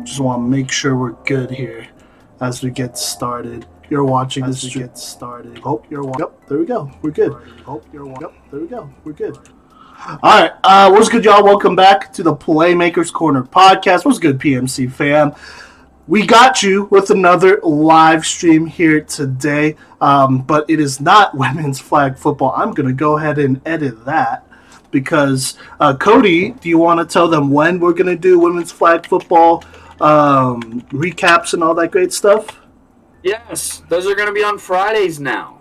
Just want to make sure we're good here as we get started. You're watching this get started. Hope you're watching. Yep, there we go. We're good. Hope you're watching. Yep, there we go. We're good. All right, what's good, y'all? Welcome back to the Playmakers Corner podcast. What's good, PMC fam? We got you with another live stream here today, but it is not women's flag football. I'm going to go ahead and edit that because, Cody, do you want to tell them when we're going to do women's flag football recaps and all that great stuff? Yes, those are going to be on Fridays now.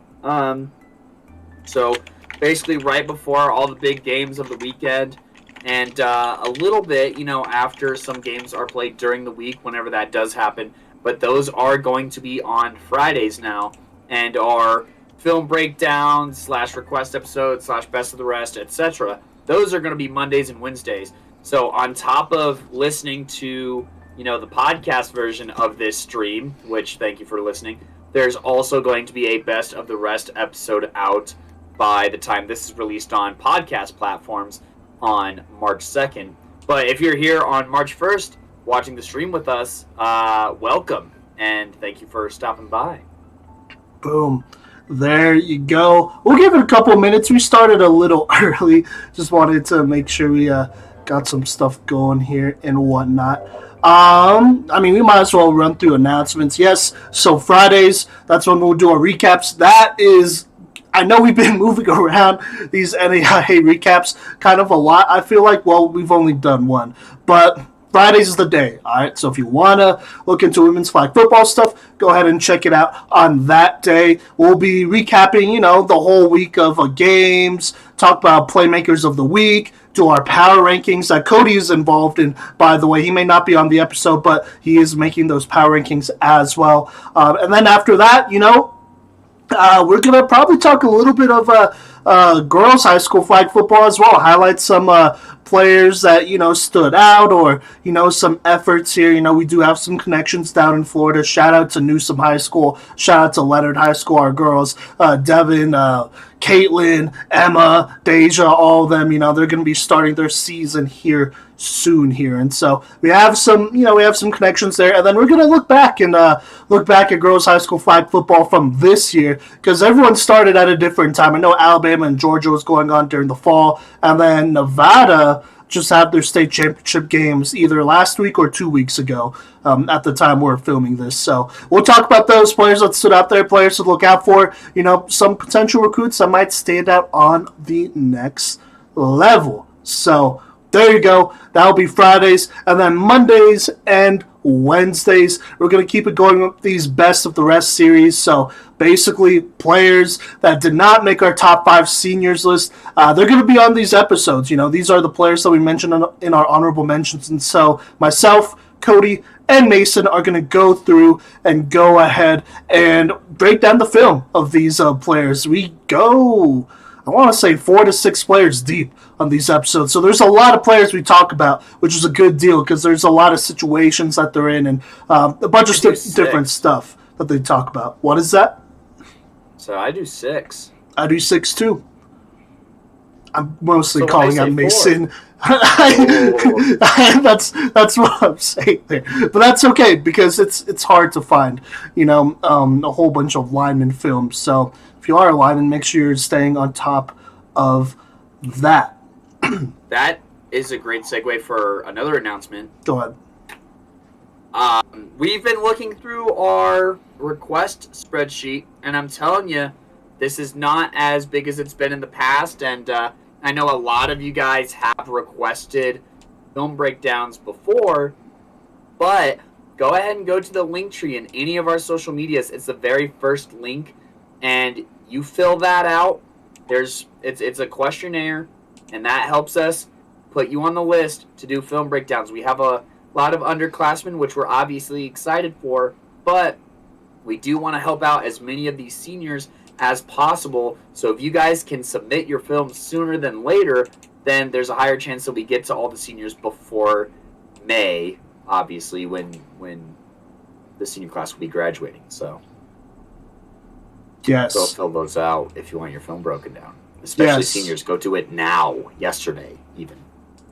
So basically right before all the big games of the weekend. And a little bit, after some games are played during the week, whenever that does happen. But those are going to be on Fridays now. And our film breakdowns / request episodes / best of the rest, etc. Those are going to be Mondays and Wednesdays. So on top of listening to, the podcast version of this stream, which thank you for listening, there's also going to be a best of the rest episode out by the time this is released on podcast platforms on March 2nd. But if you're here on March 1st watching the stream with us, welcome, and thank you for stopping by. Boom. There you go. We'll give it a couple minutes. We started a little early. Just wanted to make sure we got some stuff going here and whatnot. We might as well run through announcements. Yes, so Fridays, that's when we'll do our recaps. That is... I know we've been moving around these NAIA recaps kind of a lot. I feel like, we've only done one. But Fridays is the day, all right? So if you want to look into women's flag football stuff, go ahead and check it out on that day. We'll be recapping, the whole week of games, talk about Playmakers of the Week, do our power rankings that Cody is involved in, by the way. He may not be on the episode, but he is making those power rankings as well. And then after that, we're going to probably talk a little bit of girls high school flag football as well. Highlight some players that, stood out or, some efforts here. We do have some connections down in Florida. Shout out to Newsom High School. Shout out to Leonard High School, our girls. Devin, Caitlin, Emma, Deja, all of them, they're going to be starting their season here soon here. And so we have some connections there. And then we're going to look back at girls high school flag football from this year because everyone started at a different time. I know Alabama and Georgia was going on during the fall, and then Nevada just had their state championship games either last week or 2 weeks ago at the time we're filming this. So we'll talk about those players that stood out there, players to look out for, some potential recruits that might stand out on the next level. So there you go. That'll be Fridays. And then Mondays and Wednesdays, we're going to keep it going with these best of the rest series. So basically, players that did not make our top 5 seniors list, they're going to be on these episodes. These are the players that we mentioned in our honorable mentions. And so myself, Cody, and Mason are going to go through and go ahead and break down the film of these players. We go, I want to say 4 to 6 players deep on these episodes. So there's a lot of players we talk about, which is a good deal because there's a lot of situations that they're in and a bunch of different stuff that they talk about. What is that? So I do 6. I do 6 too. I'm mostly calling out Mason. That's what I'm saying there. But that's okay because it's hard to find, a whole bunch of lineman films. So if you are a lineman, make sure you're staying on top of that. That is a great segue for another announcement. Go ahead. We've been looking through our request spreadsheet, and I'm telling you, this is not as big as it's been in the past, and I know a lot of you guys have requested film breakdowns before, but go ahead and go to the link tree in any of our social medias. It's the very first link, and you fill that out. It's a questionnaire, and that helps us put you on the list to do film breakdowns. We have a lot of underclassmen, which we're obviously excited for, but we do want to help out as many of these seniors as possible. So if you guys can submit your films sooner than later, then there's a higher chance that we get to all the seniors before May, obviously, when the senior class will be graduating. So yes, go fill those out if you want your film broken down. Especially yes. Seniors, go do it now, yesterday even.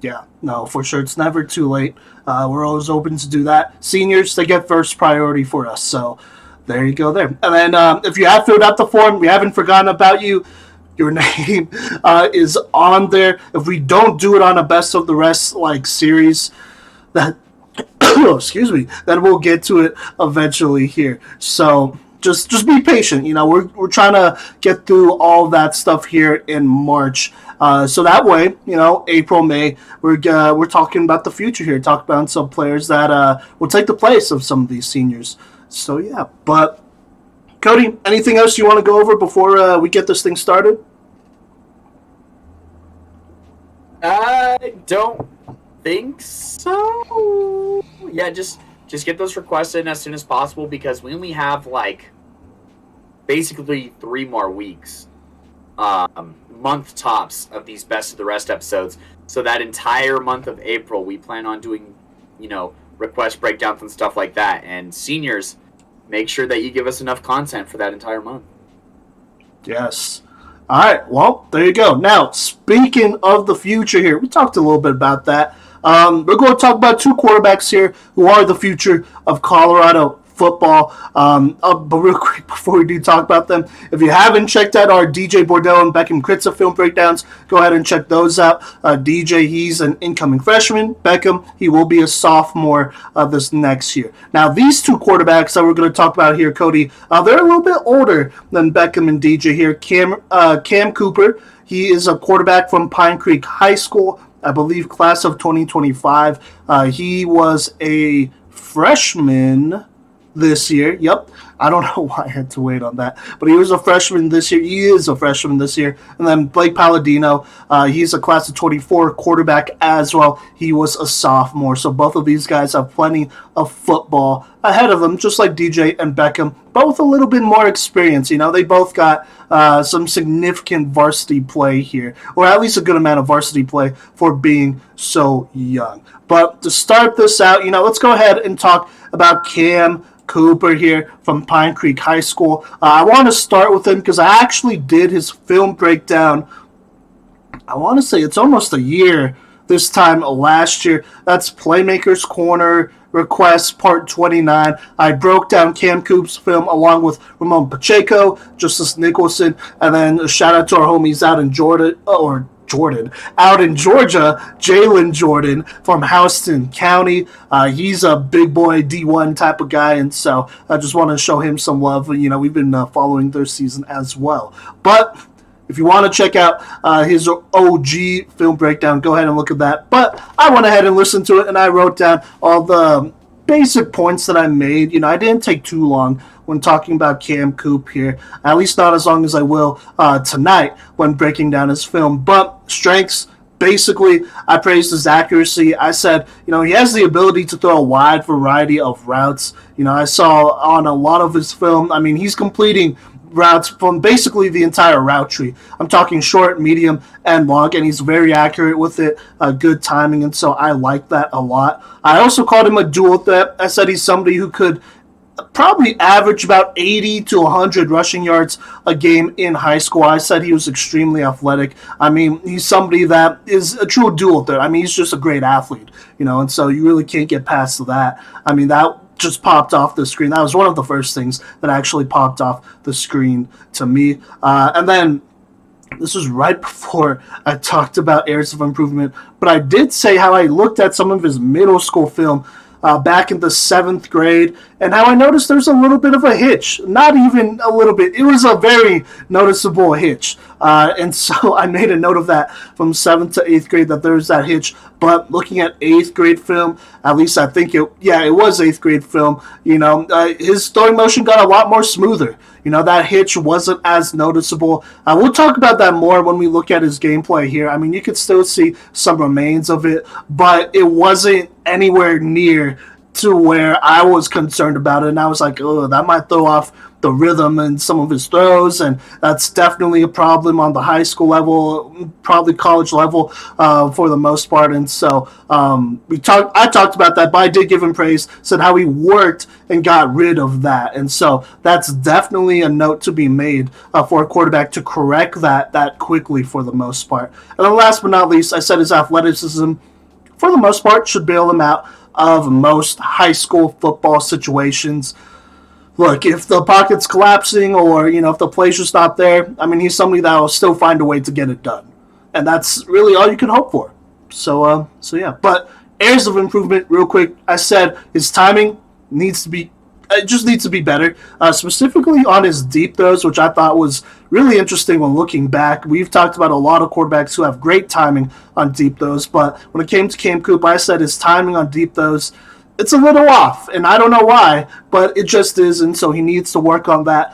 Yeah, no, for sure. It's never too late. We're always open to do that. Seniors, they get first priority for us. So there you go there. And then if you have filled out the form, we haven't forgotten about you. Your name is on there. If we don't do it on a best of the rest like series, that excuse me, then we'll get to it eventually here. So just be patient. You know, we're trying to get through all that stuff here in March. So that way, you know, April, May, we're talking about the future here. Talk about some players that will take the place of some of these seniors. So yeah, but Cody, anything else you want to go over before we get this thing started? I don't think so. Yeah, just get those requests in as soon as possible because we only have like basically 3 more weeks, month tops of these best of the rest episodes. So that entire month of April, we plan on doing, request breakdowns and stuff like that. And seniors, make sure that you give us enough content for that entire month. Yes. All right. Well, there you go. Now, speaking of the future here, we talked a little bit about that. We're going to talk about 2 quarterbacks here who are the future of Colorado football. But real quick, before we do talk about them, if you haven't checked out our DJ Bordello and Beckham Kritza film breakdowns, go ahead and check those out. DJ, he's an incoming freshman. Beckham, he will be a sophomore this next year. Now, these 2 quarterbacks that we're going to talk about here, Cody, they're a little bit older than Beckham and DJ here. Cam Cooper, he is a quarterback from Pine Creek High School, I believe class of 2025. He was a freshman this year. Yep. I don't know why I had to wait on that, but he was a freshman this year. He is a freshman this year. And then Blake Palladino, he's a class of 24 quarterback as well. He was a sophomore. So both of these guys have plenty of football ahead of them, just like DJ and Beckham, both a little bit more experience. You know, they both got some significant varsity play here, or at least a good amount of varsity play for being so young. But to start this out, let's go ahead and talk about Cam Cooper here from Pine Creek High School. I want to start with him because I actually did his film breakdown. I want to say it's almost a year this time last year. That's Playmakers Corner Request Part 29. I broke down Cam Coop's film along with Ramon Pacheco, Justice Nicholson, and then a shout out to our homies out in out in Georgia, Jalen Jordan from Houston County. He's a big boy D1 type of guy, and so I just want to show him some love. We've been following their season as well. But if you want to check out his OG film breakdown, go ahead and look at that. But I went ahead and listened to it, and I wrote down all the basic points that I made. I didn't take too long when talking about Cam Coop here, at least not as long as I will tonight when breaking down his film. But strengths, basically, I praised his accuracy. I said, he has the ability to throw a wide variety of routes. I saw on a lot of his film, he's completing routes from basically the entire route tree. I'm talking short, medium, and long, and he's very accurate with it, good timing, and so I like that a lot. I also called him a dual threat. I said he's somebody who could probably average about 80 to 100 rushing yards a game in high school. I said he was extremely athletic. He's somebody that is a true dual threat. He's just a great athlete, and so you really can't get past that. That just popped off the screen. That was one of the first things that actually popped off the screen to me. And then this was right before I talked about areas of improvement, but I did say how I looked at some of his middle school film back in the 7th grade, and how I noticed there's a little bit of a hitch. Not even a little bit. It was a very noticeable hitch. And so I made a note of that from 7th to 8th grade, that there's that hitch. But looking at 8th grade film, at least I think it was 8th grade film, his throwing motion got a lot more smoother. That hitch wasn't as noticeable. We'll talk about that more when we look at his gameplay here. You could still see some remains of it, but it wasn't anywhere near to where I was concerned about it, and I was like, oh, that might throw off the rhythm in some of his throws, and that's definitely a problem on the high school level, probably college level, for the most part. And so I talked about that, but I did give him praise, said how he worked and got rid of that, and so that's definitely a note to be made for a quarterback to correct that quickly for the most part. And then last but not least, I said his athleticism, for the most part, should bail him out of most high school football situations. Look, if the pocket's collapsing or, if the play's just not there, I mean, he's somebody that will still find a way to get it done. And that's really all you can hope for. So yeah. But areas of improvement, real quick, I said his timing just needs to be better, specifically on his deep throws, which I thought was really interesting when looking back. We've talked about a lot of quarterbacks who have great timing on deep throws, but when it came to Cam Coop, I said his timing on deep throws, it's a little off, and I don't know why, but it just is, and so he needs to work on that,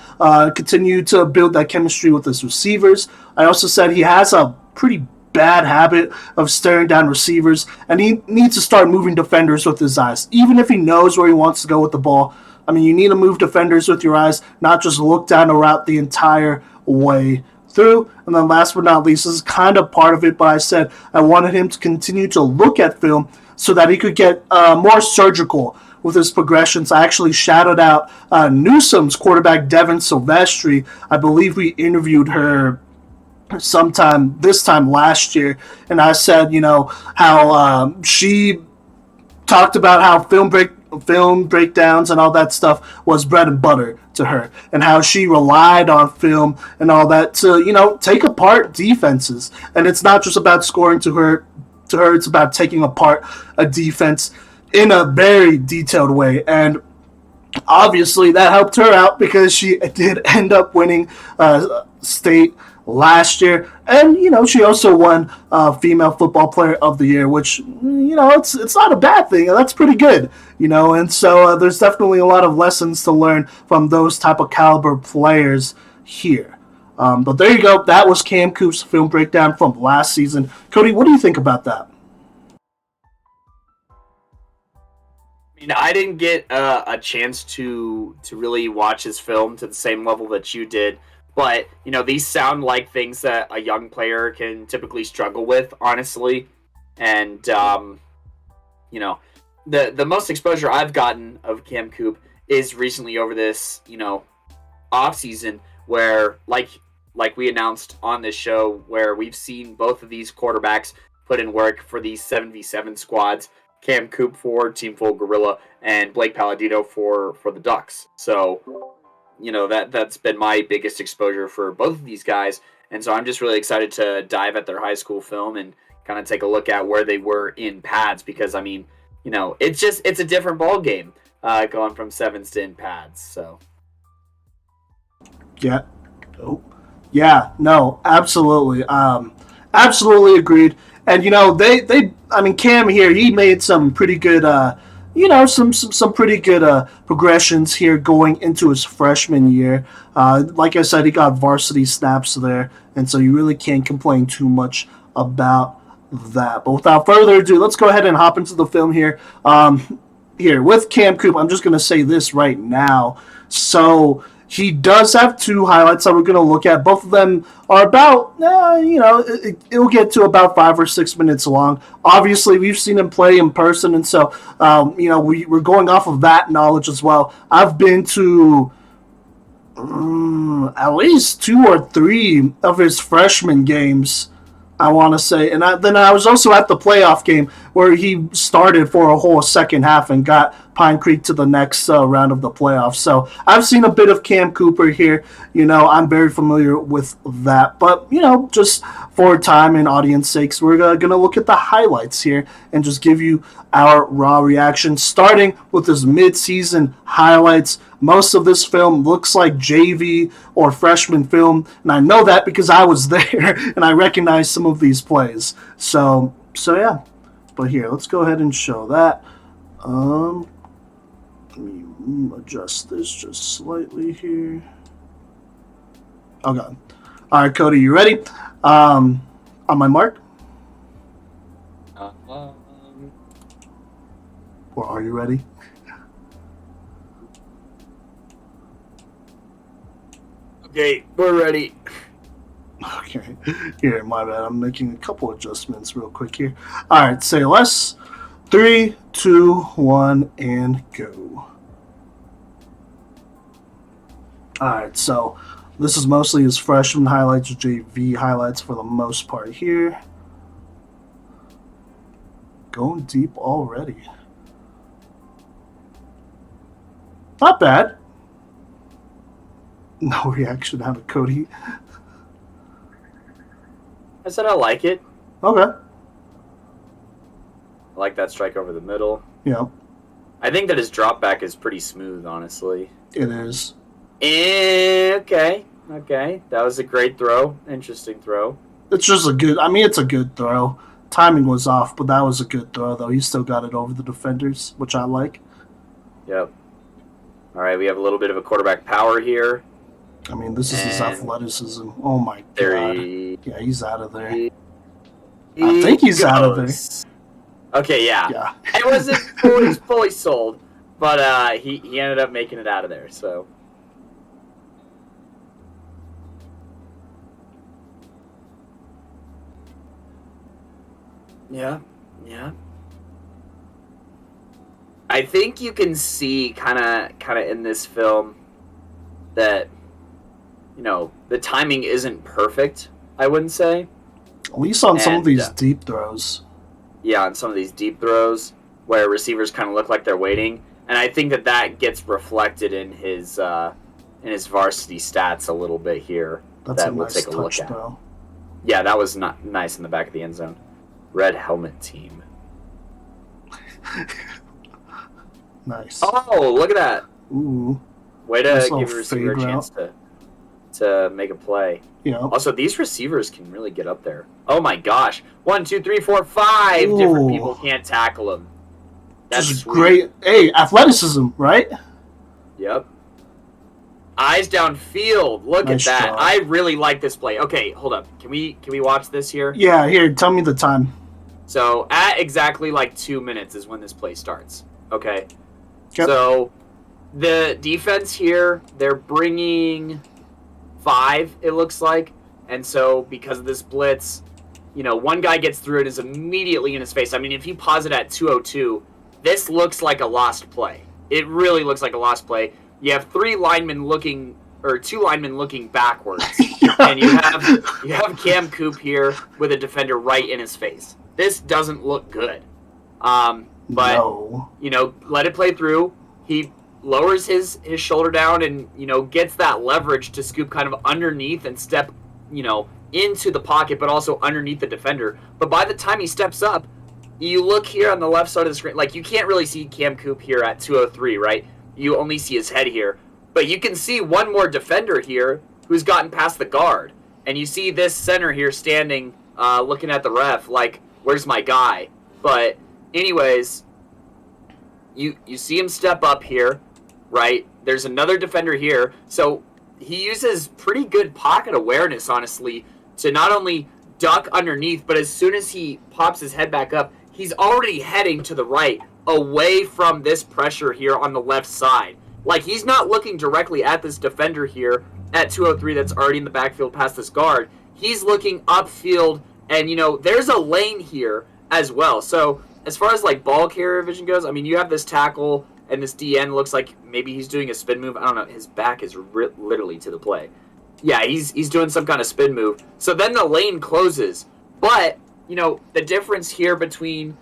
continue to build that chemistry with his receivers. I also said he has a pretty bad habit of staring down receivers, and he needs to start moving defenders with his eyes, even if he knows where he wants to go with the ball. I mean, you need to move defenders with your eyes, not just look down a route the entire way through. And then last but not least, this is kind of part of it, but I said I wanted him to continue to look at film so that he could get more surgical with his progressions. I actually shouted out Newsome's quarterback, Devin Silvestri. I believe we interviewed her sometime this time last year, and I said, how she talked about how film breakdowns and all that stuff was bread and butter to her, and how she relied on film and all that to take apart defenses. And it's not just about scoring to her, it's about taking apart a defense in a very detailed way. And obviously that helped her out because she did end up winning state last year, and she also won female football player of the year, which it's not a bad thing. That's pretty good, and so there's definitely a lot of lessons to learn from those type of caliber players here. But there you go. That was Cam Coop's film breakdown from last season. Cody, what do you think about that? I didn't get a chance to really watch his film to the same level that you did, but these sound like things that a young player can typically struggle with, honestly. And the most exposure I've gotten of Cam Coop is recently over this off season, where like we announced on this show, where we've seen both of these quarterbacks put in work for these 7v7 squads. Cam Coop for Team Full Gorilla and Blake Palladino for the Ducks. So, that's been my biggest exposure for both of these guys. And so I'm just really excited to dive at their high school film and kind of take a look at where they were in pads, because it's a different ball game going from sevens to in pads. So yeah. Oh. Yeah, no, absolutely. Absolutely agreed. And Cam here, he made some pretty good some pretty good progressions here going into his freshman year. Like I said, he got varsity snaps there, and so you really can't complain too much about that. But without further ado, let's go ahead and hop into the film here. Here with Cam Coop, I'm just going to say this right now. So he does have two highlights that we're going to look at. Both of them are about, it'll get to about 5 or 6 minutes long. Obviously, we've seen him play in person, and so, we're going off of that knowledge as well. I've been to at least 2 or 3 of his freshman games, I want to say. And then I was also at the playoff game where he started for a whole second half and got Pine Creek to the next round of the playoffs. So I've seen a bit of Cam Cooper here. I'm very familiar with that. But, just for time and audience sakes, we're going to look at the highlights here and just give you our raw reaction, starting with his mid-season highlights. Most of this film looks like JV or freshman film, and I know that because I was there and I recognize some of these plays. So yeah. But here, let's go ahead and show that. Let me adjust this just slightly here. Okay. All right, Cody, you ready? On my mark? Or are you ready? Okay, we're ready. Okay. Here, my bad. I'm making a couple adjustments real quick here. All right, say less. 3, 2, 1, and go. All right, so this is mostly his freshman highlights, JV highlights for the most part here. Going deep already. Not bad. No reaction out of Cody. I said I like it. Okay. I like that strike over the middle. Yeah, I think that his drop back is pretty smooth, honestly. it is. Okay. That was a great throw. Interesting throw. It's just a good. I mean, it's a good throw. Timing was off, but that was a good throw, though. He still got it over the defenders, which I like. Yep. All right, we have a little bit of a quarterback power here. I mean, this is his athleticism. Oh my god. Yeah, he's out of there. I think he's out of there. Okay, yeah. Yeah. It wasn't fully sold, but he ended up making it out of there. So. Yeah. I think you can see kind of in this film that, you know, the timing isn't perfect, I wouldn't say. At least on some of these deep throws. Yeah, on some of these deep throws where receivers kind of look like they're waiting. And I think that gets reflected in his varsity stats a little bit here. That's that a we'll nice take a look touch, at. though. Yeah, that was not nice in the back of the end zone. Red helmet team. Nice. Oh, look at that. Ooh. Way to Nice give your receiver a chance to make a play. Yeah. Also, these receivers can really get up there. Oh my gosh. 1, 2, 3, 4, 5 different people can't tackle him. That's just sweet. great. Hey, athleticism, right? Yep. Eyes downfield. Look Nice at that. job. I really like this play. Okay, hold up. Can we watch this here? Yeah, here, tell me the time. So, at exactly like 2 minutes is when this play starts. Okay. Yep. So, the defense here, they're bringing 5, it looks like. And so, because of this blitz, you know, one guy gets through it, is immediately in his face. I mean, if you pause it at 2:02, this looks like a lost play. It really looks like a lost play. You have 2 linemen looking backwards. Yeah. And you have Cam Coop here with a defender right in his face. This doesn't look good. But, no. you know, let it play through. He lowers his shoulder down and, you know, gets that leverage to scoop kind of underneath and step, you know, into the pocket, but also underneath the defender. But by the time he steps up, you look here on the left side of the screen, like you can't really see Cam Coop here at 2:03, right? You only see his head here. But you can see one more defender here who's gotten past the guard. And you see this center here standing, looking at the ref like, where's my guy? But anyways, you see him step up here, right? There's another defender here. So he uses pretty good pocket awareness, honestly, to not only duck underneath, but as soon as he pops his head back up, he's already heading to the right, away from this pressure here on the left side. Like, he's not looking directly at this defender here at 2:03 that's already in the backfield past this guard. He's looking upfield, and, you know, there's a lane here as well. So as far as, like, ball carrier vision goes, I mean, you have this tackle, and this DN looks like maybe he's doing a spin move. I don't know. His back is literally to the play. Yeah, he's doing some kind of spin move. So then the lane closes. But, you know, the difference here between,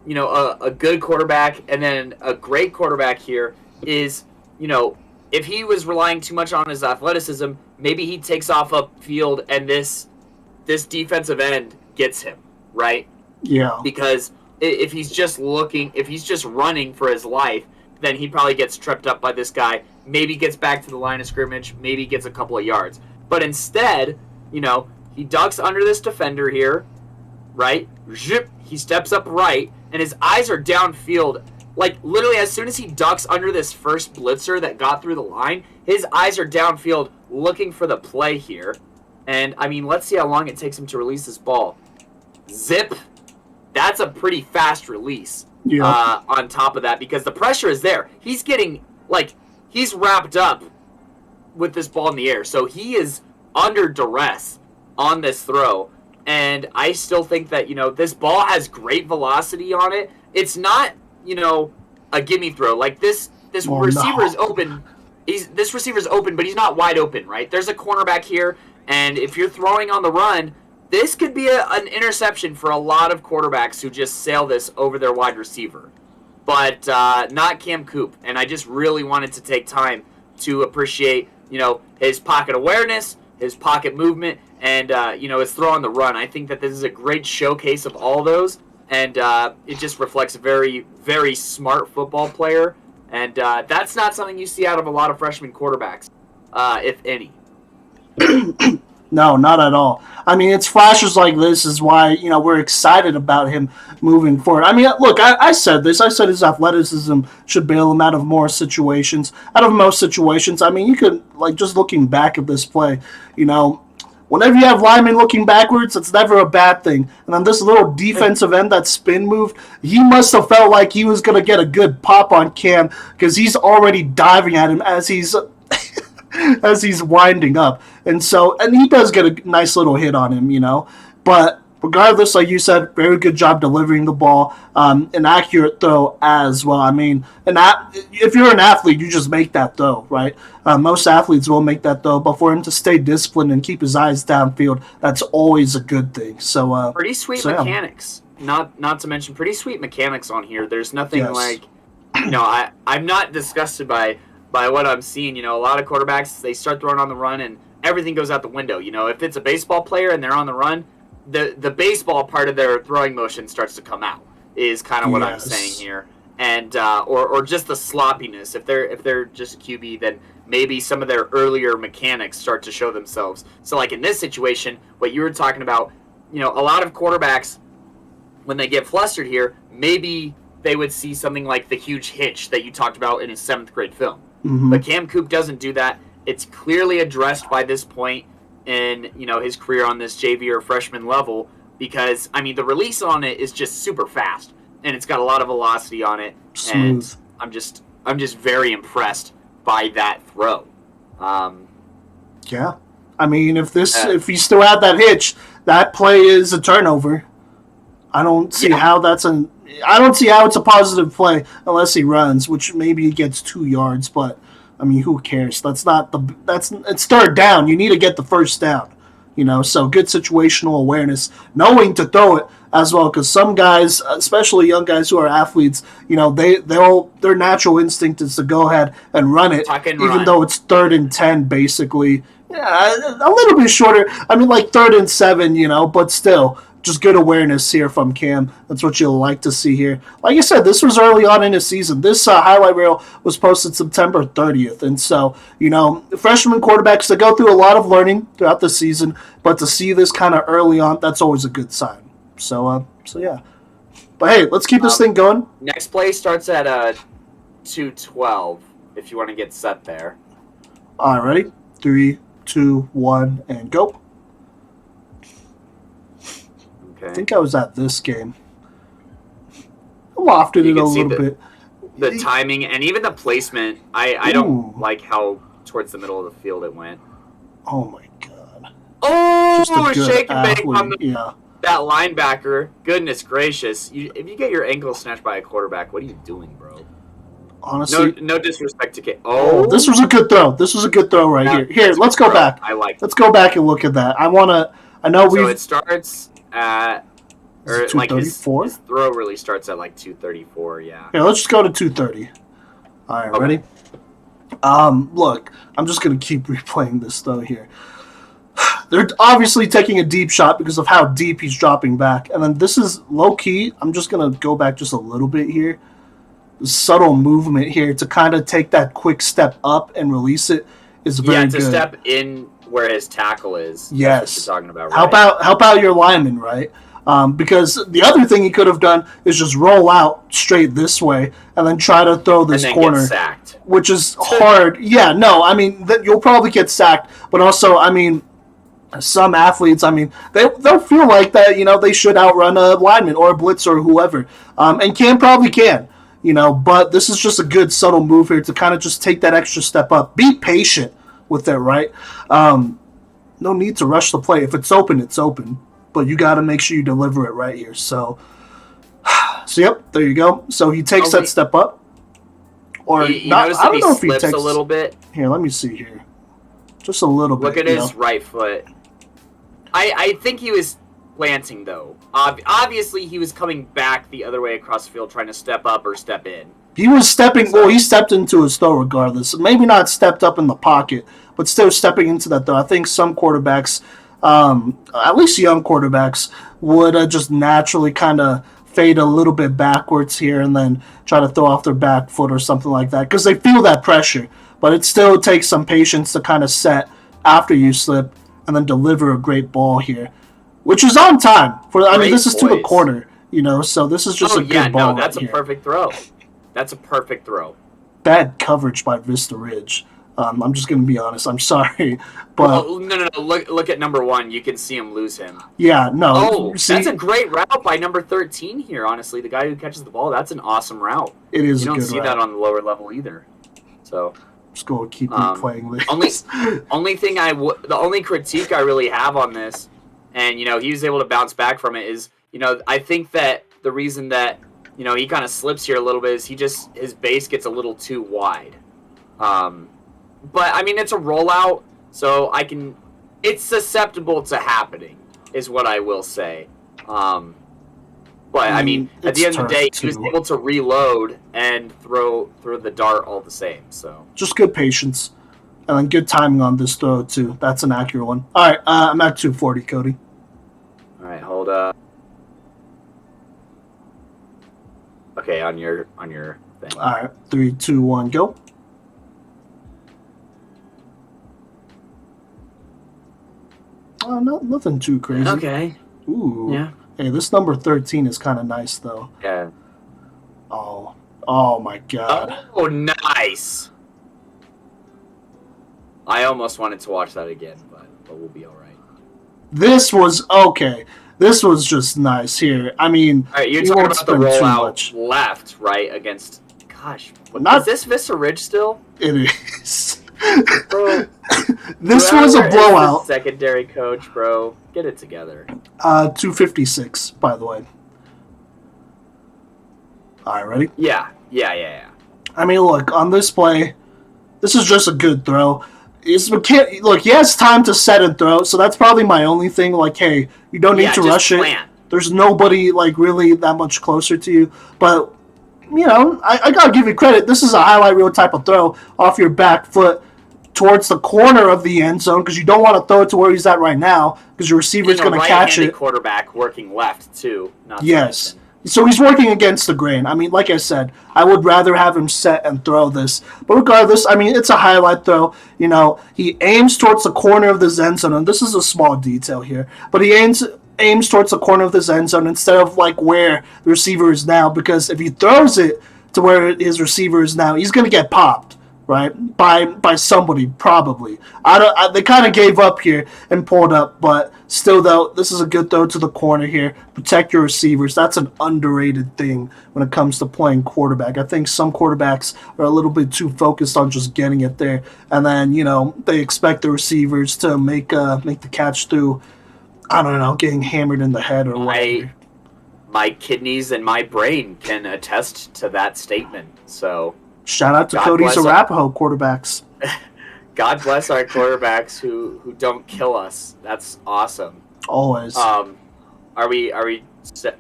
you know, a good quarterback and then a great quarterback here is, you know, if he was relying too much on his athleticism, maybe he takes off upfield and this defensive end gets him, right? Yeah. Because if he's just running for his life, then he probably gets tripped up by this guy, maybe gets back to the line of scrimmage, maybe gets a couple of yards. But instead, you know, he ducks under this defender here, right? Zip, he steps up right, and his eyes are downfield. Like, literally, as soon as he ducks under this first blitzer that got through the line, his eyes are downfield looking for the play here. And, I mean, let's see how long it takes him to release this ball. Zip. That's a pretty fast release. Yeah. on top of that, because the pressure is there. He's getting, like, he's wrapped up with this ball in the air. So he is under duress on this throw. And I still think that, this ball has great velocity on it. It's not, a gimme throw. Like, this receiver is open. This receiver's open, but he's not wide open, right? There's a cornerback here, and if you're throwing on the run, this could be an interception for a lot of quarterbacks who just sail this over their wide receiver. But not Cam Coop. And I just really wanted to take time to appreciate, his pocket awareness, his pocket movement, and, his throw on the run. I think that this is a great showcase of all those, and it just reflects a very, very smart football player. And that's not something you see out of a lot of freshman quarterbacks, if any. No, not at all. I mean, it's flashes like this is why, we're excited about him moving forward. I mean, look, I said this. I said his athleticism should bail him out of most situations. I mean, you could, just looking back at this play, whenever you have linemen looking backwards, it's never a bad thing. And then this little defensive end that spin moved, he must have felt like he was going to get a good pop on Cam because he's already diving at him as he's as he's winding up. And he does get a nice little hit on him, But regardless, like you said, very good job delivering the ball. An accurate throw as well. I mean, if you're an athlete, you just make that throw, right? Most athletes will make that throw, but for him to stay disciplined and keep his eyes downfield, that's always a good thing. So pretty sweet mechanics. Not to mention pretty sweet mechanics on here. There's nothing I'm not disgusted by what I'm seeing. A lot of quarterbacks, they start throwing on the run and everything goes out the window. If it's a baseball player and they're on the run, the baseball part of their throwing motion starts to come out, is kind of what I'm saying here. And or just the sloppiness. If they're just QB, then maybe some of their earlier mechanics start to show themselves. So like in this situation, what you were talking about, a lot of quarterbacks, when they get flustered here, maybe they would see something like the huge hitch that you talked about in his 7th grade film. Mm-hmm. But Cam Coop doesn't do that. It's clearly addressed by this point in his career on this JV or freshman level, because the release on it is just super fast and it's got a lot of velocity on it. Smooth. And I'm just very impressed by that throw. Yeah, I mean, if he still had that hitch, that play is a turnover. I don't see how it's a positive play unless he runs, which maybe he gets 2 yards, but I mean, who cares? It's 3rd down. You need to get the first down, so good situational awareness, knowing to throw it as well, because some guys, especially young guys who are athletes, their natural instinct is to go ahead and run it, even though it's 3rd and 10, basically. Yeah, a little bit shorter. I mean, like 3rd and 7, but still. Just good awareness here from Cam. That's what you'll like to see here. Like I said, this was early on in the season. This highlight reel was posted September 30th. And so, freshman quarterbacks, they go through a lot of learning throughout the season, but to see this kind of early on, that's always a good sign. So yeah. But hey, let's keep this thing going. Next play starts at 2:12 if you want to get set there. All right, ready? 3, 2, 1, and go. I think I was at this game. I lofted it a little bit. The timing and even the placement, I don't like how towards the middle of the field it went. Oh my god. Oh, shake and bake on that linebacker. Goodness gracious. If you get your ankle snatched by a quarterback, what are you doing, bro? Honestly. No disrespect to Kate. Oh, this was a good throw. This was a good throw right here. Here, let's go back. Let's go back and look at that. So it starts at, or like his throw really starts at like 2:34. Yeah. Yeah, let's just go to 2:30. All right, okay. Ready? Look, I'm just gonna keep replaying this though here. They're obviously taking a deep shot because of how deep he's dropping back, and then this is low key. I'm just gonna go back just a little bit here. The subtle movement here to kind of take that quick step up and release it is very good. Yeah, to step in where his tackle is. Yes. That's what you're talking about, right? Help out your lineman, right? Because the other thing he could have done is just roll out straight this way and then try to throw this corner, get sacked. Which is hard. Yeah, no, I mean, you'll probably get sacked, but also, I mean, some athletes, I mean, they'll feel like that, they should outrun a lineman or a blitz or whoever, and probably can, but this is just a good subtle move here to kind of just take that extra step up. Be patient with it, right? No need to rush the play. If it's open, it's open, but you got to make sure you deliver it right here. So yep, there you go. So he takes that step up. Or you not, notice I that don't he know if he slips takes a little bit. Here, let me see here. Just a little bit. Look at his right foot. I think he was planting, though. Obviously, he was coming back the other way across the field, trying to step up or step in. He was stepping. Well, he stepped into his throw regardless. Maybe not stepped up in the pocket, but still stepping into that throw. I think some quarterbacks, at least young quarterbacks, would just naturally kind of fade a little bit backwards here and then try to throw off their back foot or something like that because they feel that pressure. But it still takes some patience to kind of set after you slip and then deliver a great ball here, which is on time. This is to the corner, so this is just a good ball. That's right a perfect throw. That's a perfect throw. Bad coverage by Vista Ridge. I'm just going to be honest. I'm sorry, but no. Look at number 1. You can see him lose him. Yeah, no. Oh, that's a great route by number 13 here. Honestly, the guy who catches the ball, that's an awesome route. It is. You don't a good see route. that on the lower level either. So just go and keep playing this. The only critique I really have on this, and he was able to bounce back from it, is I think that the reason that he kind of slips here a little bit is his base gets a little too wide. But I mean it's a rollout, so it's susceptible to happening, is what I will say. But I mean at the end of the day, he was able to reload and throw the dart all the same. So just good patience, and then good timing on this throw too. That's an accurate one. All right, I'm at 240, Cody. All right, hold up. Okay, on your thing. All right, 3, 2, 1, go. Nothing too crazy. Okay. Ooh. Yeah. Hey, this number 13 is kind of nice though. Yeah. Oh my God. Oh, nice. I almost wanted to watch that again, but we'll be all right. This was okay. This was just nice here. I mean, all right, you're talking about the rollout left, right, against. Gosh, is this Vista Ridge still? It is. Bro, this was a blowout. Secondary coach, bro, get it together. 256, by the way. All right, ready? Yeah. I mean, look, on this play, this is just a good throw. Look, he has time to set and throw, so that's probably my only thing. Like, hey, you don't need to rush it. There's nobody, really that much closer to you. But, I got to give you credit. This is a highlight reel type of throw off your back foot towards the corner of the end zone because you don't want to throw it to where he's at right now because your receiver's going to catch it. Quarterback working left, too. Yes. So he's working against the grain. I mean, like I said, I would rather have him set and throw this. But regardless, I mean, it's a highlight throw. He aims towards the corner of the end zone, and this is a small detail here, but he aims towards the corner of the end zone instead of where the receiver is now, because if he throws it to where his receiver is now, he's going to get popped, right, by somebody probably. They kind of gave up here and pulled up, but still, though, this is a good throw to the corner here. Protect your receivers. That's an underrated thing when it comes to playing quarterback. I think some quarterbacks are a little bit too focused on just getting it there, and then they expect the receivers to make the catch through, I don't know, getting hammered in the head or whatever. My kidneys and my brain can attest to that statement. So shout out to Cody's Arapahoe quarterbacks. God bless our quarterbacks who don't kill us. That's awesome. Always. Are we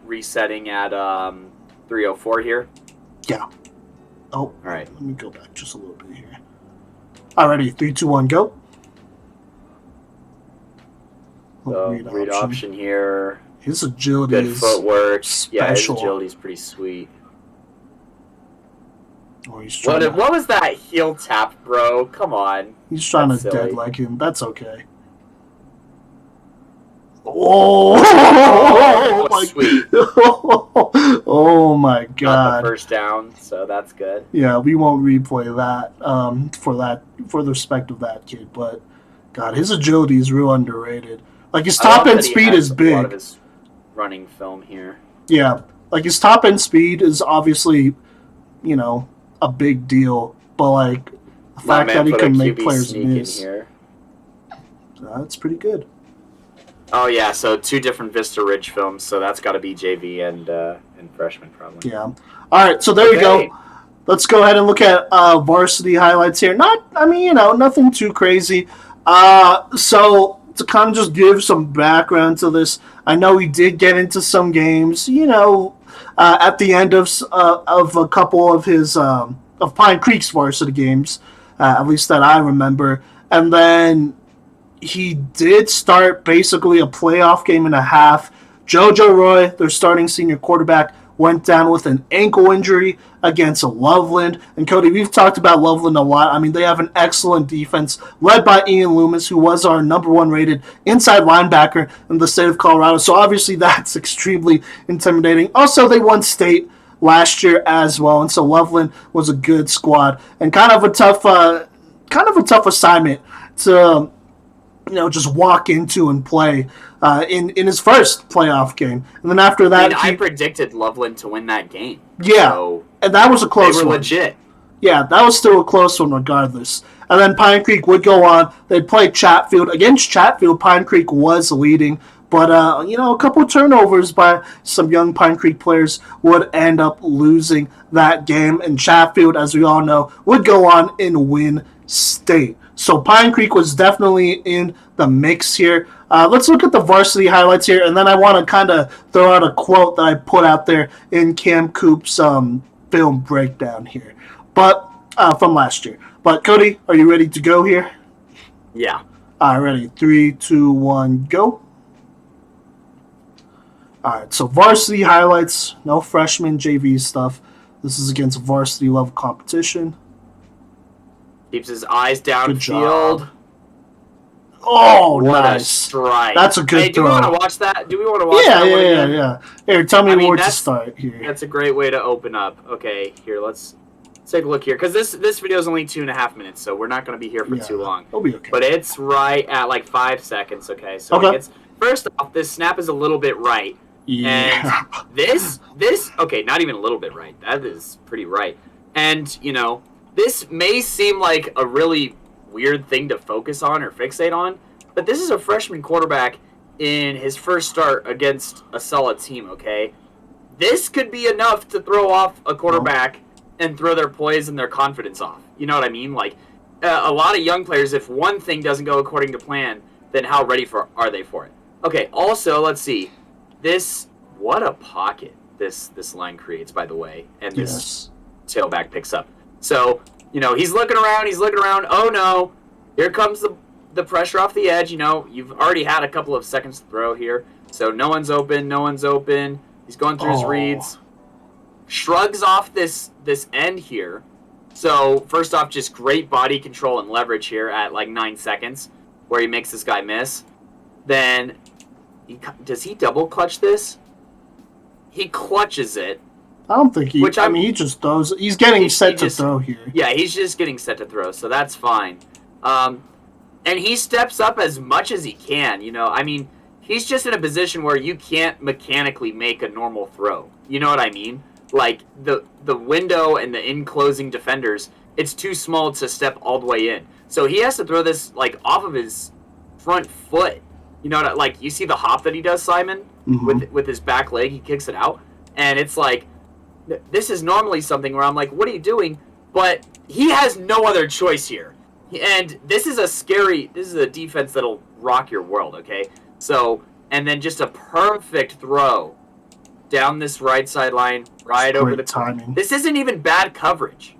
resetting at 304 here? Yeah. Oh, all right. Let me go back just a little bit here. Alrighty, 3, 2, 1, go. So, read option here. His agility good is footwork. special. Yeah, his agility is pretty sweet. Oh, what was that heel tap, bro? Come on. He's trying to dead leg him. That's okay. Oh, my sweet. Oh my God. Got the first down, so that's good. Yeah, we won't replay that for the respect of that kid, but God, his agility is real underrated. Like his I top love end that he speed is has a lot of big. his running film here. Yeah, like his top end speed is obviously, you know, a big deal. But like the My fact man that he put a can make QB players sneak in miss, here. that's pretty good. Oh yeah, so 2 different Vista Ridge films, so that's got to be JV and freshman probably. Yeah. All right, so there you Okay. go. Let's go ahead and look at varsity highlights here. I mean, nothing too crazy. So to kind of just give some background to this, I know we did get into some games. At the end of a couple of his of Pine Creek's varsity games, at least that I remember, and then he did start basically a playoff game and a half. JoJo Roy, their starting senior quarterback, went down with an ankle injury against Loveland. And Cody, we've talked about Loveland a lot. I mean, they have an excellent defense led by Ian Loomis, who was our #1 rated inside linebacker in the state of Colorado. So obviously that's extremely intimidating. Also, they won state last year as well, and so Loveland was a good squad and kind of a tough assignment to just walk into and play in his first playoff game. And then after that, I predicted Loveland to win that game. Yeah, so and that was a close one. They were legit. Yeah, that was still a close one regardless. And then Pine Creek would go on. They'd play Chatfield. Against Chatfield, Pine Creek was leading. But, a couple of turnovers by some young Pine Creek players would end up losing that game. And Chatfield, as we all know, would go on and win state. So Pine Creek was definitely in the mix here. Let's look at the varsity highlights here, and then I want to kind of throw out a quote that I put out there in Cam Coop's film breakdown here, but from last year. But Cody, are you ready to go here? Yeah. All right, ready. 3, 2, 1, go. All right, so varsity highlights, no freshman JV stuff. This is against varsity level competition. Keeps his eyes downfield. Oh, what nice. A strike. That's a good throw. Do we want to watch that? Do we want to watch that? Yeah. Here, tell me where to start here. That's a great way to open up. Okay, here, let's take a look here. Because this video is only 2.5 minutes, so we're not going to be here for too long. It'll be okay. But it's right at like 5 seconds, okay? So first off, this snap is a little bit right. Yeah. And this, okay, not even a little bit right. That is pretty right. And, this may seem like a really weird thing to focus on or fixate on, but this is a freshman quarterback in his first start against a solid team, okay? This could be enough to throw off a quarterback and throw their poise and their confidence off. You know what I mean? Like, a lot of young players, if one thing doesn't go according to plan, then how ready are they for it? Okay, also, let's see. What a pocket this line creates, by the way, and this tailback picks up. So, he's looking around. Oh, no. Here comes the pressure off the edge. You've already had a couple of seconds to throw here. So, no one's open. He's going through his reads. Shrugs off this end here. So, first off, just great body control and leverage here at like 9 seconds where he makes this guy miss. Then, does he double clutch this? He clutches it. I don't think he. He just throws. He's getting set to throw here. Yeah, he's just getting set to throw, so that's fine. And he steps up as much as he can. He's just in a position where you can't mechanically make a normal throw. You know what I mean? Like the window and the enclosing defenders, it's too small to step all the way in. So he has to throw this like off of his front foot. Like you see the hop that he does, Simon, with his back leg. He kicks it out, and it's like. This is normally something where I'm like, what are you doing? But he has no other choice here. And this is a defense that'll rock your world, okay? So, and then just a perfect throw down this right sideline, right over the timing. This isn't even bad coverage.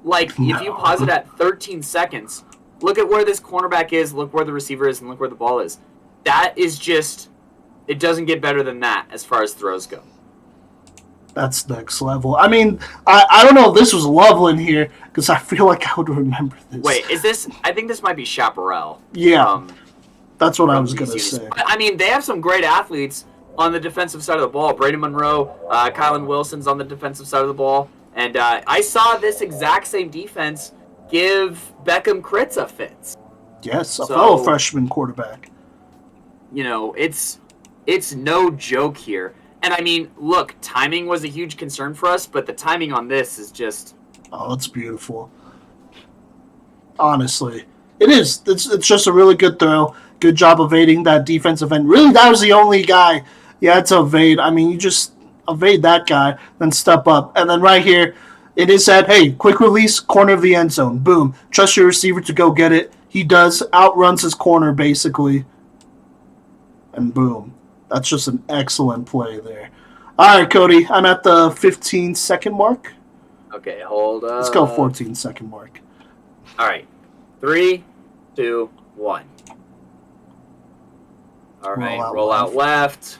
Like, if you pause it at 13 seconds, look at where this cornerback is, look where the receiver is, and look where the ball is. That is just, it doesn't get better than that as far as throws go. That's next level. I don't know if this was Loveland here, because I feel like I would remember this. Wait, is this... I think this might be Chaparral. Yeah, that's what I was going to say. They have some great athletes on the defensive side of the ball. Braden Monroe, Kylan Wilson's on the defensive side of the ball. And I saw this exact same defense give Beckham Kritza fits. Yes, a So, fellow freshman quarterback. you know, it's no joke here. And I mean, look, timing was a huge concern for us, but the timing on this is just... Oh, it's beautiful. Honestly. It is. It's just a really good throw. Good job evading that defensive end. Really, that was the only guy you had to evade. I mean, you just evade that guy, then step up. And then right here, it is at, hey, quick release, corner of the end zone. Boom. Trust your receiver to go get it. He does. Outruns his corner, basically. And boom. That's just an excellent play there. All right, Cody. I'm at the 15-second mark. Okay, hold up. Let's go 14-second mark. All right. 3, 2, 1. All right, roll out left.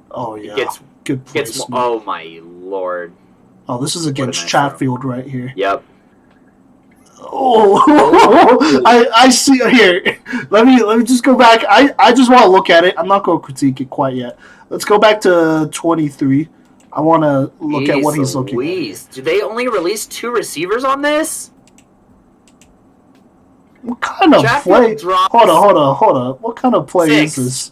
Oh, yeah. Good placement. Oh, my Lord. Oh, this is against Chatfield right here. Yep. Oh, I see here. Let me just go back. I just want to look at it. I'm not going to critique it quite yet. Let's go back to 23. I want to look at what he's looking at. Do they only release 2 receivers on this? What kind of play? Hold on. What kind of play is this?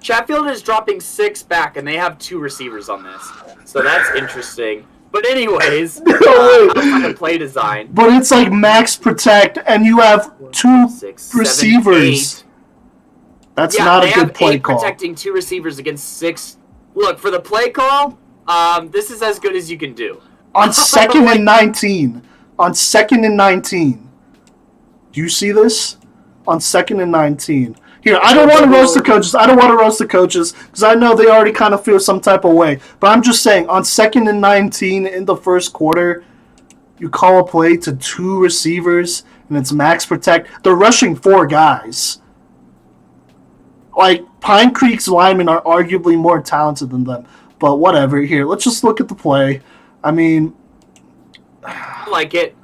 Chatfield is dropping 6 back, and they have 2 receivers on this. So that's interesting. But anyways, outside of play design. But it's like max protect, and you have 2 receivers. That's not a good play call. Protecting 2 receivers against 6. Look, for the play call, this is as good as you can do. On 2nd and 19. On 2nd and 19. Do you see this? On 2nd and 19. Here, I don't want to roast the coaches. Because I know they already kind of feel some type of way. But I'm just saying, on 2nd and 19 in the first quarter, you call a play to 2 receivers, and it's max protect. They're rushing 4 guys. Like, Pine Creek's linemen are arguably more talented than them. But whatever. Here, let's just look at the play. I mean... I like it.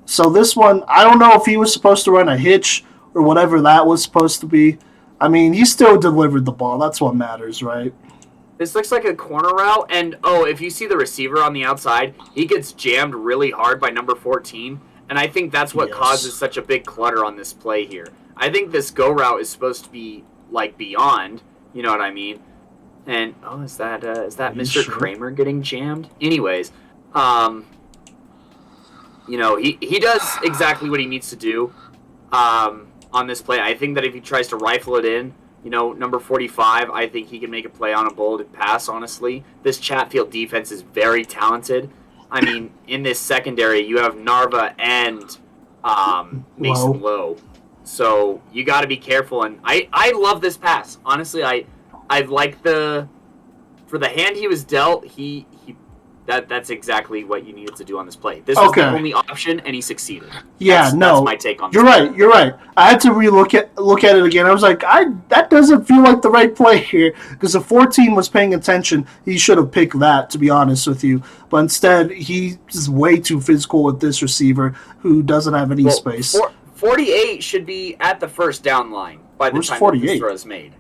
So this one, I don't know if he was supposed to run a hitch or whatever that was supposed to be. I mean, he still delivered the ball. That's what matters, right? This looks like a corner route, and if you see the receiver on the outside, he gets jammed really hard by number 14, and I think that's what causes such a big clutter on this play here. I think this go route is supposed to be, like, beyond, you know what I mean? And, is that Mr. Kramer getting jammed? Anyways, he does exactly what he needs to do on this play. I think that if he tries to rifle it in, number 45, I think he can make a play on a bulleted pass, honestly. This Chatfield defense is very talented. I mean, in this secondary, you have Narva and Mason Lowe. So you got to be careful. And I love this pass. Honestly, I like for the hand he was dealt, that's exactly what you needed to do on this play. This was the only option, and he succeeded. That's my take on this. You're right. I had to look at it again. I was like, that doesn't feel like the right play here. Because if 14 was paying attention, he should have picked that, to be honest with you. But instead, he's way too physical with this receiver who doesn't have any space. 48 should be at the first down line by the time this throw is made.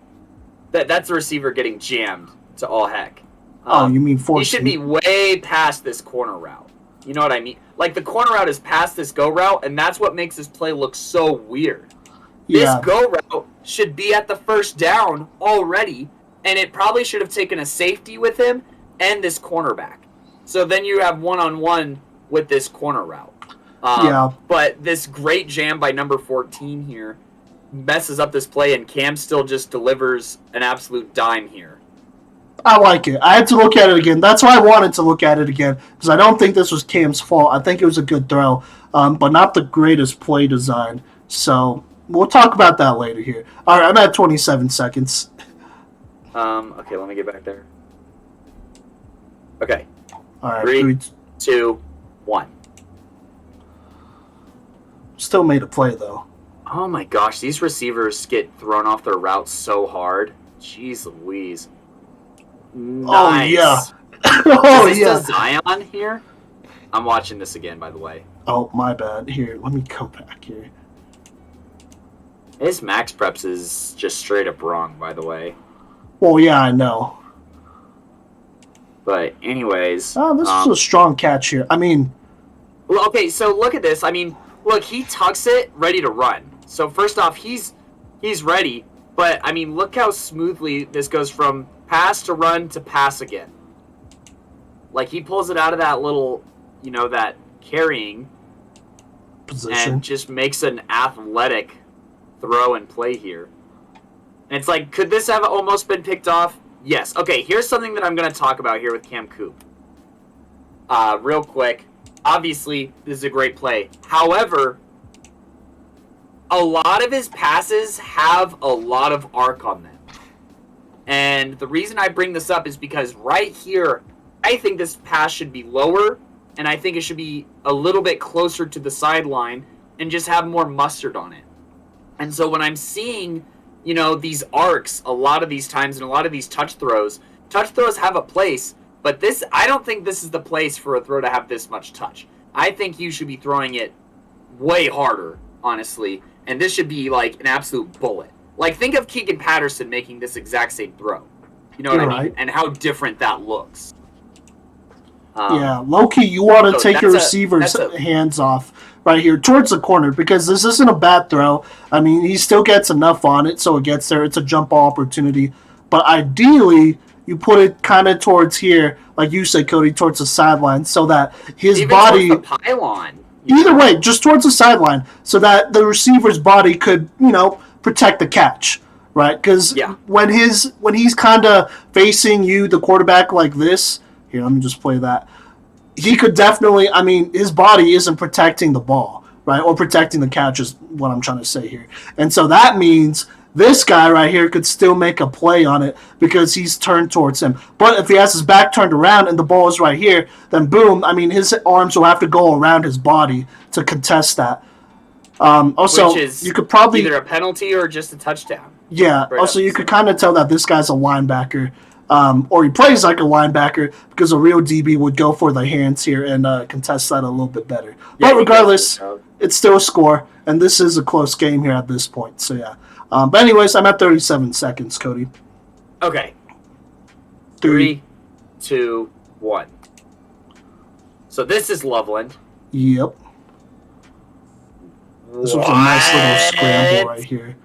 That's the receiver getting jammed to all heck. You mean 14? He should be way past this corner route. You know what I mean? Like, the corner route is past this go route, and that's what makes this play look so weird. This go route should be at the first down already, and it probably should have taken a safety with him and this cornerback. So then you have one-on-one with this corner route. But this great jam by number 14 here messes up this play, and Cam still just delivers an absolute dime here. I like it. I had to look at it again. That's why I wanted to look at it again, because I don't think this was Cam's fault. I think it was a good throw, but not the greatest play design. So we'll talk about that later here. All right, I'm at 27 seconds. Okay, let me get back there. Okay. All right. 3, 2, 1. Still made a play, though. Oh, my gosh. These receivers get thrown off their routes so hard. Jeez Louise. Nice. Oh, yeah. Is this Zion here? I'm watching this again, by the way. Oh, my bad. Here, let me go back here. His max preps is just straight up wrong, by the way. Well, yeah, I know. But anyways... this is a strong catch here. I mean... Well, okay, so look at this. I mean, look, he tucks it, ready to run. So first off, he's ready. But, I mean, look how smoothly this goes from pass to run to pass again. Like, he pulls it out of that little, that carrying Position. and just makes an athletic throw and play here. And it's like, could this have almost been picked off? Yes. Okay, here's something that I'm going to talk about here with Cam Coop. Real quick. Obviously, this is a great play. However, a lot of his passes have a lot of arc on them. And the reason I bring this up is because right here, I think this pass should be lower, and I think it should be a little bit closer to the sideline and just have more mustard on it. And so when I'm seeing, these arcs a lot of these times and a lot of these touch throws have a place, but I don't think this is the place for a throw to have this much touch. I think you should be throwing it way harder, honestly, and this should be like an absolute bullet. Like, think of Keegan Patterson making this exact same throw. You know what I mean? Right. And how different that looks. Yeah, low-key, you want to take your receiver's hands off right here towards the corner because this isn't a bad throw. I mean, he still gets enough on it, so it gets there. It's a jump ball opportunity. But ideally, you put it kind of towards here, like you said, Cody, towards the sideline so that his even body... towards the pylon. Either way, just towards the sideline so that the receiver's body could, protect the catch, right? Because when he's kind of facing you, the quarterback, like this... Here, let me just play that. He could definitely, his body isn't protecting the ball, right? Or protecting the catch is what I'm trying to say here. And so that means this guy right here could still make a play on it because he's turned towards him. But if he has his back turned around and the ball is right here, then boom, his arms will have to go around his body to contest that. Also, which is you could probably either a penalty or just a touchdown. Yeah. Also, you could kind of tell that this guy's a linebacker. Or he plays like a linebacker because a real DB would go for the hands here and contest that a little bit better. But regardless, it's still a score, and this is a close game here at this point. So, yeah. But anyways, I'm at 37 seconds, Cody. Okay. 3, 2, 1. So this is Loveland. Yep. This was a nice little scramble right here.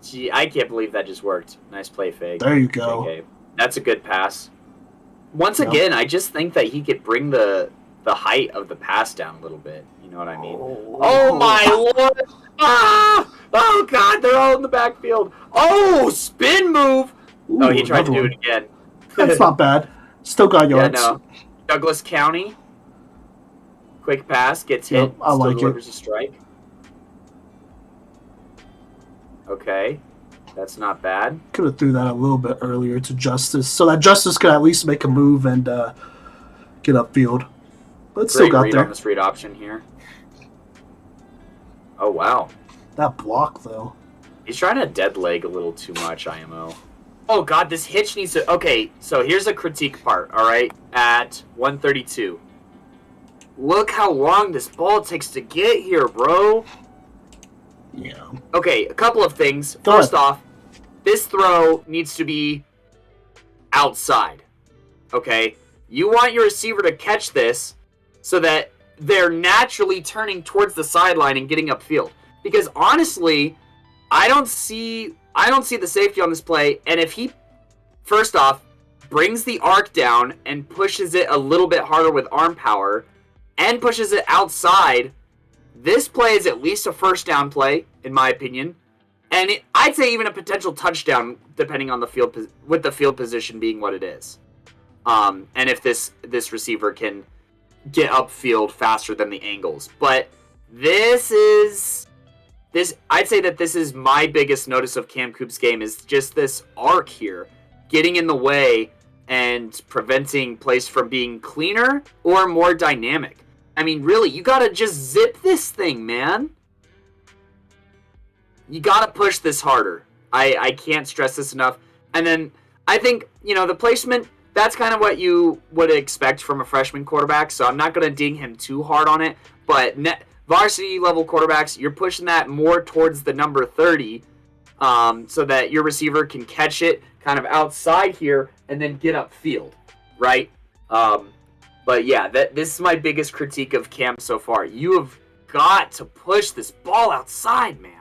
Gee, I can't believe that just worked. Nice play fake. There you go. Okay. That's a good pass. Once again, I just think that he could bring the height of the pass down a little bit. You know what I mean? Oh my lord! Ah! Oh god, they're all in the backfield. Oh, spin move! Ooh, he tried to do it again. That's not bad. Still got yards. Yeah, no. Douglas County. Quick pass, gets hit. Yep, I like delivers a strike. Okay, that's not bad. Could have threw that a little bit earlier to Justice, so that Justice could at least make a move and get upfield. But still got there. On this read option here. Oh wow, that block though. He's trying to dead leg a little too much, IMO. Oh god, this hitch needs to... Okay, so here's a critique part, alright? At 132. Look how long this ball takes to get here, bro. Yeah. Okay, a couple of things. First off, this throw needs to be outside. Okay? You want your receiver to catch this so that they're naturally turning towards the sideline and getting upfield. Because honestly, I don't see the safety on this play, and if he, first off, brings the arc down and pushes it a little bit harder with arm power, and pushes it outside, this play is at least a first down play, in my opinion. And I'd say even a potential touchdown, depending on the field, with the field position being what it is. And if this receiver can get upfield faster than the angles. But I'd say that this is my biggest notice of Cam Coop's game, is just this arc here, getting in the way and preventing plays from being cleaner or more dynamic. I mean, really, you gotta just zip this thing, man. You gotta push this harder. I can't stress this enough. And then, I think, the placement, that's kind of what you would expect from a freshman quarterback, so I'm not gonna ding him too hard on it, but varsity level quarterbacks, you're pushing that more towards the number 30, so that your receiver can catch it kind of outside here and then get upfield, right? But yeah, this is my biggest critique of Cam so far. You have got to push this ball outside, man.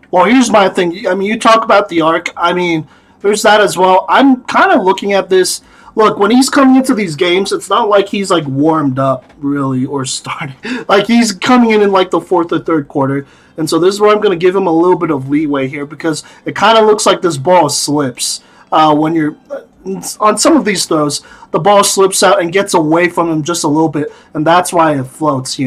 Well, here's my thing. I mean, you talk about the arc. I mean, there's that as well. I'm kind of looking at this. Look, when he's coming into these games, it's not like he's like warmed up really or started. Like he's coming in like the fourth or third quarter, and so this is where I'm going to give him a little bit of leeway here because it kind of looks like this ball slips when you're on some of these throws. The ball slips out and gets away from him just a little bit, and that's why it floats.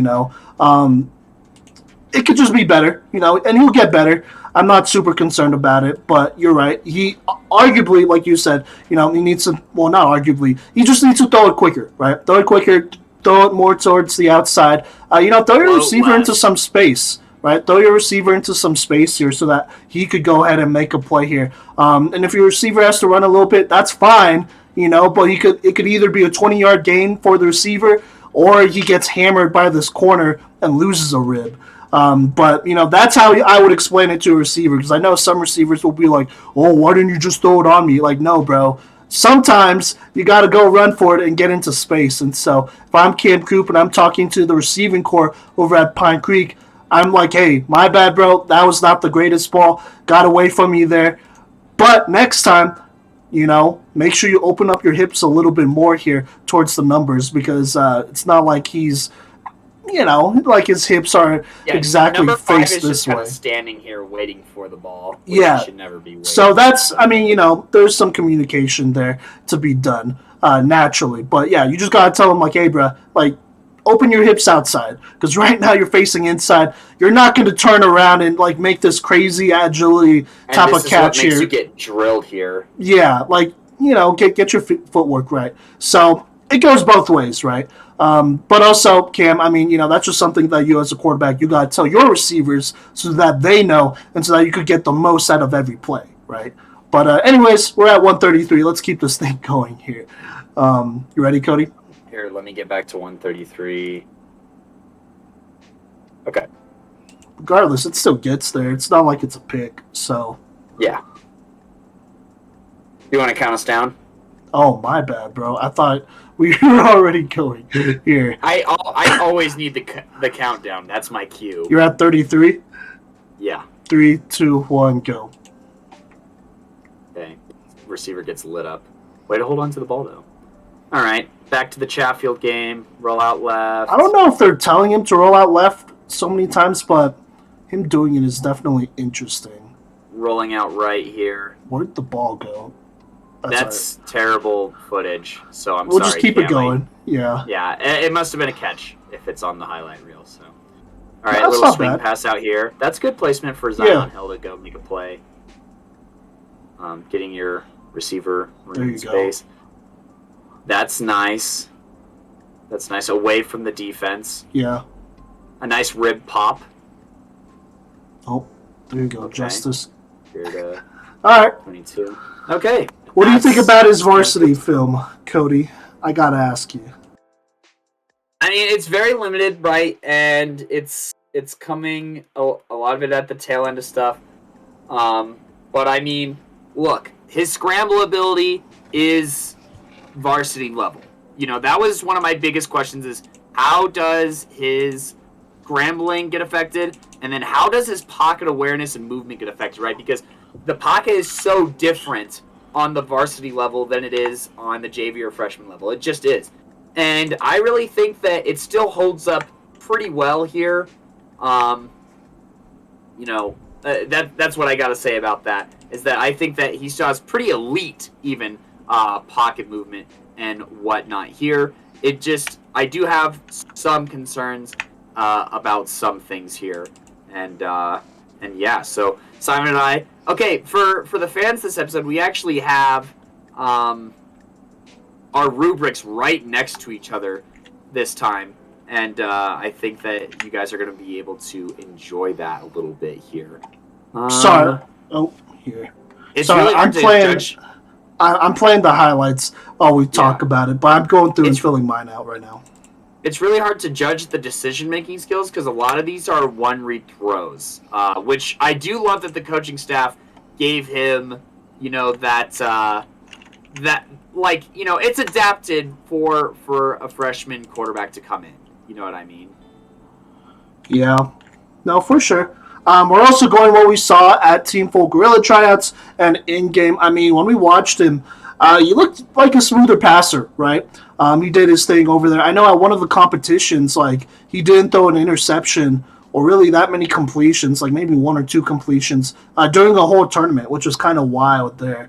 It could just be better, and he'll get better. I'm not super concerned about it, but you're right. He arguably, like you said, he needs to, well, not arguably, he just needs to throw it quicker, right? Throw it quicker, throw it more towards the outside. Throw your receiver into some space, right? Throw your receiver into some space here so that he could go ahead and make a play here. And if your receiver has to run a little bit, that's fine, but it could either be a 20-yard gain for the receiver or he gets hammered by this corner and loses a rib. But that's how I would explain it to a receiver, because I know some receivers will be like, "Oh, why didn't you just throw it on me?" Like, no, bro. Sometimes you got to go run for it and get into space. And so if I'm Cam Coop and I'm talking to the receiving core over at Pine Creek, I'm like, "Hey, my bad, bro. That was not the greatest ball. Got away from you there. But next time, make sure you open up your hips a little bit more here towards the numbers, because it's not like he's." Like his hips aren't exactly faced this way. Kind of standing here waiting for the ball. Yeah, should never be waiting. So that's, there's some communication there to be done naturally. But yeah, you just gotta tell him like, hey, bro, like, open your hips outside, because right now you're facing inside. You're not going to turn around and like make this crazy agility type of catch here. You get drilled here. Yeah, like get your footwork right. So it goes both ways, right? But also, Cam, that's just something that you as a quarterback, you got to tell your receivers so that they know and so that you could get the most out of every play, right? But anyways, we're at 133. Let's keep this thing going here. You ready, Cody? Here, let me get back to 133. Okay. Regardless, it still gets there. It's not like it's a pick, so. Yeah. You want to count us down? Oh, my bad, bro. I thought we were already going here. I always need the countdown. That's my cue. You're at 33? Yeah. 3, 2, 1, go. Okay. Receiver gets lit up. Way to hold on to the ball, though. All right. Back to the Chatfield game. Roll out left. I don't know if they're telling him to roll out left so many times, but him doing it is definitely interesting. Rolling out right here. Where'd the ball go? That's terrible footage, so I'm sorry. We'll just keep it going. Yeah. Yeah, it must have been a catch if it's on the highlight reel. So, all right, little swing pass out here. That's good placement for Zion Hill to go make a play. Getting your receiver in space. That's nice. That's nice. Away from the defense. Yeah. A nice rib pop. Oh, there you go, okay. Justice. Here to all right. 22. Okay. What do you think about his varsity film, Cody? I gotta ask you. It's very limited, right? And it's coming a lot of it at the tail end of stuff. But look, his scramble ability is varsity level. That was one of my biggest questions: is how does his scrambling get affected, and then how does his pocket awareness and movement get affected, right? Because the pocket is so different on the varsity level than it is on the JV or freshman level. It just is. And I really think that it still holds up pretty well here. That's what I got to say about that, is that I think that he still has pretty elite even pocket movement and whatnot here. I do have some concerns about some things here. And yeah, so Simon and I, okay, for the fans this episode, we actually have our rubrics right next to each other this time, and I think that you guys are going to be able to enjoy that a little bit here. Sorry. Oh, here. It's sorry, really I'm playing the highlights while we talk about it, but I'm going through and filling mine out right now. It's really hard to judge the decision-making skills because a lot of these are one-read throws, which I do love that the coaching staff gave him, that that, like, it's adapted for a freshman quarterback to come in. You know what I mean? Yeah, no, for sure. We're also going what we saw at Team Full Gorilla tryouts and in game. I mean, when we watched him, he looked like a smoother passer, right? He did his thing over there. I know at one of the competitions, like he didn't throw an interception or really that many completions, like maybe one or two completions during the whole tournament, which was kind of wild there.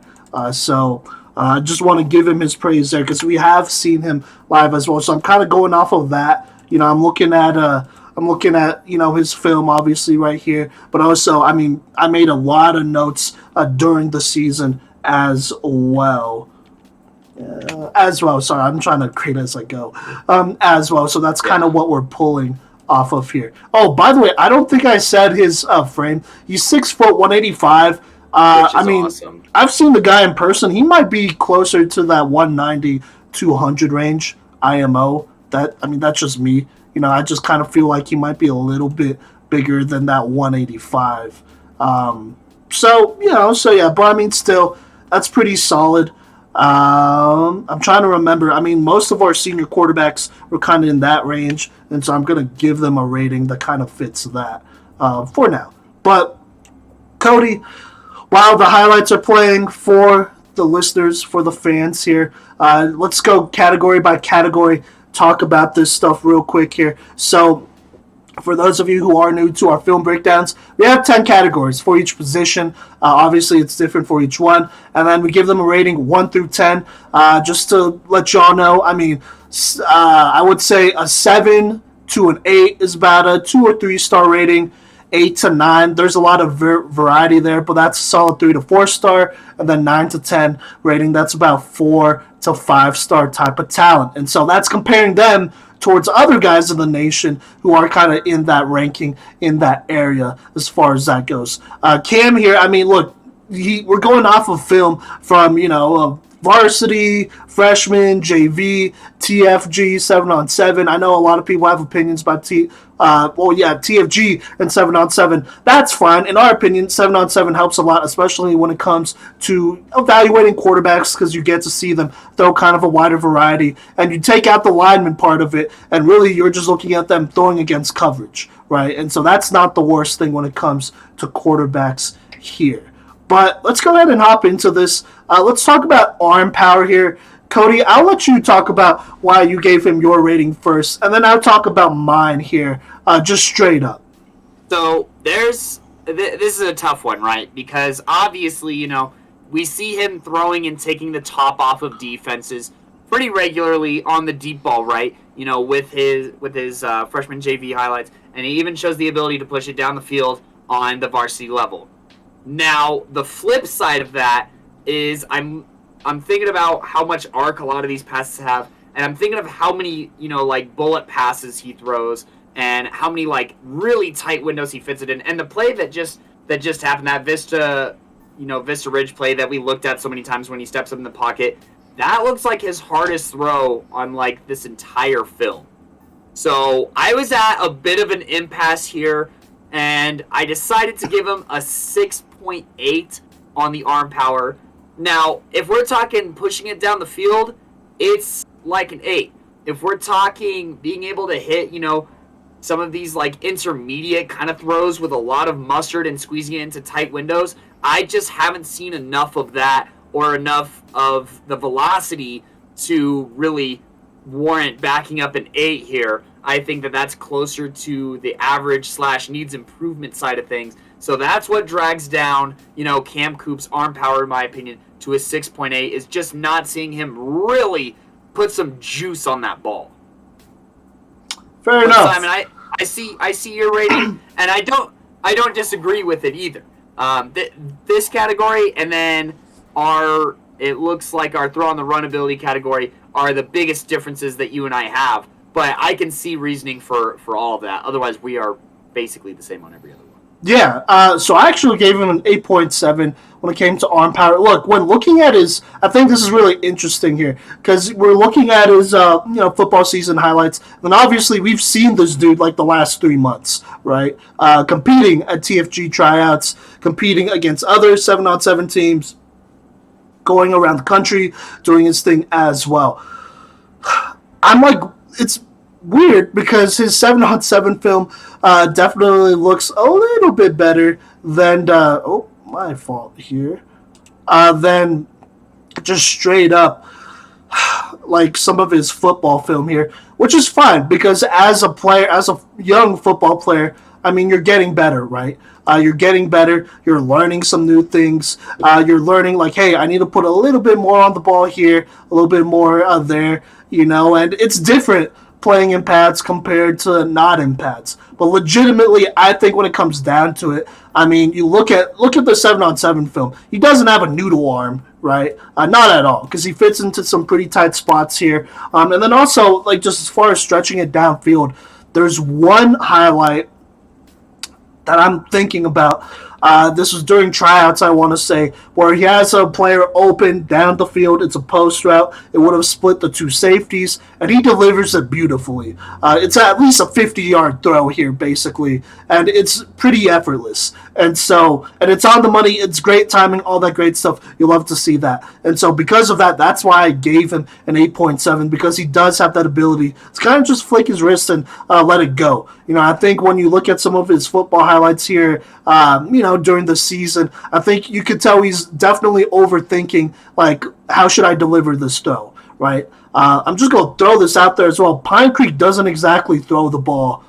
So I just want to give him his praise there because we have seen him live as well. So I'm kind of going off of that. I'm looking at his film obviously right here, but also I mean I made a lot of notes during the season as well. As well, sorry, I'm trying to create as I go. As well, so that's kind of what we're pulling off of here. Oh, by the way, I don't think I said his frame. He's 6 foot 185. Which is I mean, awesome. I've seen the guy in person. He might be closer to that 190 200 range IMO. That's just me. I just kind of feel like he might be a little bit bigger than that 185. So yeah, but I mean, still, that's pretty solid. I'm trying to remember. I mean, most of our senior quarterbacks were kind of in that range, and so I'm going to give them a rating that kind of fits that for now. But Cody, while the highlights are playing for the listeners, for the fans here, let's go category by category, talk about this stuff real quick here. So, for those of you who are new to our film breakdowns, we have 10 categories for each position. Obviously, it's different for each one. And then we give them a rating 1 through 10. Just to let y'all know, I mean, I would say a 7 to an 8 is about a 2 or 3 star rating. 8 to 9, there's a lot of variety there, but that's a solid 3 to 4 star. And then 9 to 10 rating, that's about 4 to 5 star type of talent. And so that's comparing them towards other guys in the nation who are kind of in that ranking, in that area as far as that goes. Cam here, I mean, look, we're going off of film from, varsity, freshman, JV, TFG, 7-on-7. I know a lot of people have opinions about TFG and 7-on-7. That's fine. In our opinion, 7-on-7 helps a lot, especially when it comes to evaluating quarterbacks because you get to see them throw kind of a wider variety. And you take out the lineman part of it, and really you're just looking at them throwing against coverage, right? And so that's not the worst thing when it comes to quarterbacks here. But let's go ahead and hop into this. Let's talk about arm power here. Cody, I'll let you talk about why you gave him your rating first, and then I'll talk about mine here, just straight up. So this is a tough one, right? Because obviously, we see him throwing and taking the top off of defenses pretty regularly on the deep ball, right? With his freshman JV highlights, and he even shows the ability to push it down the field on the varsity level. Now, the flip side of that is I'm thinking about how much arc a lot of these passes have, and I'm thinking of how many, bullet passes he throws and how many, really tight windows he fits it in. And the play that just happened, that Vista Ridge play that we looked at so many times when he steps up in the pocket, that looks like his hardest throw on, this entire film. So I was at a bit of an impasse here, and I decided to give him a 6.8 on the arm power. Now, if we're talking pushing it down the field, it's like an 8. If we're talking being able to hit, some of these intermediate kind of throws with a lot of mustard and squeezing it into tight windows, I just haven't seen enough of that or enough of the velocity to really warrant backing up an 8 here. I think that that's closer to the average / needs improvement side of things. So that's what drags down, Cam Coop's arm power, in my opinion, to a 6.8, is just not seeing him really put some juice on that ball. Fair enough. Simon, I see your rating, and I don't disagree with it either. This category, and then it looks like our throw on the run ability category are the biggest differences that you and I have. But I can see reasoning for all of that. Otherwise, we are basically the same on every other one. Yeah, so I actually gave him an 8.7 when it came to arm power. Look, when looking at his, I think this is really interesting here because we're looking at his, football season highlights. And obviously, we've seen this dude the last 3 months, right? Competing at TFG tryouts, competing against other 7-on-7 teams. going around the country, doing his thing as well. I'm like, it's weird because his 7-on-7 film definitely looks a little bit better than, oh, my fault here, than just straight up like some of his football film here, which is fine because as a player, as a young football player, I mean, you're getting better, right? You're getting better. You're learning some new things. You're learning, like, hey, I need to put a little bit more on the ball here, a little bit more there, and it's different playing in pads compared to not in pads. But legitimately, I think when it comes down to it, I mean, you look at the 7-on-7 film. He doesn't have a noodle arm, right? Not at all, because he fits into some pretty tight spots here. And then also, like, just as far as stretching it downfield, there's one highlight that I'm thinking about. This was during tryouts, I want to say, where he has a player open down the field. It's a post route. It would have split the two safeties, and he delivers it beautifully. It's at least a 50-yard throw here, basically, and it's pretty effortless. And it's on the money. It's great timing, all that great stuff. You love to see that. And so because of that, that's why I gave him an 8.7, because he does have that ability to kind of just flick his wrist and let it go. I think when you look at some of his football highlights here, during the season, I think you could tell he's definitely overthinking, like, how should I deliver this throw, right? I'm just going to throw this out there as well. Pine Creek doesn't exactly throw the ball,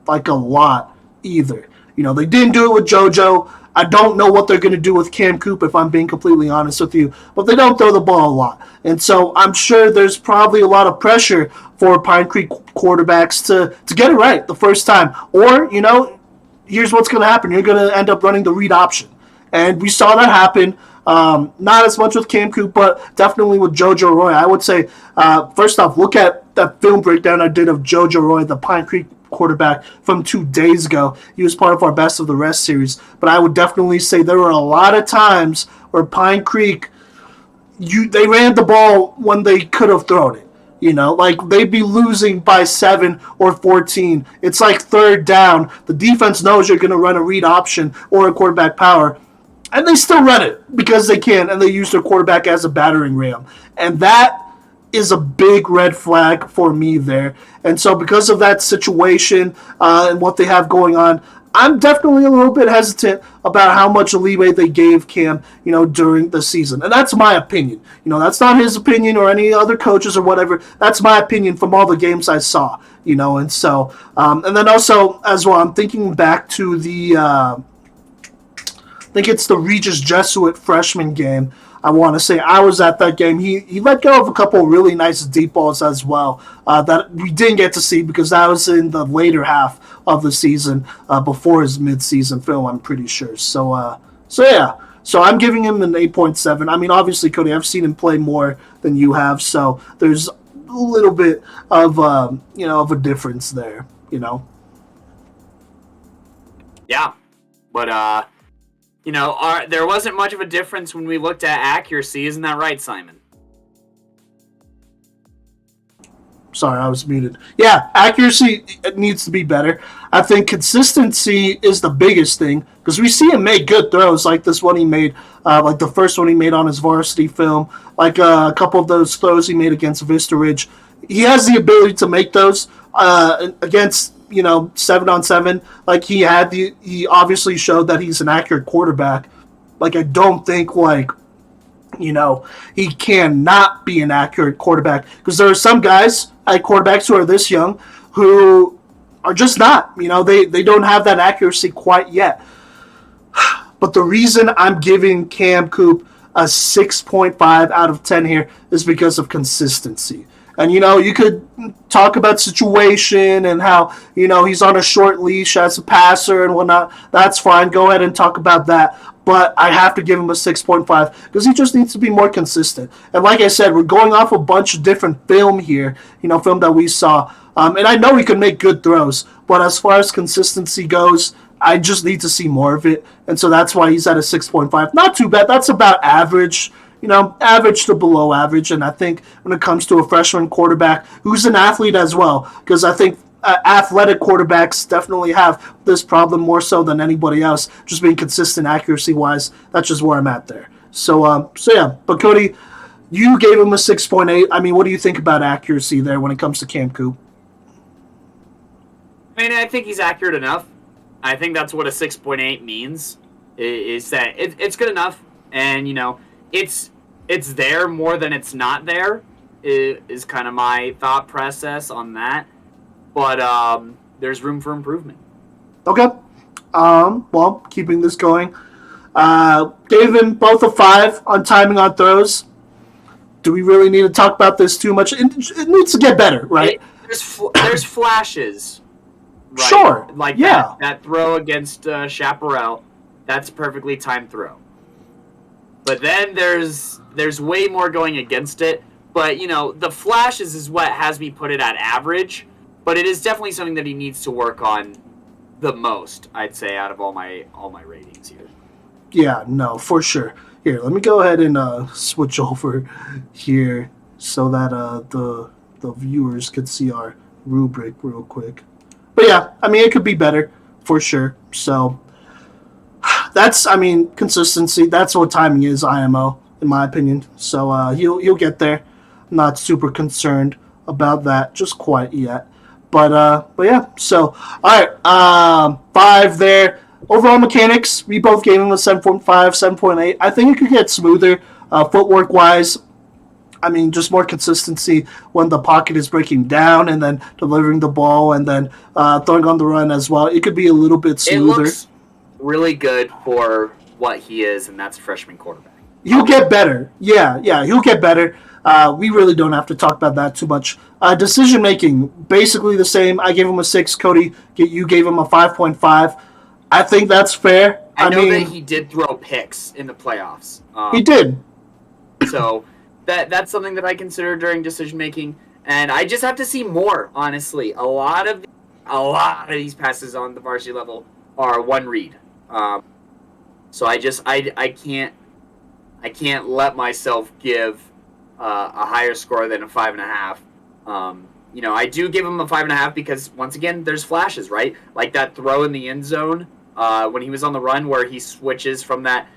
like, a lot either. They didn't do it with JoJo. I don't know what they're going to do with Cam Coop, if I'm being completely honest with you, but they don't throw the ball a lot. And so I'm sure there's probably a lot of pressure for Pine Creek quarterbacks to get it right the first time. Or, here's what's going to happen. You're going to end up running the read option. And we saw that happen. Not as much with Cam Coop, but definitely with JoJo Roy. I would say, first off, look at that film breakdown I did of JoJo Roy, the Pine Creek quarterback from 2 days ago. He was part of our Best of the Rest series. But I would definitely say there were a lot of times where Pine Creek, they ran the ball when they could have thrown it. Like they'd be losing by 7 or 14. It's like third down. The defense knows you're going to run a read option or a quarterback power, and they still run it because they can, and they use their quarterback as a battering ram. And that is a big red flag for me there. And so because of that situation and what they have going on, I'm definitely a little bit hesitant about how much leeway they gave Cam, during the season. And that's my opinion. That's not his opinion or any other coaches or whatever. That's my opinion from all the games I saw, and so, and then also as well, I'm thinking back to I think it's the Regis Jesuit freshman game. I want to say I was at that game. He let go of a couple of really nice deep balls as well that we didn't get to see because that was in the later half of the season before his mid-season film, I'm pretty sure. So yeah. So I'm giving him an 8.7. I mean, obviously, Cody, I've seen him play more than you have, so there's a little bit of of a difference there. Yeah, but there wasn't much of a difference when we looked at accuracy. Isn't that right, Simon? Sorry, I was muted. Yeah, accuracy needs to be better. I think consistency is the biggest thing because we see him make good throws like this one he made, like the first one he made on his varsity film, like a couple of those throws he made against Vista Ridge. He has the ability to make those against 7-on-7. Like he obviously showed that he's an accurate quarterback. Like I don't think he cannot be an accurate quarterback because there are some guys at quarterbacks who are this young who are just not. They don't have that accuracy quite yet. But the reason I'm giving Cam Coop a 6.5 out of 10 here is because of consistency. And, you could talk about situation and how, he's on a short leash as a passer and whatnot. That's fine. Go ahead and talk about that. But I have to give him a 6.5 because he just needs to be more consistent. And like I said, we're going off a bunch of different film here, film that we saw. And I know he can make good throws. But as far as consistency goes, I just need to see more of it. And so that's why he's at a 6.5. Not too bad. That's about average. Average to below average. And I think when it comes to a freshman quarterback who's an athlete as well, because I think athletic quarterbacks definitely have this problem more so than anybody else, just being consistent accuracy-wise. That's just where I'm at there. So yeah. But Cody, you gave him a 6.8. I mean, what do you think about accuracy there when it comes to Cam Coop? I mean, I think he's accurate enough. I think that's what a 6.8 means. Is that it's good enough, and it's there more than it's not there. Is kind of my thought process on that. But there's room for improvement. Okay. Well, keeping this going. Gave him both a 5 on timing on throws. Do we really need to talk about this too much? It needs to get better, right? There's flashes. Right? Sure. Like yeah. that throw against Chaparral, that's a perfectly timed throw. But then there's way more going against it. But the flashes is what has me put it at average. But it is definitely something that he needs to work on the most, I'd say, out of all my ratings here. Yeah, no, for sure. Here, let me go ahead and switch over here so that the viewers could see our rubric real quick. But yeah, I mean, it could be better for sure. So that's, I mean, consistency. That's what timing is, IMO, in my opinion. So he'll get there. I'm not super concerned about that just quite yet. But yeah. So all right, 5 there. Overall mechanics, we both gave him a 7.5, 7.8. I think it could get smoother, footwork wise. I mean, just more consistency when the pocket is breaking down and then delivering the ball and then throwing on the run as well. It could be a little bit smoother. It looks really good for what he is, and that's a freshman quarterback. He'll get better. Yeah, he'll get better. We really don't have to talk about that too much. Decision making, basically the same. I gave him a 6. Cody, you gave him a 5.5. I think that's fair. I know that he did throw picks in the playoffs. He did. So that's something that I consider during decision making, and I just have to see more. Honestly, a lot of these passes on the varsity level are one read. So I can't let myself give a higher score than a 5.5. I do give him a 5.5 because once again, there's flashes, right? Like that throw in the end zone when he was on the run, where he switches from that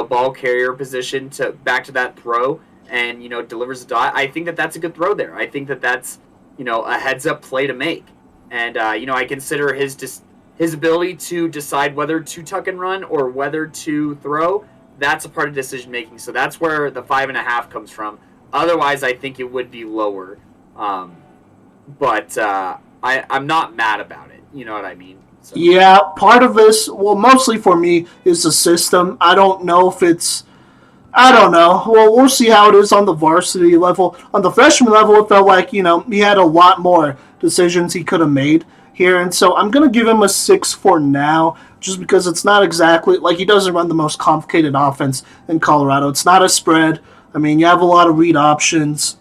ball carrier position to back to that throw and delivers a dot. I think that's a good throw there. I think that's a heads up play to make, and I consider his ability to decide whether to tuck and run or whether to throw. That's a part of decision making. So that's where the 5.5 comes from. Otherwise, I think it would be lower. But I'm not mad about it. You know what I mean? So. Yeah, part of this, well, mostly for me, is the system. I don't know. Well, we'll see how it is on the varsity level. On the freshman level, it felt like, he had a lot more decisions he could have made here. And so I'm going to give him a 6 for now, just because it's not exactly, like, he doesn't run the most complicated offense in Colorado. It's not a spread. I mean, you have a lot of read options.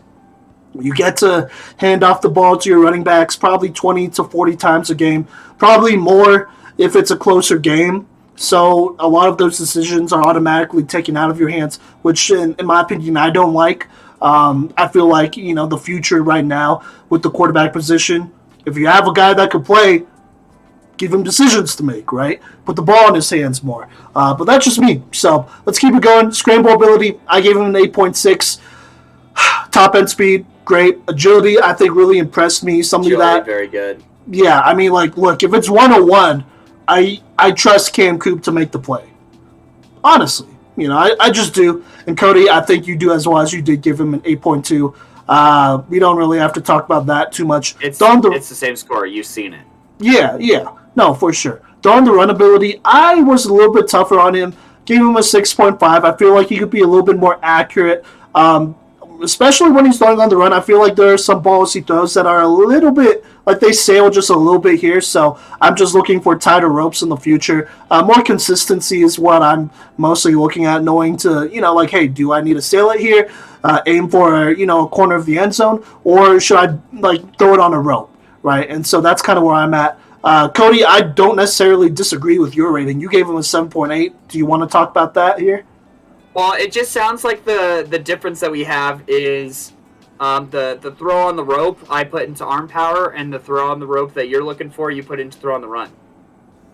You get to hand off the ball to your running backs probably 20 to 40 times a game, probably more if it's a closer game. So a lot of those decisions are automatically taken out of your hands, which, in my opinion, I don't like. I feel like, the future right now with the quarterback position, if you have a guy that could play, give him decisions to make, right? Put the ball in his hands more. But that's just me. So let's keep it going. Scramble ability, I gave him an 8.6. Top end speed, great. Agility, I think, really impressed me. Somebody that very good. Yeah, I mean, like, look, if it's 101, I trust Cam Coop to make the play. Honestly, I just do. And Cody, I think you do as well, as you did give him an 8.2. We don't really have to talk about that too much. It's the same score. You've seen it. Yeah. No, for sure. Throwing the run ability, I was a little bit tougher on him. Gave him a 6.5. I feel like he could be a little bit more accurate. Especially when he's throwing on the run, I feel like there are some balls he throws that are a little bit, like they sail just a little bit here, so I'm just looking for tighter ropes in the future. More consistency is what I'm mostly looking at, knowing to, like, hey, do I need to sail it here, aim for, a corner of the end zone, or should I, like, throw it on a rope, right? And so that's kind of where I'm at. Cody, I don't necessarily disagree with your rating. You gave him a 7.8. Do you want to talk about that here? Well, it just sounds like the difference that we have is the throw on the rope I put into arm power, and the throw on the rope that you're looking for you put into throw on the run.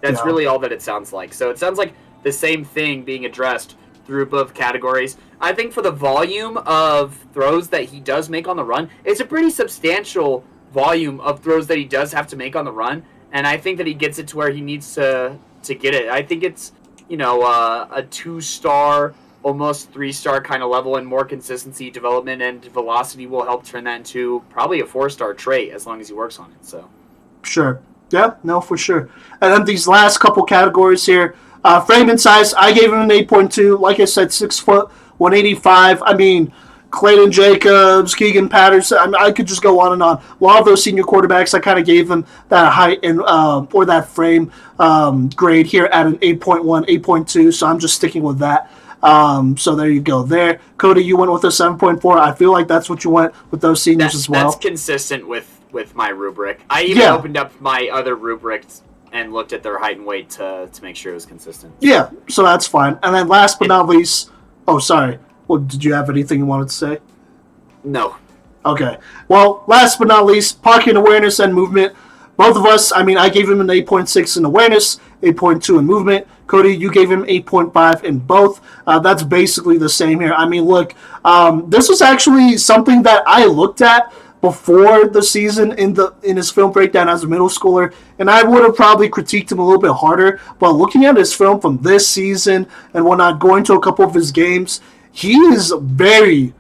That's really all that it sounds like. So it sounds like the same thing being addressed through both categories. I think for the volume of throws that he does make on the run, it's a pretty substantial volume of throws that he does have to make on the run, and I think that he gets it to where he needs to get it. I think it's a 2-star, almost 3-star kind of level, and more consistency, development, and velocity will help turn that into probably a 4-star trait as long as he works on it. So, Sure. Yeah, no, for sure. And then these last couple categories here, frame and size, I gave him an 8.2. Like I said, 6 foot, 185. I mean, Clayton Jacobs, Keegan Patterson. I mean, I could just go on and on. A lot of those senior quarterbacks, I kind of gave them that height and or that frame grade here at an 8.1, 8.2. So I'm just sticking with that. So there you go. There, Cody, you went with a 7.4. I feel like that's what you went with those seniors as well. That's consistent with my rubric. I even opened up my other rubrics and looked at their height and weight to make sure it was consistent. Yeah, so that's fine. And then last but not least, oh, sorry. Well, did you have anything you wanted to say? No. Okay. Well, last but not least, pocket awareness and movement. Both of us, I mean, I gave him an 8.6 in awareness, 8.2 in movement. Cody, you gave him 8.5 in both. That's basically the same here. I mean, look, this was actually something that I looked at before the season in his film breakdown as a middle schooler, and I would have probably critiqued him a little bit harder. But looking at his film from this season and whatnot, going to a couple of his games, he is very,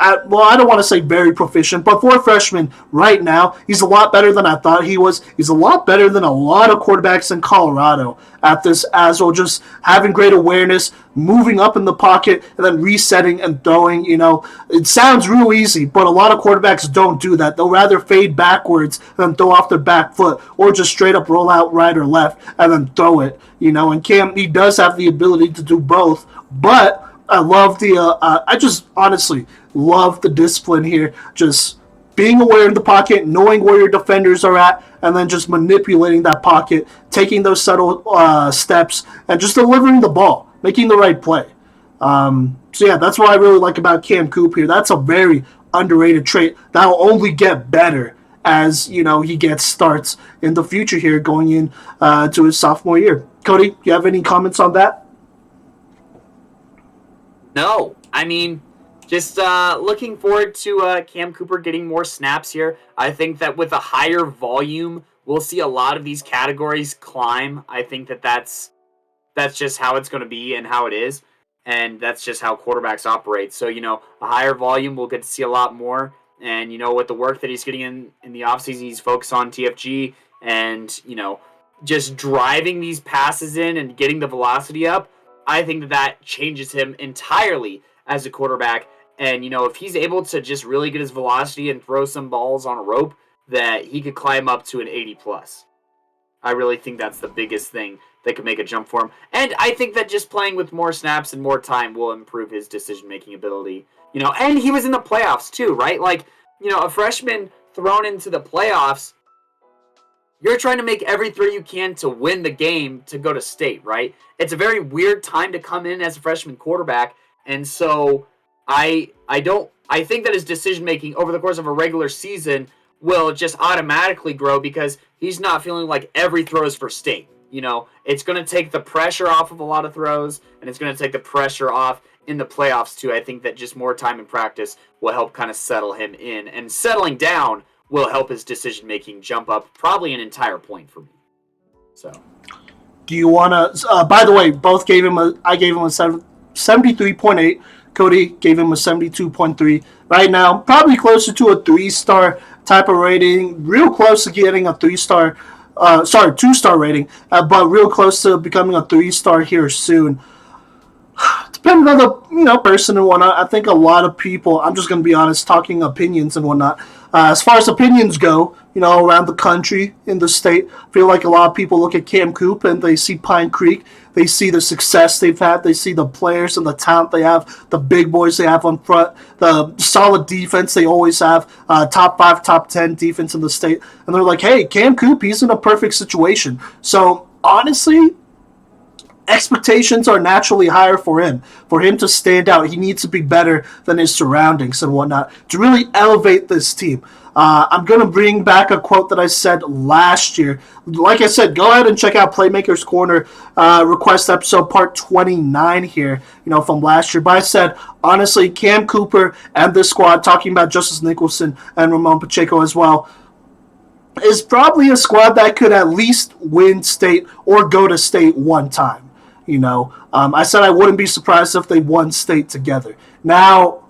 well, I don't want to say very proficient, but for a freshman right now, he's a lot better than I thought he was. He's a lot better than a lot of quarterbacks in Colorado at this as well, just having great awareness, moving up in the pocket, and then resetting and throwing. You know, it sounds real easy, but a lot of quarterbacks don't do that. They'll rather fade backwards than throw off their back foot, or just straight up roll out right or left and then throw it. You know, and Cam, he does have the ability to do both, but I love I just honestly love the discipline here. Just being aware of the pocket, knowing where your defenders are at, and then just manipulating that pocket, taking those subtle steps, and just delivering the ball, making the right play. So yeah, that's what I really like about Cam Coop here. That's a very underrated trait that will only get better as he gets starts in the future here going in to his sophomore year. Cody, you have any comments on that? No, I mean, just looking forward to Cam Cooper getting more snaps here. I think that with a higher volume, we'll see a lot of these categories climb. I think that's just how it's going to be and how it is, and that's just how quarterbacks operate. So, a higher volume, we'll get to see a lot more. And, with the work that he's getting in the offseason, he's focused on TFG and, just driving these passes in and getting the velocity up. I think that changes him entirely as a quarterback. And, if he's able to just really get his velocity and throw some balls on a rope, that he could climb up to an 80+. I really think that's the biggest thing that could make a jump for him. And I think that just playing with more snaps and more time will improve his decision-making ability. And he was in the playoffs too, right? Like, a freshman thrown into the playoffs, you're trying to make every throw you can to win the game to go to state, right? It's a very weird time to come in as a freshman quarterback, and so I think that his decision-making over the course of a regular season will just automatically grow because he's not feeling like every throw is for state. It's going to take the pressure off of a lot of throws, and it's going to take the pressure off in the playoffs too. I think that just more time in practice will help kind of settle him in, and settling down will help his decision-making jump up probably an entire point for me. So, do you want to, by the way, both I gave him a 73.8. Cody gave him a 72.3. Right now, probably closer to a 3-star type of rating, real close to getting a 2-star rating, but real close to becoming a 3-star here soon. Depending on the person and whatnot, I think a lot of people, I'm just going to be honest, talking opinions and whatnot. As far as opinions go, around the country, in the state, I feel like a lot of people look at Cam Coop and they see Pine Creek. They see the success they've had. They see the players and the talent they have, the big boys they have on front, the solid defense they always have, top 5, top 10 defense in the state. And they're like, hey, Cam Coop, he's in a perfect situation. So, honestly, expectations are naturally higher for him. For him to stand out, he needs to be better than his surroundings and whatnot to really elevate this team. I'm going to bring back a quote that I said last year. Like I said, go ahead and check out Playmakers Corner request episode part 29 here, from last year. But I said, honestly, Cam Cooper and this squad, talking about Justice Nicholson and Ramon Pacheco as well, is probably a squad that could at least win state or go to state one time. I said I wouldn't be surprised if they won state together. Now,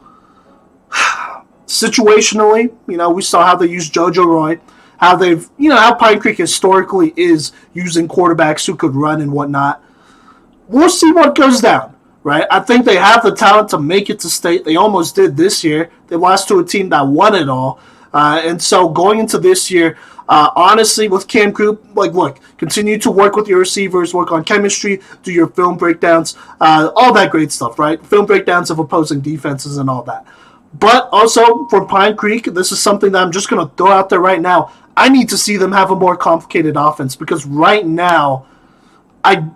situationally, we saw how they used JoJo Roy, how how Pine Creek historically is using quarterbacks who could run and whatnot. We'll see what goes down, right? I think they have the talent to make it to state. They almost did this year. They lost to a team that won it all. And so going into this year, honestly, with Cam Coop, look, continue to work with your receivers, work on chemistry, do your film breakdowns, all that great stuff, right? Film breakdowns of opposing defenses and all that. But also, for Pine Creek, this is something that I'm just going to throw out there right now. I need to see them have a more complicated offense because right now, I'm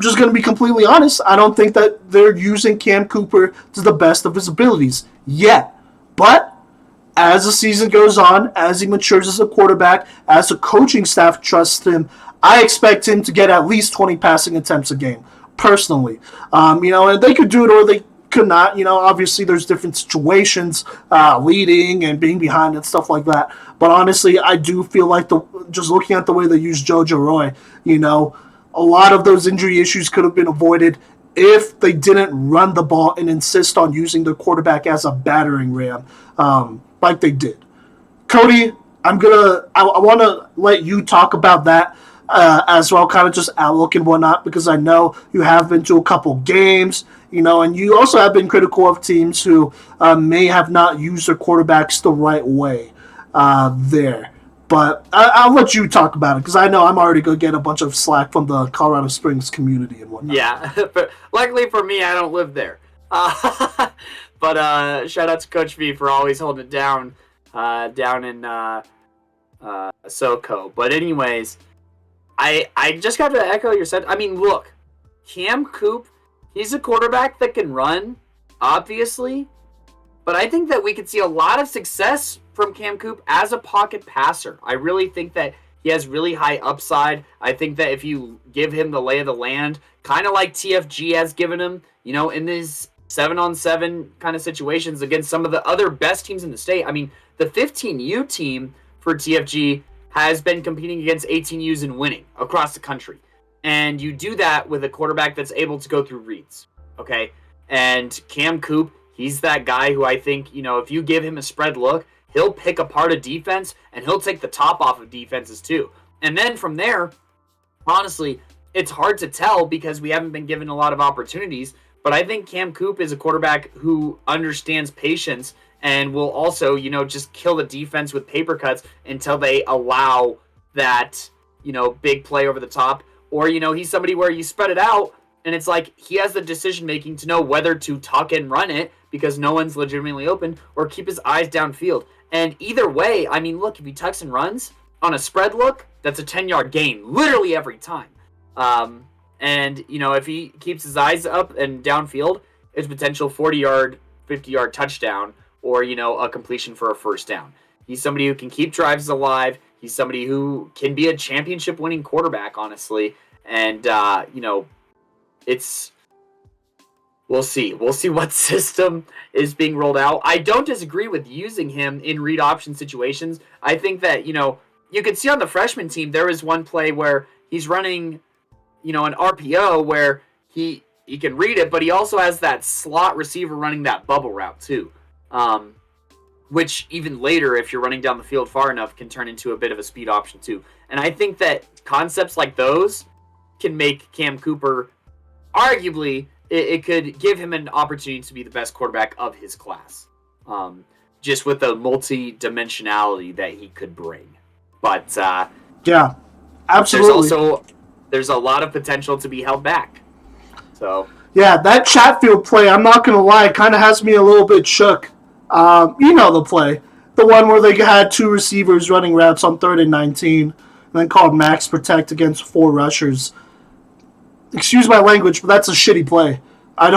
just going to be completely honest. I don't think that they're using Cam Cooper to the best of his abilities yet. But as the season goes on, as he matures as a quarterback, as the coaching staff trusts him, I expect him to get at least 20 passing attempts a game, personally. And they could do it or they could not. Obviously there's different situations, leading and being behind and stuff like that. But honestly, I do feel like just looking at the way they use JoJo Roy, a lot of those injury issues could have been avoided if they didn't run the ball and insist on using the quarterback as a battering ram, like they did. Cody, I want to let you talk about that as well, kind of just outlook and whatnot, because I know you have been to a couple games, and you also have been critical of teams who may have not used their quarterbacks the right way there. But I'll let you talk about it because I know I'm already going to get a bunch of slack from the Colorado Springs community and whatnot. Yeah, but luckily for me, I don't live there. But shout out to Coach V for always holding it down in SoCo. But anyways, I just got to echo your said. I mean, look, Cam Coop, he's a quarterback that can run, obviously. But I think that we could see a lot of success from Cam Coop as a pocket passer. I really think that he has really high upside. I think that if you give him the lay of the land, kind of like TFG has given him, in these 7-on-7 kind of situations against some of the other best teams in the state. I mean, the 15U team for TFG has been competing against 18Us and winning across the country. And you do that with a quarterback that's able to go through reads, okay? And Cam Coop, he's that guy who I think, if you give him a spread look, he'll pick apart a defense, and he'll take the top off of defenses too. And then from there, honestly, it's hard to tell because we haven't been given a lot of opportunities. But I think Cam Coop is a quarterback who understands patience and will also, just kill the defense with paper cuts until they allow that, big play over the top. Or, he's somebody where you spread it out, and it's like he has the decision-making to know whether to tuck and run it because no one's legitimately open, or keep his eyes downfield. And either way, I mean, look, if he tucks and runs on a spread look, that's a 10-yard gain, literally every time. And, if he keeps his eyes up and downfield, it's potential 40-yard, 50-yard touchdown or, a completion for a first down. He's somebody who can keep drives alive. He's somebody who can be a championship-winning quarterback, honestly. And, we'll see. We'll see what system is being rolled out. I don't disagree with using him in read option situations. I think that, you could see on the freshman team, there was one play where he's running, an RPO where he can read it, but he also has that slot receiver running that bubble route too. Which even later, if you're running down the field far enough, can turn into a bit of a speed option too. And I think that concepts like those can make Cam Cooper, arguably, it could give him an opportunity to be the best quarterback of his class. Just with the multi-dimensionality that he could bring. But, yeah, absolutely. There's a lot of potential to be held back. So, yeah, that Chatfield play, I'm not going to lie, kind of has me a little bit shook. The play. The one where they had two receivers running routes on 3rd and 19, and then called max protect against 4 rushers. Excuse my language, but that's a shitty play. I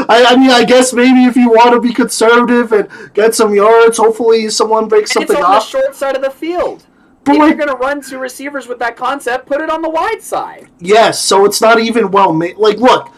I mean, I guess maybe if you want to be conservative and get some yards, hopefully someone breaks And something it's on off. the short side of the field. But if like, you're going to run two receivers with that concept, put it on the wide side. yes, so it's not even well made. Like, look,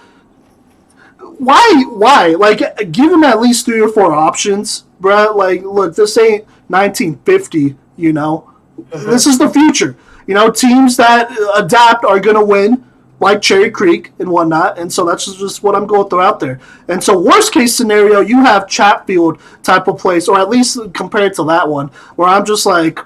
why? Like, give him at least 3 or 4 options, bruh. Like, look, this ain't 1950, you know? This is the future. You know, teams that adapt are going to win, like Cherry Creek and whatnot, and so that's just what I'm going to throw out there. And so, worst case scenario, you have Chatfield type of place, or at least compared to that one, where I'm just like,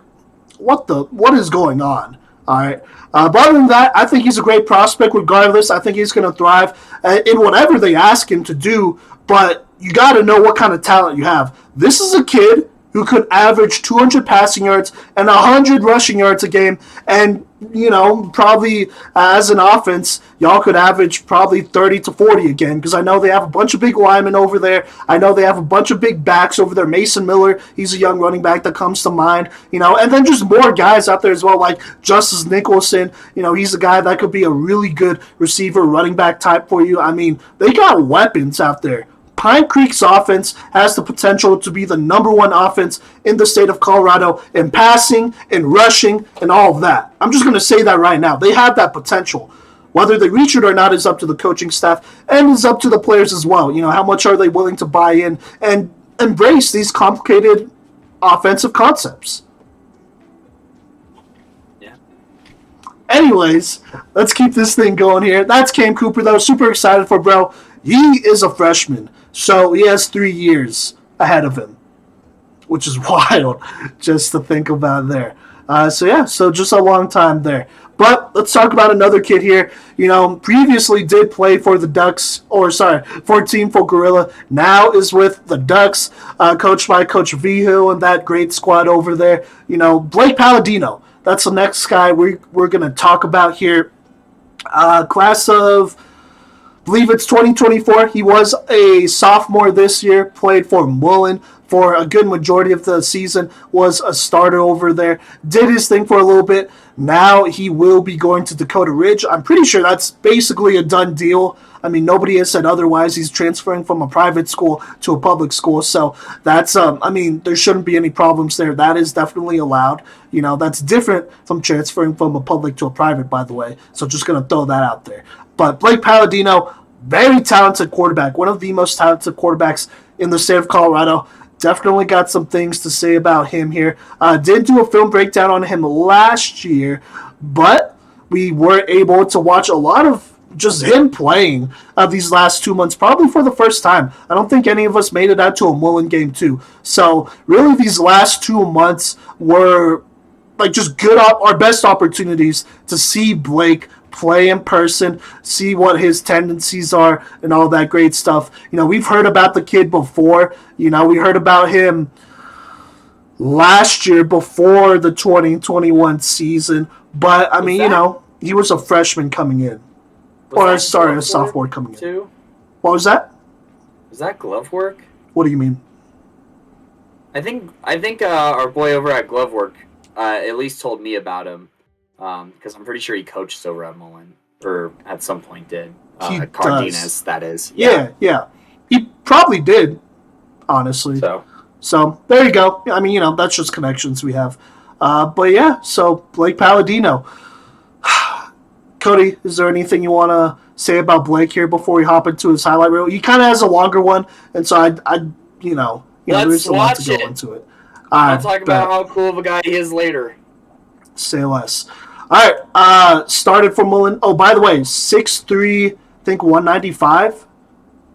what is going on? All right. But other than that, I think he's a great prospect regardless. I think he's going to thrive in whatever they ask him to do, but you got to know what kind of talent you have. This is a kid who could average 200 passing yards and 100 rushing yards a game, and, you know, probably as an offense, y'all could average probably 30 to 40 again, because I know they have a bunch of big linemen over there. I know they have a bunch of big backs over there. Mason Miller, he's a young running back that comes to mind, you know, and then just more guys out there as well, like Justice Nicholson. You know, he's a guy that could be a really good receiver, running back type for you. I mean, they got weapons out there. Pine Creek's offense has the potential to be the #1 offense in the state of Colorado in passing, in rushing, and all of that. I'm just going to say that right now. They have that potential. Whether they reach it or not is up to the coaching staff and is up to the players as well. You know, how much are they willing to buy in and embrace these complicated offensive concepts? Yeah. Anyways, let's keep this thing going here. That's Cam Cooper, though. Super excited for bro. He is a freshman, so he has 3 years ahead of him, which is wild just to think about there. So just a long time there. But let's talk about another kid here. You know, previously did play for the Ducks, for Team for Gorilla. Now is with the Ducks, coached by Coach Vihu and that great squad over there. You know, Blake Palladino. That's the next guy we're going to talk about here. Class of, I believe it's 2024. He was a sophomore this year, played for Mullen for a good majority of the season, was a starter over there, did his thing for a little bit. Now he will be going to Dakota Ridge. I'm pretty sure that's basically a done deal. I mean, nobody has said otherwise. He's transferring from a private school to a public school. So that's, I mean, there shouldn't be any problems there. That is definitely allowed. You know, that's different from transferring from a public to a private, by the way. So just going to throw that out there. But Blake Palladino, very talented quarterback, one of the most talented quarterbacks in the state of Colorado. Definitely got some things to say about him here. Did do a film breakdown on him last year, but we were able to watch a lot of just him playing these last 2 months, probably for the first time. I don't think any of us made it out to a Mullen game too. So really these last 2 months were like just our best opportunities to see Blake play in person, see what his tendencies are, and all that great stuff. You know, we've heard about the kid before. You know, we heard about him last year before the 2021 season. But, I mean, you know, he was a freshman coming in. A sophomore coming in. What was that? Was that glove work? What do you mean? I think our boy over at Glove Work at least told me about him. Because I'm pretty sure he coached over at Mullen, or at some point did. Cardenas, that is. Yeah. He probably did, honestly. So there you go. I mean, you know, that's just connections we have. But yeah, so Blake Palladino. Cody, is there anything you want to say about Blake here before we hop into his highlight reel? He kind of has a longer one, and so there's a lot to go into it. I'll talk about how cool of a guy he is later. Say less. All right. Started for Mullen. Oh, by the way, 6'3", I think 195.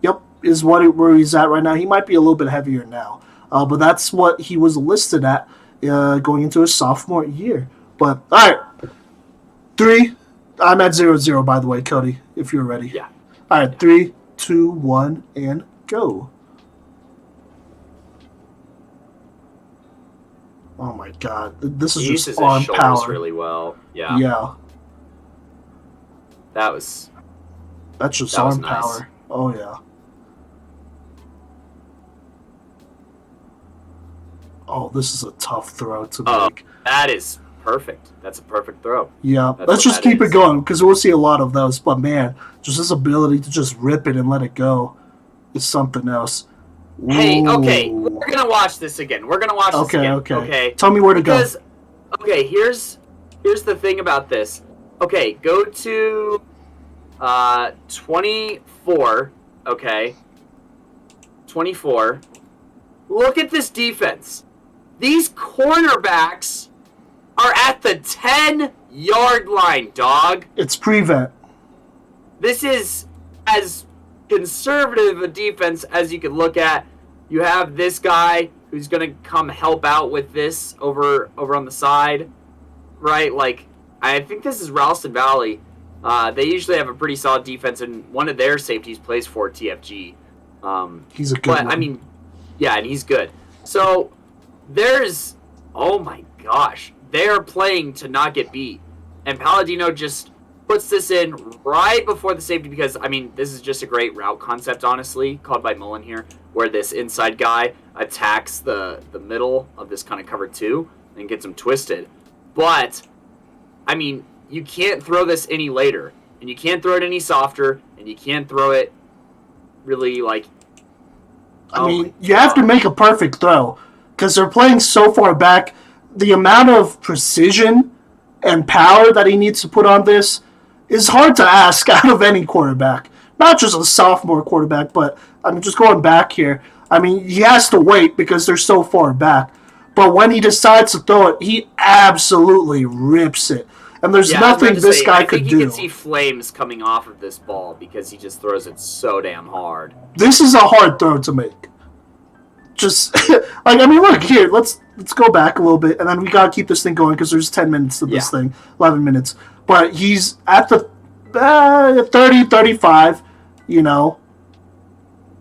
Yep, is where he's at right now. He might be a little bit heavier now, but that's what he was listed at going into his sophomore year. But all right, 3. I'm at 0-0, by the way, Cody. If you're ready. Yeah. All right, 3, 2, 1, and go. Oh my God! This is just on power. Really well. Yeah. Yeah. That's just on power. Nice. Oh yeah. Oh, this is a tough throw to make. That is perfect. That's a perfect throw. Yeah. Let's just keep it going because we'll see a lot of those. But man, just his ability to just rip it and let it go. is something else. Hey, okay, Ooh. we're gonna watch this again. We're gonna watch this again. Okay. Tell me where to go. Okay, here's the thing about this. Okay, go to 24. Okay, 24. Look at this defense. These cornerbacks are at the 10-yard line, dog. It's prevent. This is as conservative a defense as you could look at. You have this guy who's going to come help out with this over on the side, right? Like, I think this is Ralston Valley. They usually have a pretty solid defense, and one of their safeties plays for TFG. He's a good one. I mean, yeah, and he's good. So there's, oh my gosh, they're playing to not get beat. And Palladino just puts this in right before the safety because, I mean, this is just a great route concept, honestly, called by Mullen here, where this inside guy attacks the middle of this kind of cover two and gets him twisted. But, I mean, you can't throw this any later, and you can't throw it any softer, and you can't throw it really, like... I mean, you have to make a perfect throw because they're playing so far back. The amount of precision and power that he needs to put on this is hard to ask out of any quarterback. Not just a sophomore quarterback, but I'm just going back here. I mean, he has to wait because they're so far back. But when he decides to throw it, he absolutely rips it. And there's nothing this guy could do. I think you can see flames coming off of this ball because he just throws it so damn hard. This is a hard throw to make. Just, like, I mean, look, here, let's go back a little bit, and then we got to keep this thing going because there's 10 minutes to this thing, 11 minutes. But he's at the 30, 35, you know,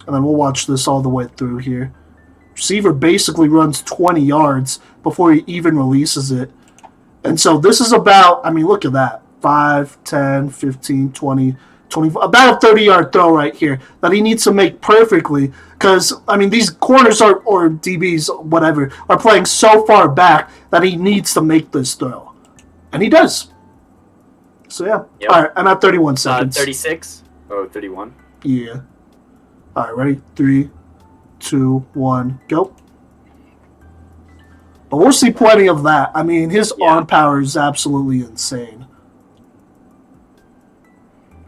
and then we'll watch this all the way through here. Receiver basically runs 20 yards before he even releases it. And so this is about, I mean, look at that, 5, 10, 15, 20, 24, about a 30-yard throw right here that he needs to make perfectly because, I mean, these corners or DBs, whatever, are playing so far back that he needs to make this throw. And he does. So, yeah. Yep. All right, I'm at 31 seconds. 36? Oh, 31? Yeah. All right, ready? 3, 2, 1, go. But we'll see plenty of that. I mean, his arm power is absolutely insane.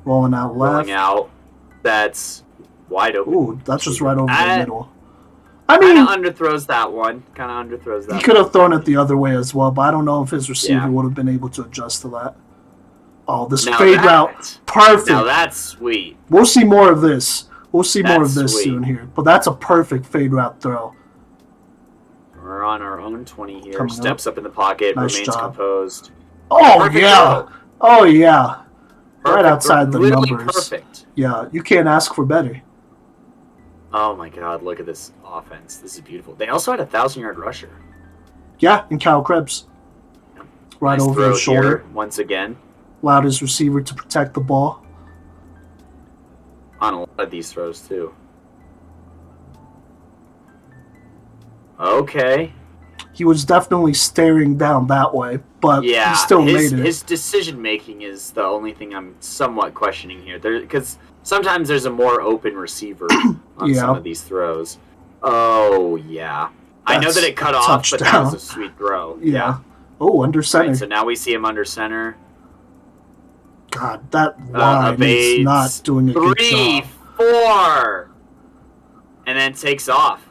Rolling out left. Rolling out. That's wide open. Ooh, that's just right over the middle. I mean, kind of underthrows that one. He could have thrown it the other way as well, but I don't know if his receiver would have been able to adjust to that. Oh, this fade route. Perfect. Now that's sweet. We'll see more of this. We'll see more of this soon here. But that's a perfect fade route throw. We're on our own 20 here. Steps up in the pocket. Nice remains job. Composed. Oh, Perfect yeah. throw. Oh, yeah. Perfect. Right outside the Literally numbers. Perfect. Yeah, you can't ask for better. Oh, my God. Look at this offense. This is beautiful. They also had a 1,000-yard rusher. Yeah, and Kyle Krebs. Right nice over his shoulder. Here, once again. Allowed his receiver to protect the ball. On a lot of these throws, too. Okay. He was definitely staring down that way, but he still made it. His decision-making is the only thing I'm somewhat questioning here. Because sometimes there's a more open receiver on some of these throws. Oh, yeah. I know that it cut off, but that was a sweet throw. Yeah. Oh, under center. Right, so now we see him under center. God, that line is not doing a good job. 3, 4, and then takes off.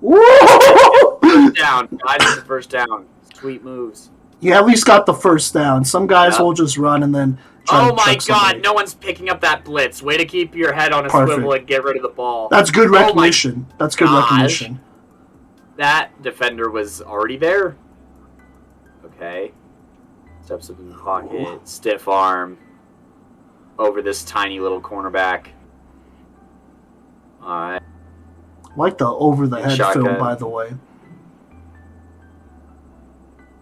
Whoa! First down. Got the first down. Sweet moves. He at least got the first down. Some guys will just run and then try to trick somebody. No one's picking up that blitz. Way to keep your head on a swivel and get rid of the ball. That's good recognition. That's good recognition. That defender was already there. Okay. Steps up in the pocket. Stiff arm. Over this tiny little cornerback. Alright. I like the over-the-head film, by the way.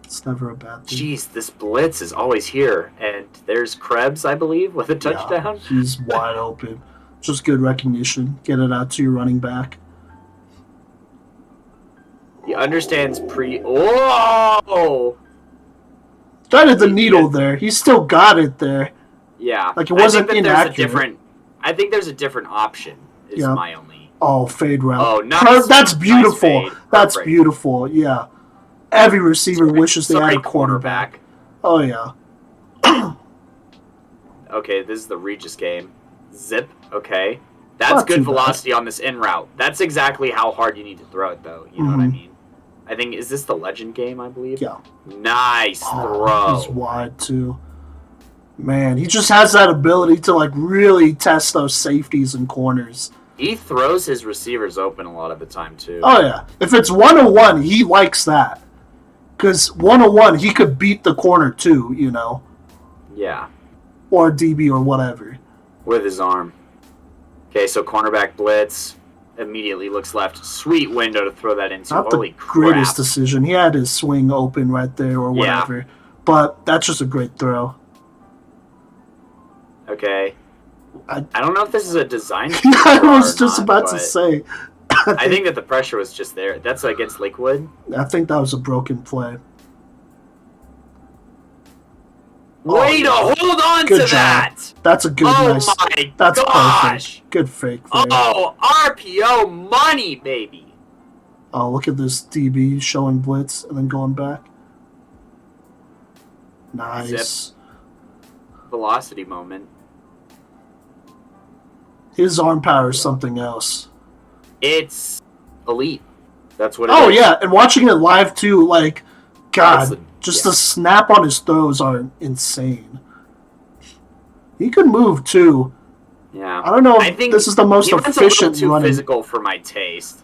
It's never a bad thing. Jeez, this blitz is always here. And there's Krebs, I believe, with a touchdown. Yeah, he's wide open. Just good recognition. Get it out to your running back. He understands Whoa! Threaded the needle there. He still got it there. Yeah. Like, it wasn't inaccurate. I think there's a different option, is my only Oh, fade route. Oh, nice. That's beautiful. Nice fade. That's Perfect. beautiful. Yeah. Every receiver wishes they had a cornerback. quarterback. Oh, yeah. Okay, this is the Regis game. Zip. Okay. That's good velocity on this in route. That's exactly how hard you need to throw it, though. You know what I mean? I think, is this the Legend game, I believe? Yeah. Nice throw. He's wide, too. Man, he just has that ability to, like, really test those safeties and corners. He throws his receivers open a lot of the time, too. Oh, yeah. If it's 1-on-1, he likes that. Because 1-on-1, he could beat the corner, too, you know? Yeah. Or DB or whatever. With his arm. Okay, so cornerback blitz. Immediately looks left. Sweet window to throw that into. Not Holy the crap. greatest decision. He had his swing open right there or whatever. Yeah. But that's just a great throw. Okay. I don't know if this is a design. I was just about to say. I think that the pressure was just there. That's against Lakewood. I think that was a broken play. Way to hold on to that! That's a good nice. That's gosh! Perfect. Good fake there. Oh, RPO money, baby! Oh, look at this DB showing blitz and then going back. Nice. Zip. Velocity moment. His arm power is something else. It's elite. That's what it is. Oh, yeah, and watching it live, too, like, God, the snap on his throws are insane. He could move, too. Yeah. I don't know if this is the most efficient running. He's a little too physical for my taste.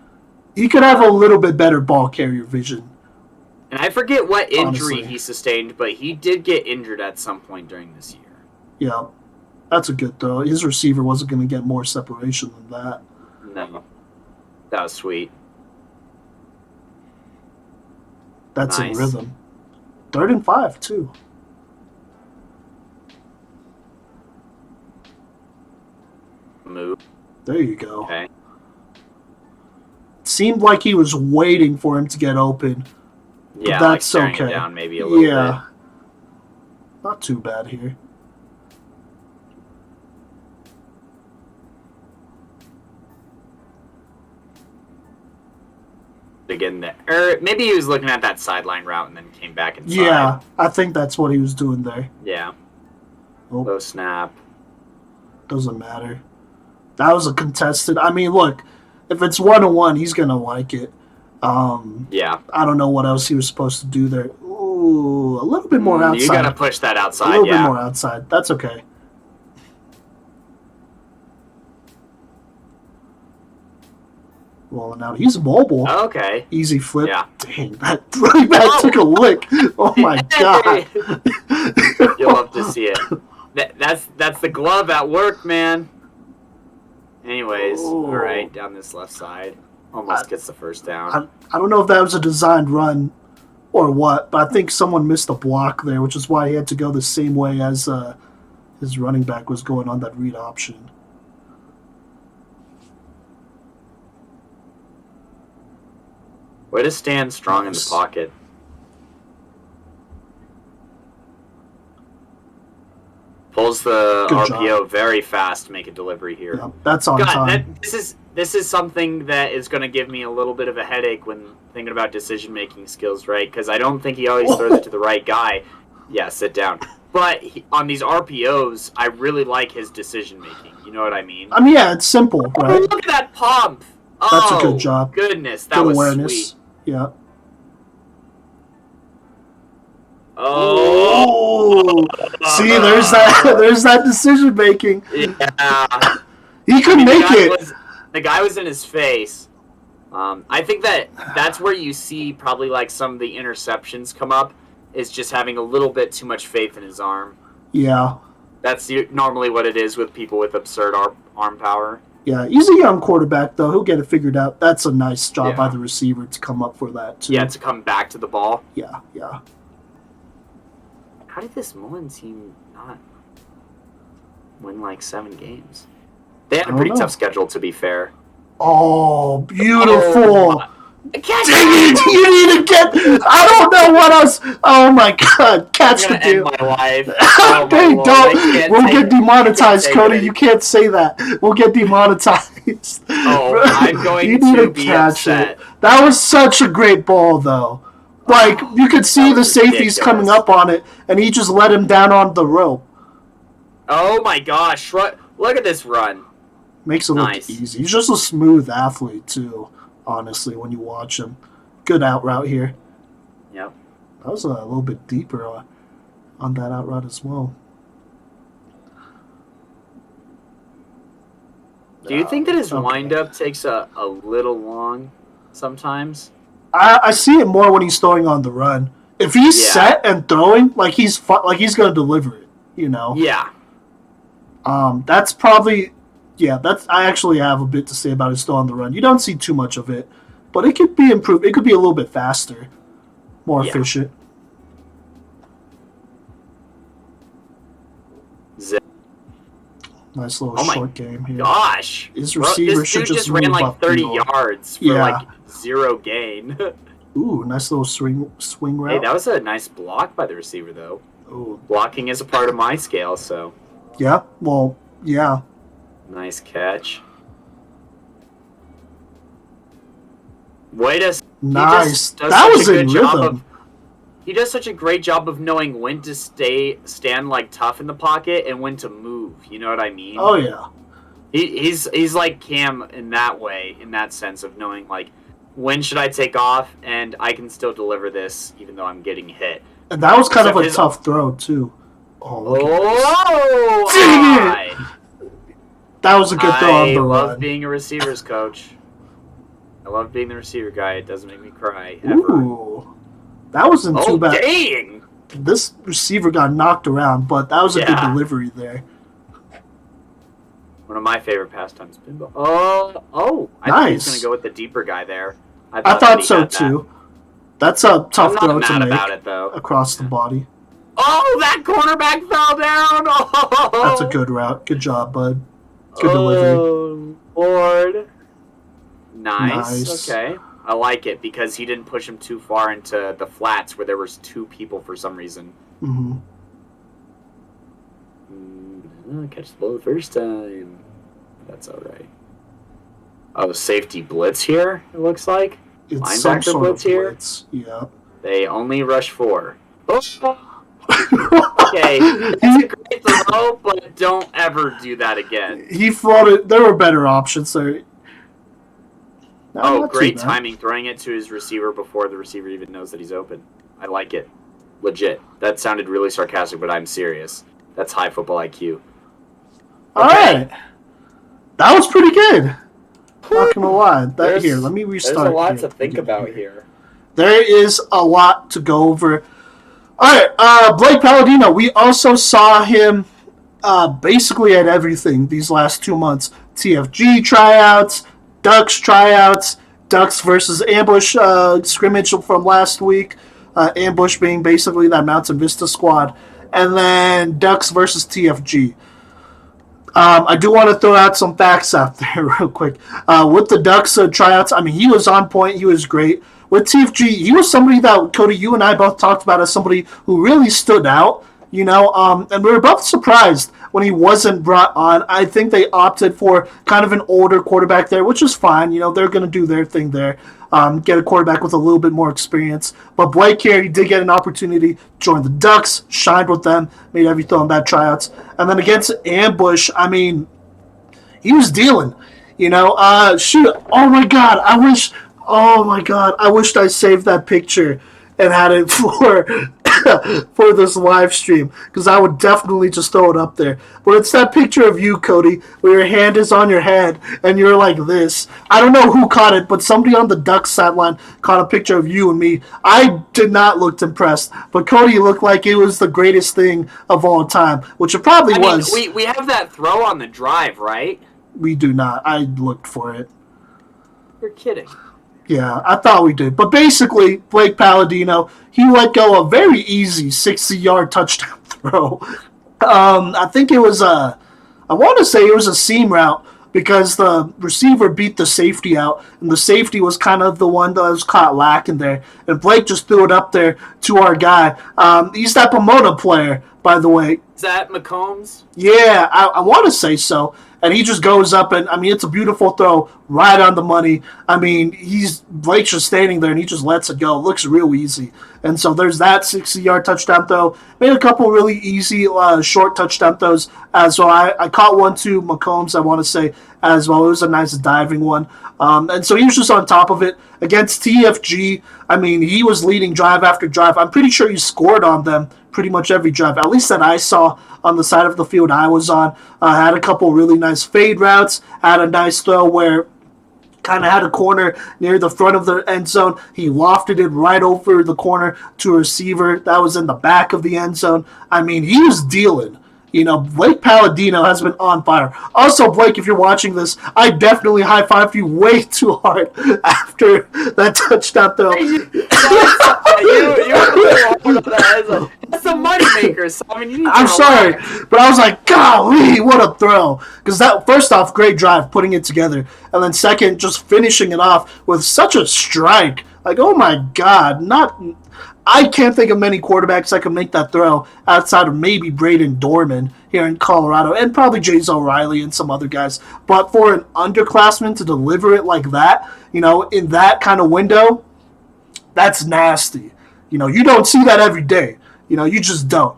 He could have a little bit better ball carrier vision. And I forget what injury he sustained, but he did get injured at some point during this year. Yeah. That's a good throw. His receiver wasn't going to get more separation than that. No. That was sweet. That's in rhythm. 3rd and 5, too. Move. There you go. Okay. It seemed like he was waiting for him to get open. Yeah, but that's like okay. Down maybe a little bit. Not too bad here. Again, maybe he was looking at that sideline route and then came back inside. Yeah, I think that's what he was doing there. Yeah. Oh. Low snap. Doesn't matter. That was a contested. I mean, look, if it's 1-on-1, he's gonna like it. Yeah. I don't know what else he was supposed to do there. Ooh, a little bit more outside. You gotta push that outside. A little bit more outside. That's okay. Rolling out. He's mobile. Okay. Easy flip. Yeah. Dang, that running back took a lick. Oh my god. You'll love to see it. That's the glove at work, man. Anyways, all right, down this left side. Almost gets the first down. I don't know if that was a designed run or what, but I think someone missed a block there, which is why he had to go the same way as his running back was going on that read option. Way to stand strong in the pocket. Pulls the RPO very fast to make a delivery here. Yeah, that's on time. This is something that is going to give me a little bit of a headache when thinking about decision-making skills, right? Because I don't think he always throws it to the right guy. Yeah, sit down. But on these RPOs, I really like his decision-making. You know what I mean? I mean, yeah, it's simple, right? Oh, look at that pump! That's a good job. Goodness, that was awareness. Sweet. Yeah. Oh! See, there's that decision making. Yeah. He could make it. The guy was in his face. I think that's where you see probably like some of the interceptions come up, is just having a little bit too much faith in his arm. Yeah. That's normally what it is with people with absurd arm power. Yeah, he's a young quarterback, though. He'll get it figured out. That's a nice job by the receiver to come up for that, too. Yeah, to come back to the ball. Yeah. How did this Mullen team not win like 7 games? They had a pretty tough schedule, to be fair. Oh, beautiful. Dang it! You need to get. I don't know what else. Oh my god! Catch the end deal. my life. Oh my Dang, Lord. don't. We'll get demonetized, Cody. It You can't say that. We'll get demonetized. Oh, I'm going You need to to be catch upset. it. That was such a great ball, though. Like, you could see the safeties coming up on it, and he just let him down on the rope. Oh my gosh. Look at this run. Makes it look easy. He's just a smooth athlete, too, honestly, when you watch him. Good out route here. Yep. That was a little bit deeper on that out route as well. Do you think that his wind-up takes a little long sometimes? I see it more when he's throwing on the run. If he's set and throwing, like he's going to deliver it, you know? Yeah. That's probably... Yeah, I actually have a bit to say about his throw on the run. You don't see too much of it, but it could be improved. It could be a little bit faster, more efficient. Nice little short game here. Gosh, his receiver should just ran like 30 yards for like 0 gain. Ooh, nice little swing route. Hey, that was a nice block by the receiver, though. Ooh. Blocking is a part of my scale, so. Yeah. Well, yeah. Nice catch. Nice. That was in rhythm. He does such a great job of knowing when to stand like tough in the pocket and when to move. You know what I mean? Oh yeah. He's like Cam in that way, in that sense of knowing like when should I take off and I can still deliver this even though I'm getting hit. And that was kind of a tough throw too. Oh, dang it! That was a good throw on the run. I love being a receivers coach. I love being the receiver guy. It doesn't make me cry ever. Ooh. That wasn't too bad. Dang! This receiver got knocked around, but that was a good delivery there. One of my favorite pastimes, pinball. Oh! I thought he was going to go with the deeper guy there. I thought so too. That's a tough throw to make about it, though. Across the body. Oh, that cornerback fell down! Oh! That's a good route. Good job, bud. Good delivery. Oh, Lord. Nice. Okay. I like it because he didn't push him too far into the flats where there was 2 people for some reason. Mm-hmm. Catch the ball the first time. That's all right. Oh, safety blitz here, it looks like. It's linebacker some sort blitz of here. Blitz. Yeah. They only rush 4. Oh. Okay, that's a great throw, but don't ever do that again. He floated. There were better options there. No, great timing, throwing it to his receiver before the receiver even knows that he's open. I like it. Legit. That sounded really sarcastic, but I'm serious. That's high football IQ. Okay. All right. That was pretty good. Not gonna lie. Here, let me restart. There's a lot to think about here. There is a lot to go over. All right, Blake Palladino. We also saw him basically at everything these last 2 months. TFG tryouts, Ducks tryouts, Ducks versus Ambush scrimmage from last week. Ambush being basically that Mountain Vista squad, and then Ducks versus TFG. I do want to throw out some facts out there real quick. With the Ducks tryouts, I mean, he was on point. He was great. With TFG, he was somebody that, Cody, you and I both talked about as somebody who really stood out, you know, and we were both surprised when he wasn't brought on. I think they opted for kind of an older quarterback there, which is fine. You know, they're going to do their thing there, get a quarterback with a little bit more experience. But Blake here, he did get an opportunity, joined the Ducks, shined with them, made every throw in that tryouts. And then against Ambush, I mean, he was dealing, you know. Oh my God, I wished I saved that picture and had it for this live stream, because I would definitely just throw it up there. But it's that picture of you, Cody, where your hand is on your head and you're like this. I don't know who caught it, but somebody on the Ducks sideline caught a picture of you and me. I did not look impressed, but Cody looked like it was the greatest thing of all time, which it probably was. We have that throw on the drive, right? We do not. I looked for it. You're kidding. Yeah, I thought we did. But basically, Blake Palladino, he let go a very easy 60-yard touchdown throw. I think it was I want to say it was a seam route because the receiver beat the safety out, and the safety was kind of the one that was caught lacking there. And Blake just threw it up there to our guy. He's that Pomona player, by the way. Is that McCombs? Yeah, I want to say so. And he just goes up, and I mean, it's a beautiful throw, right on the money. I mean, Blake's just standing there, and he just lets it go. It looks real easy. And so there's that 60-yard touchdown throw. Made a couple really easy short touchdown throws as well. I caught one to McCombs, I want to say, as well. It was a nice diving one. And so he was just on top of it. Against TFG, I mean, he was leading drive after drive. I'm pretty sure he scored on them pretty much every drive, at least that I saw on the side of the field I was on. Had a couple really nice fade routes, had a nice throw where kind of had a corner near the front of the end zone. He lofted it right over the corner to a receiver that was in the back of the end zone. I mean, he was dealing. You know, Blake Palladino has been on fire. Also, Blake, if you're watching this, I definitely high-fived you way too hard after that touchdown throw. That's a money maker. So, I mean, I'm sorry, but I was like, golly, what a throw. Because that, first off, great drive, putting it together. And then second, just finishing it off with such a strike. Like, oh my God, I can't think of many quarterbacks that can make that throw outside of maybe Braden Dorman here in Colorado and probably James O'Reilly and some other guys. But for an underclassman to deliver it like that, you know, in that kind of window, that's nasty. You know, you don't see that every day. You know, you just don't.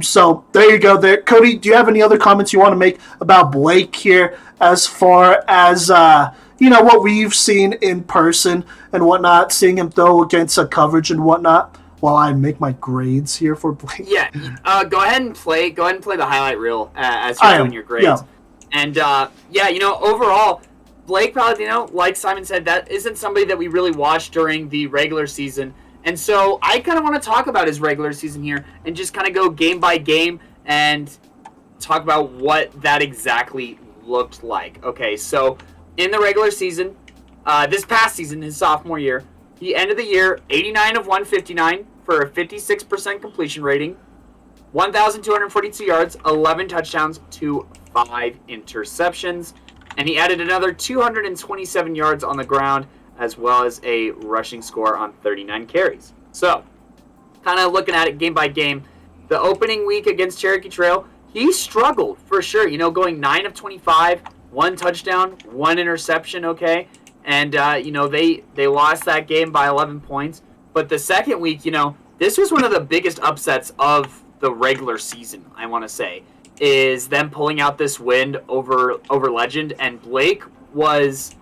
So there you go there. Cody, do you have any other comments you want to make about Blake here as far as you know, what we've seen in person and whatnot, seeing him throw against a coverage and whatnot, while I make my grades here for Blake? Yeah, go ahead and play the highlight reel as you're doing your grades. Yeah. And yeah, you know, overall, Blake Palladino, like Simon said, that isn't somebody that we really watched during the regular season. And so I kind of want to talk about his regular season here and just kind of go game by game and talk about what that exactly looked like. Okay, so in the regular season, this past season, his sophomore year, he ended the year 89 of 159 for a 56% completion rating, 1,242 yards, 11 touchdowns to 5 interceptions, and he added another 227 yards on the ground, as well as a rushing score on 39 carries. So, kind of looking at it game by game, the opening week against Cherokee Trail, he struggled for sure. You know, going 9 of 25, 1 touchdown, 1 interception, okay? And, you know, they lost that game by 11 points. But the second week, you know, this was one of the biggest upsets of the regular season, I want to say, is them pulling out this win over Legend. And Blake was...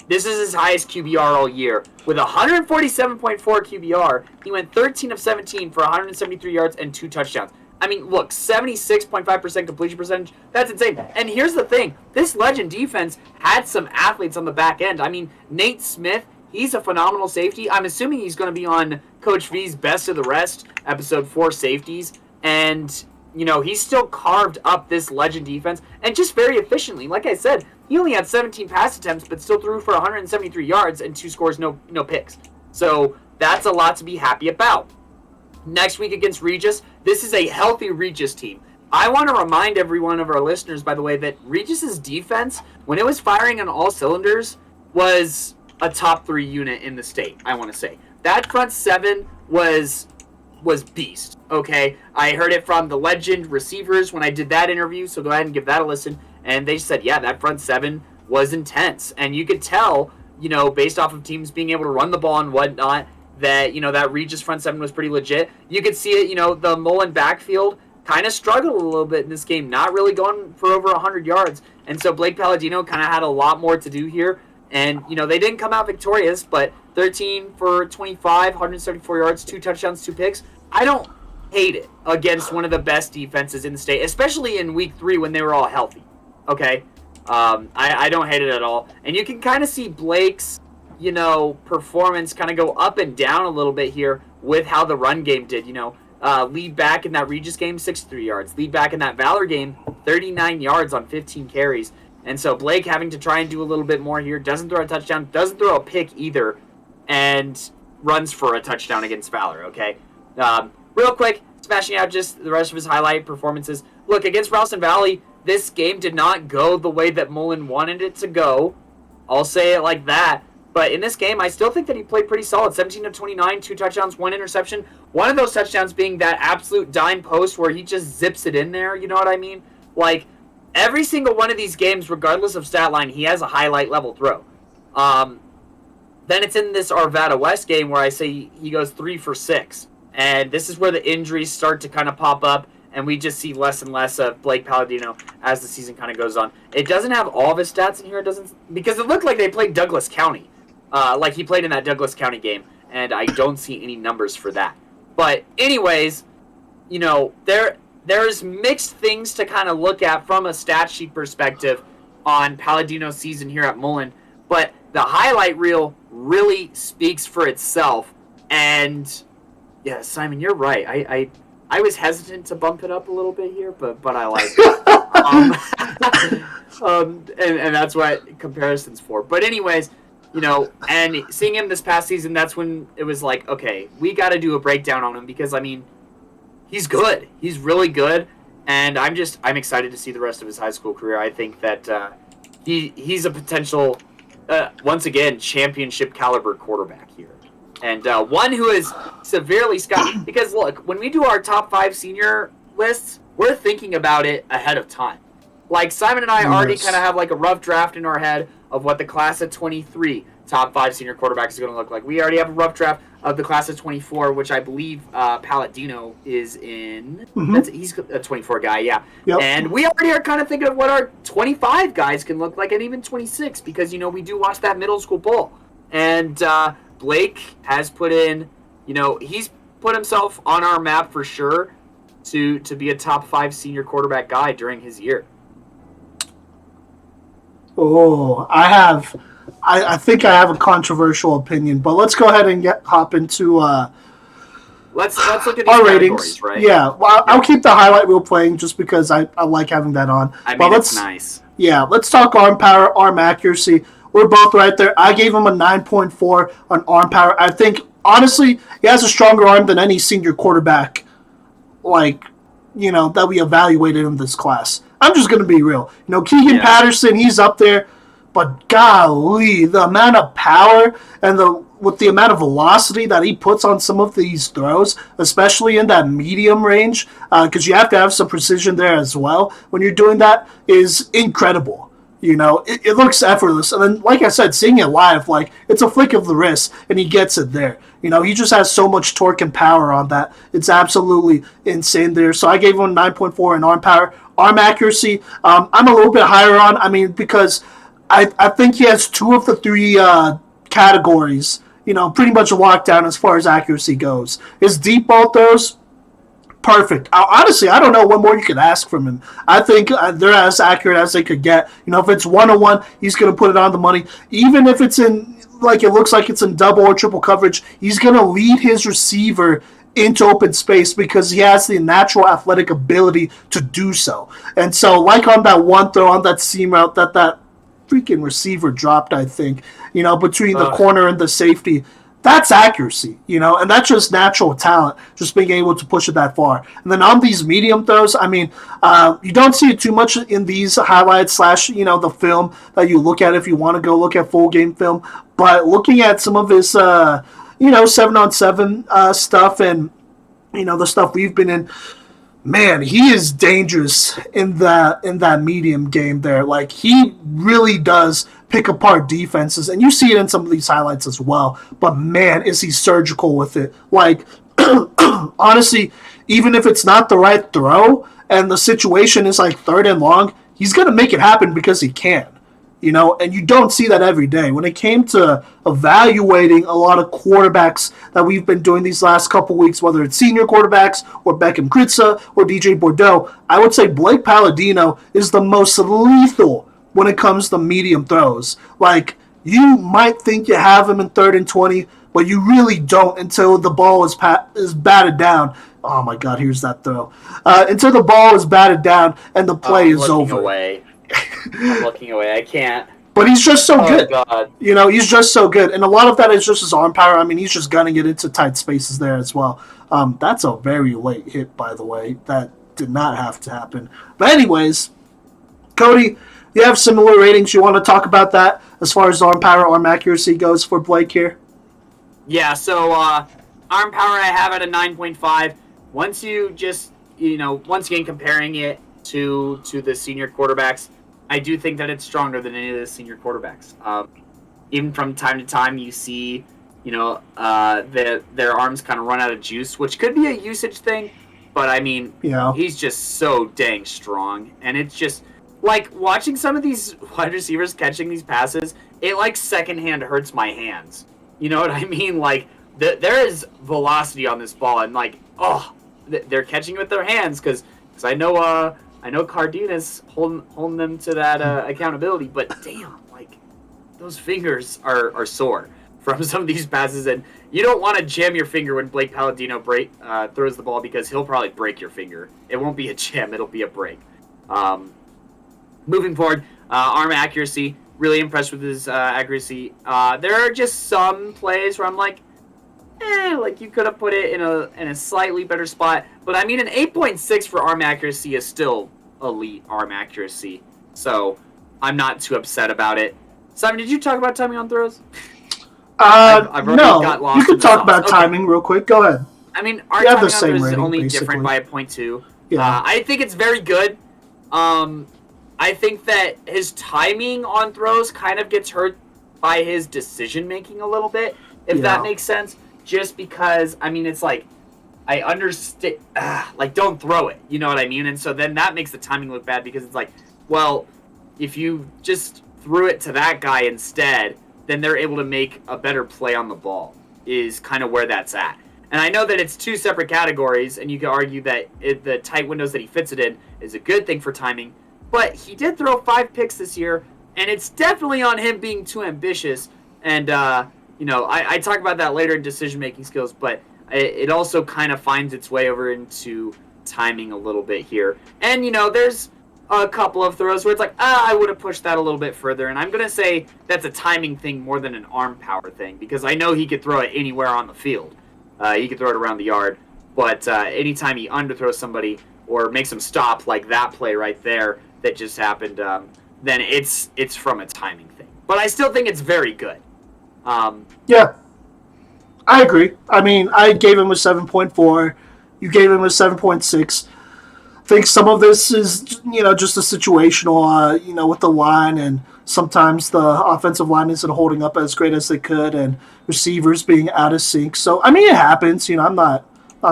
This is his highest QBR all year. With 147.4 QBR, he went 13 of 17 for 173 yards and 2 touchdowns. I mean, look, 76.5% completion percentage. That's insane. And here's the thing. This Legend defense had some athletes on the back end. I mean, Nate Smith, he's a phenomenal safety. I'm assuming he's going to be on Coach V's Best of the Rest, episode 4 safeties. And, you know, he still carved up this Legend defense. And just very efficiently. Like I said, he only had 17 pass attempts, but still threw for 173 yards and 2 scores, no picks. So that's a lot to be happy about. Next week against Regis, this is a healthy Regis team. I want to remind every one of our listeners, by the way, that Regis's defense, when it was firing on all cylinders, was a top 3 unit in the state, I want to say. That front 7 was beast, okay? I heard it from the Legend receivers when I did that interview, so go ahead and give that a listen. And they said, yeah, that front 7 was intense. And you could tell, you know, based off of teams being able to run the ball and whatnot, that, you know, that Regis front 7 was pretty legit. You could see it, you know, the Mullen backfield kind of struggled a little bit in this game, not really going for over 100 yards. And so Blake Palladino kind of had a lot more to do here. And, you know, they didn't come out victorious, but 13 for 25, 174 yards, 2 touchdowns, 2 picks. I don't hate it against one of the best defenses in the state, especially in week 3 when they were all healthy. Okay? I don't hate it at all. And you can kind of see Blake's, you know, performance kind of go up and down a little bit here with how the run game did, you know. Lead back in that Regis game, 63 yards. Lead back in that Valor game, 39 yards on 15 carries. And so Blake having to try and do a little bit more here. Doesn't throw a touchdown, doesn't throw a pick either, and runs for a touchdown against Valor, okay? Real quick, smashing out just the rest of his highlight performances. Look, against Ralston Valley, this game did not go the way that Mullen wanted it to go. I'll say it like that. But in this game, I still think that he played pretty solid. 17 of 29, 2 touchdowns, 1 interception. One of those touchdowns being that absolute dime post where he just zips it in there. You know what I mean? Like, every single one of these games, regardless of stat line, he has a highlight level throw. Then it's in this Arvada West game where I say he goes 3 for 6. And this is where the injuries start to kind of pop up, and we just see less and less of Blake Palladino as the season kind of goes on. It doesn't have all of his stats in here. It doesn't, because it looked like they played Douglas County. Like he played in that Douglas County game, and I don't see any numbers for that. But anyways, you know, there's mixed things to kind of look at from a stat sheet perspective on Palladino's season here at Mullen, but the highlight reel really speaks for itself. And yeah, Simon, you're right. I was hesitant to bump it up a little bit here, but I like it. And that's what comparison's for. But anyways, you know, and seeing him this past season, that's when it was like, okay, we got to do a breakdown on him because, I mean, he's good. He's really good, and I'm excited to see the rest of his high school career. I think that he's a potential, once again, championship caliber quarterback here. And one who is severely scouted. Because, look, when we do our top 5 senior lists, we're thinking about it ahead of time. Like, Simon and I already kind of have, like, a rough draft in our head of what the class of 23 top 5 senior quarterbacks is going to look like. We already have a rough draft of the class of 24, which I believe Palladino is in. Mm-hmm. He's a 24 guy, yeah. Yep. And we already are kind of thinking of what our 25 guys can look like, and even 26, because, you know, we do watch that middle school bowl. And Blake has put in, you know, he's put himself on our map for sure to be a top 5 senior quarterback guy during his year. Oh, I think I have a controversial opinion, but let's go ahead and hop into let's look at these our ratings. Right? Yeah, well, I'll keep the highlight reel playing just because I like having that on. I mean, it's nice. Yeah, let's talk arm power, arm accuracy. We're both right there. I gave him a 9.4 on arm power. I think, honestly, he has a stronger arm than any senior quarterback, like, you know, that we evaluated in this class. I'm just going to be real. You know, Keegan Patterson, he's up there, but golly, the amount of power and with the amount of velocity that he puts on some of these throws, especially in that medium range, because you have to have some precision there as well when you're doing that, is incredible. You know, it looks effortless. And then, like I said, seeing it live, like, it's a flick of the wrist, and he gets it there. You know, he just has so much torque and power on that. It's absolutely insane there. So I gave him 9.4 in arm power. Arm accuracy, I'm a little bit higher on. I mean, because I think he has 2 of the 3 categories, you know, pretty much locked down as far as accuracy goes. His deep ball throws, perfect. Honestly, I don't know what more you could ask from him. I think they're as accurate as they could get. You know, if it's 1-on-1, he's going to put it on the money. Even if it's in, like, it looks like it's in double or triple coverage, he's going to lead his receiver into open space because he has the natural athletic ability to do so. And so, like on that one throw, on that seam route that freaking receiver dropped, I think, you know, between the corner and the safety, that's accuracy, you know, and that's just natural talent, just being able to push it that far. And then on these medium throws, I mean, you don't see it too much in these highlights / you know, the film that you look at if you want to go look at full game film. But looking at some of his, you know, 7-on-7 stuff and, you know, the stuff we've been in, man, he is dangerous in that medium game there. Like, he really does pick apart defenses, and you see it in some of these highlights as well. But man, is he surgical with it. Like, honestly, even if it's not the right throw and the situation is like 3rd and long, he's gonna make it happen because he can. You know, and you don't see that every day. When it came to evaluating a lot of quarterbacks that we've been doing these last couple weeks, whether it's senior quarterbacks or Beckham Kritza or DJ Bordeaux, I would say Blake Palladino is the most lethal when it comes to medium throws. Like, you might think you have him in 3rd and 20, but you really don't until the ball is batted down. Oh my God, here's that throw. Until the ball is batted down and the play is over. I'm looking away. I can't. But he's just so good. God. You know, he's just so good. And a lot of that is just his arm power. I mean, he's just gunning it into tight spaces there as well. That's a very late hit, by the way. That did not have to happen. But anyways, Cody, you have similar ratings. You want to talk about that as far as arm power, arm accuracy goes for Blake here? Yeah, so arm power I have at a 9.5. Once you just, once again comparing it to the senior quarterbacks, I do think that it's stronger than any of the senior quarterbacks. Even from time to time, you see, their arms kind of run out of juice, which could be a usage thing, but I mean, Yeah. he's just so dang strong, and it's just like watching some of these wide receivers catching these passes. It like secondhand hurts my hands. You know what I mean? Like there is velocity on this ball, and like they're catching it with their hands because I know Cardenas holding them to that accountability, but damn, like those fingers are sore from some of these passes, and you don't want to jam your finger when Blake Palladino throws the ball because he'll probably break your finger. It won't be a jam; it'll be a break. Moving forward, arm accuracy. Really impressed with his accuracy. There are just some plays where I'm like you could have put it in a slightly better spot. But I mean, an 8.6 for arm accuracy is still elite arm accuracy. So I'm not too upset about it. Simon, did you talk about timing on throws? I've no. Got lost you could talk about timing real quick. Go ahead. I mean, our timing on throws is only basically different by a 0.2. Yeah. I think it's very good. I think that his timing on throws kind of gets hurt by his decision making a little bit, if that makes sense. Just because, I mean, it's like, I understand, like, don't throw it. You know what I mean? And so then that makes the timing look bad because it's like, well, if you just threw it to that guy instead, then they're able to make a better play on the ball, is kind of where that's at. And I know that it's two separate categories, and you could argue that the tight windows that he fits it in is a good thing for timing. But he did throw 5 picks this year, and it's definitely on him being too ambitious. And, I talk about that later in decision-making skills, but it also kind of finds its way over into timing a little bit here. And, there's a couple of throws where it's like, I would have pushed that a little bit further. And I'm going to say that's a timing thing more than an arm power thing, because I know he could throw it anywhere on the field. He could throw it around the yard. But anytime he underthrows somebody or makes them stop, like that play right there that just happened, then it's from a timing thing. But I still think it's very good. Yeah, I agree. I mean, I gave him a 7.4. You gave him a 7.6. I think some of this is, just a situational, with the line, and sometimes the offensive line isn't holding up as great as they could, and receivers being out of sync. So, I mean, it happens. I'm not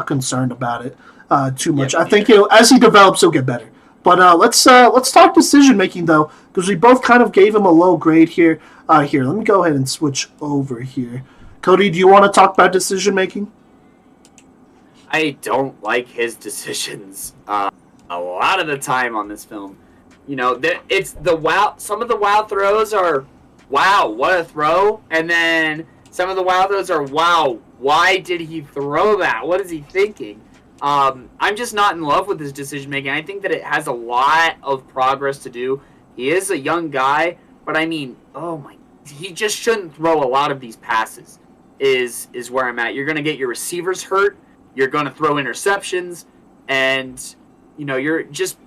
concerned about it too much. I think as he develops, he'll get better. But let's talk decision making though, because we both kind of gave him a low grade here. Here, let me go ahead and switch over here. Cody, do you want to talk about decision making? I don't like his decisions a lot of the time on this film. It's the wow. Some of the wow throws are, wow, what a throw, and then some of the wow throws are, wow, why did he throw that? What is he thinking? I'm just not in love with his decision making. I think that it has a lot of progress to do. He is a young guy, but I mean, he just shouldn't throw a lot of these passes. Is where I'm at. You're going to get your receivers hurt. You're going to throw interceptions, and you're just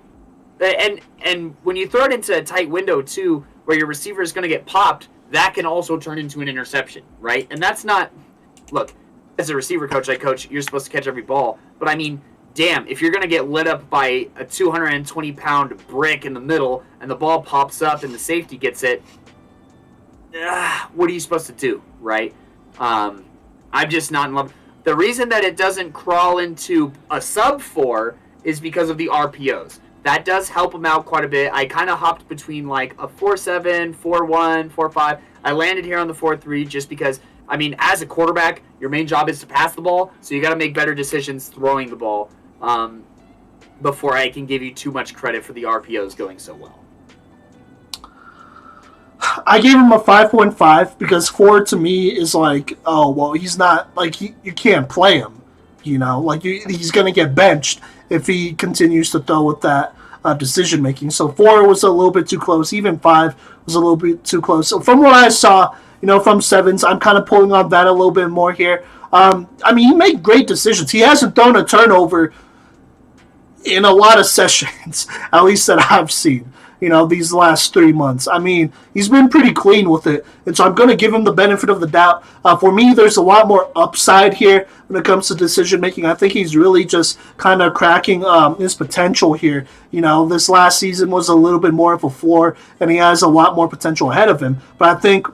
and when you throw it into a tight window too, where your receiver is going to get popped, that can also turn into an interception, right? And that's not. Look, as a receiver coach, you're supposed to catch every ball. But I mean, damn, if you're going to get lit up by a 220-pound brick in the middle and the ball pops up and the safety gets it, what are you supposed to do, right? I'm just not in love. The reason that it doesn't crawl into a sub-4 is because of the RPOs. That does help him out quite a bit. I kind of hopped between like a 4.7, 4.1, 4.5. I landed here on the 4.3 just because, I mean, as a quarterback, your main job is to pass the ball, so you got to make better decisions throwing the ball before I can give you too much credit for the RPOs going so well. I gave him a 5.5 because 4 to me is like, oh, well, he's not, like, you can't play him, he's going to get benched if he continues to throw with that decision making. So 4 was a little bit too close. Even 5 was a little bit too close. So from what I saw, from sevens, I'm kind of pulling on that a little bit more here. I mean, he made great decisions. He hasn't thrown a turnover in a lot of sessions, at least that I've seen. these last 3 months. I mean, he's been pretty clean with it, and so I'm going to give him the benefit of the doubt. For me, there's a lot more upside here when it comes to decision making. I think he's really just kind of cracking his potential here. This last season was a little bit more of a floor, and he has a lot more potential ahead of him. But I think,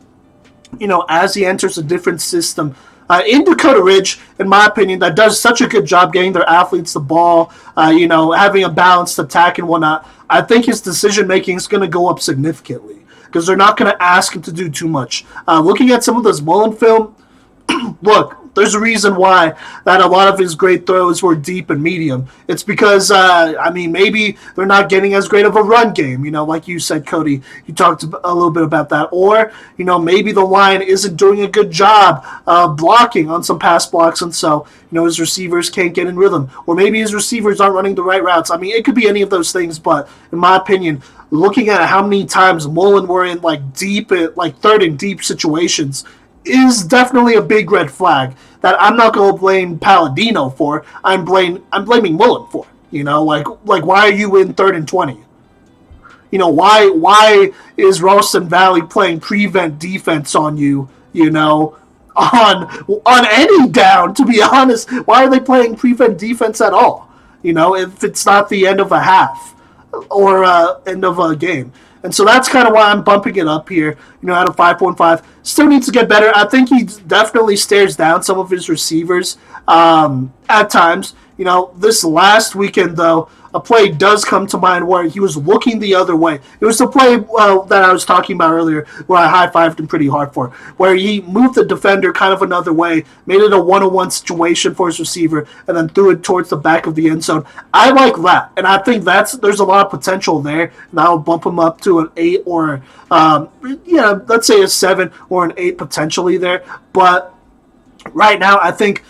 as he enters a different system, in Dakota Ridge, in my opinion, that does such a good job getting their athletes the ball, having a balanced attack and whatnot. I think his decision making is going to go up significantly because they're not going to ask him to do too much. Looking at some of this Mullen film, look, there's a reason why that a lot of his great throws were deep and medium. It's because, maybe they're not getting as great of a run game, like you said, Cody. You talked a little bit about that. Or, maybe the line isn't doing a good job blocking on some pass blocks, and so, his receivers can't get in rhythm. Or maybe his receivers aren't running the right routes. I mean, it could be any of those things, but in my opinion, looking at how many times Mullen were in, third and deep situations, is definitely a big red flag that I'm not going to blame Palladino for. I'm blaming Mullen for. Why are you in 3rd and 20? Why is Ralston Valley playing prevent defense on you? On any down, to be honest. Why are they playing prevent defense at all? If it's not the end of a half or end of a game. And so that's kind of why I'm bumping it up here, at a 5.5. Still needs to get better. I think he definitely stares down some of his receivers at times. This last weekend, though, a play does come to mind where he was looking the other way. It was the play that I was talking about earlier where I high-fived him pretty hard for, where he moved the defender kind of another way, made it a one-on-one situation for his receiver, and then threw it towards the back of the end zone. I like that, and I think there's a lot of potential there, and I'll bump him up to an 8 or, let's say a 7 or an 8 potentially there. But right now, I think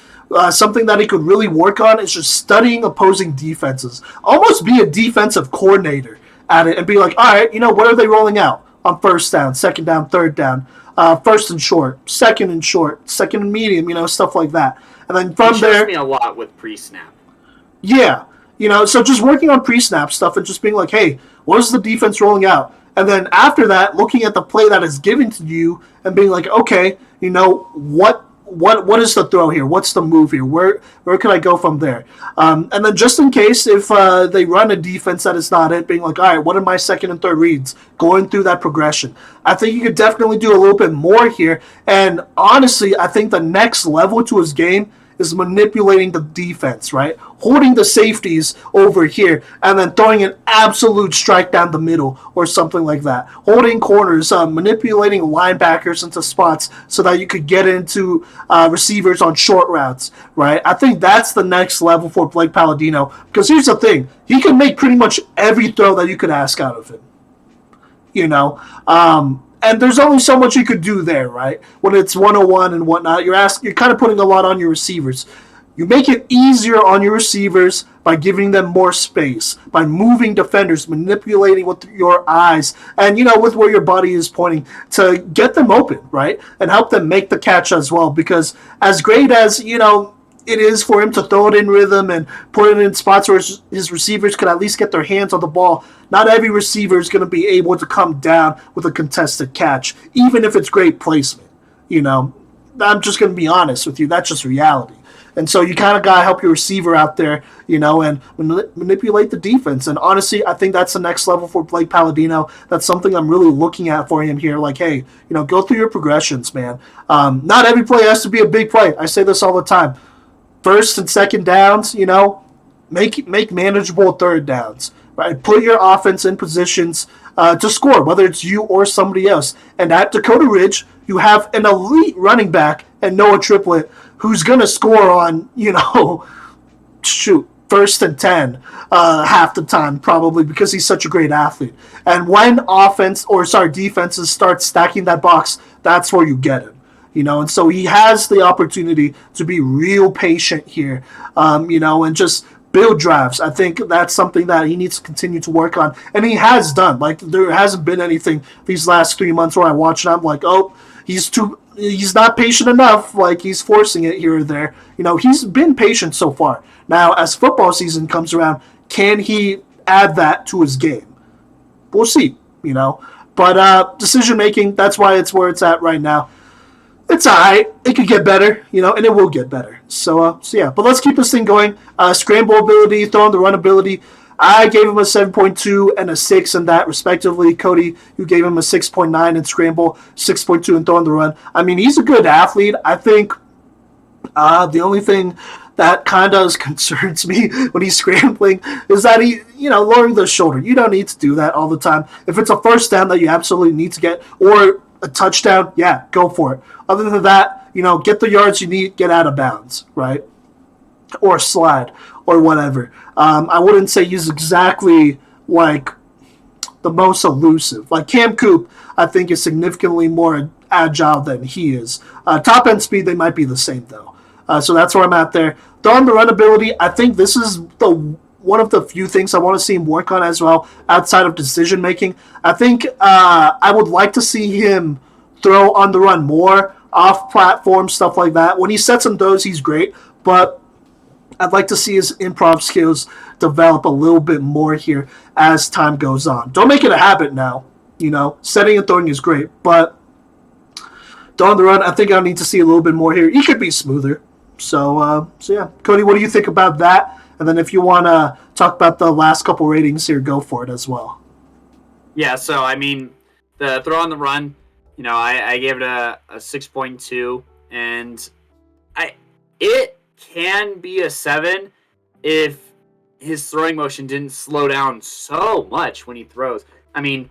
something that he could really work on is just studying opposing defenses. Almost be a defensive coordinator at it and be like, all right, what are they rolling out on 1st down, 2nd down, 3rd down, 1st and short, 2nd and short, 2nd and medium, stuff like that. And then from there, shows me a lot with pre-snap. Yeah, so just working on pre-snap stuff and just being like, hey, what is the defense rolling out? And then after that, looking at the play that is given to you and being like, okay, what is the throw here? What's the move here? Where can I go from there? And then just in case if they run a defense that is not it, being like, all right, what are my 2nd and 3rd reads? Going through that progression. I think you could definitely do a little bit more here. And honestly, I think the next level to his game is manipulating the defense, right? Holding the safeties over here and then throwing an absolute strike down the middle or something like that. Holding corners, manipulating linebackers into spots so that you could get into receivers on short routes, right? I think that's the next level for Blake Palladino because here's the thing. He can make pretty much every throw that you could ask out of him. And there's only so much you could do there, right? When it's 101 and whatnot, you're kind of putting a lot on your receivers. You make it easier on your receivers by giving them more space, by moving defenders, manipulating with your eyes, and, with where your body is pointing to get them open, right? And help them make the catch as well. Because as great as, it is for him to throw it in rhythm and put it in spots where his receivers could at least get their hands on the ball. Not every receiver is going to be able to come down with a contested catch, even if it's great placement. I'm just going to be honest with you. That's just reality. And so you kind of got to help your receiver out there, and manipulate the defense. And honestly, I think that's the next level for Blake Palladino. That's something I'm really looking at for him here. Like, hey, go through your progressions, man. Not every play has to be a big play. I say this all the time. 1st and 2nd downs, make manageable 3rd downs, right? Put your offense in positions to score, whether it's you or somebody else. And at Dakota Ridge, you have an elite running back and Noah Triplett who's going to score on, 1st and 10 half the time probably because he's such a great athlete. And when defenses start stacking that box, that's where you get him. And so he has the opportunity to be real patient here, and just build drives. I think that's something that he needs to continue to work on, and he has done. Like, there hasn't been anything these last 3 months where I watch and I'm like, oh, he's not patient enough, like he's forcing it here or there. He's been patient so far. Now, as football season comes around, can he add that to his game? we'll see, But decision making, that's why it's where it's at right now. It's alright. It could get better, and it will get better. So yeah. But let's keep this thing going. Scramble ability, throw on the run ability. I gave him a 7.2 and a 6 in that, respectively. Cody, you gave him a 6.9 in Scramble, 6.2 in Throw on the Run. I mean, he's a good athlete. I think the only thing that kind of concerns me when he's scrambling is that lowering the shoulder. You don't need to do that all the time. If it's a first down that you absolutely need to get, or a touchdown, yeah, go for it. Other than that, get the yards you need, get out of bounds, right? Or slide, or whatever. I wouldn't say he's exactly like the most elusive. Like Cam Coop, I think is significantly more agile than he is. Top end speed, they might be the same though. So that's where I'm at there. On the run ability, I think this is one of the few things I want to see him work on as well, outside of decision making. I think I would like to see him throw on the run more, off platform, stuff like that. When he sets some those, he's great, but I'd like to see his improv skills develop a little bit more here as time goes on. Don't make it a habit now. Setting and throwing is great, but on the run, I think I need to see a little bit more here. He could be smoother. So yeah. Cody, what do you think about that? And then if you want to talk about the last couple ratings here, go for it as well. Yeah, so, I mean, the throw on the run, I gave it a 6.2, and it can be a 7 if his throwing motion didn't slow down so much when he throws. I mean,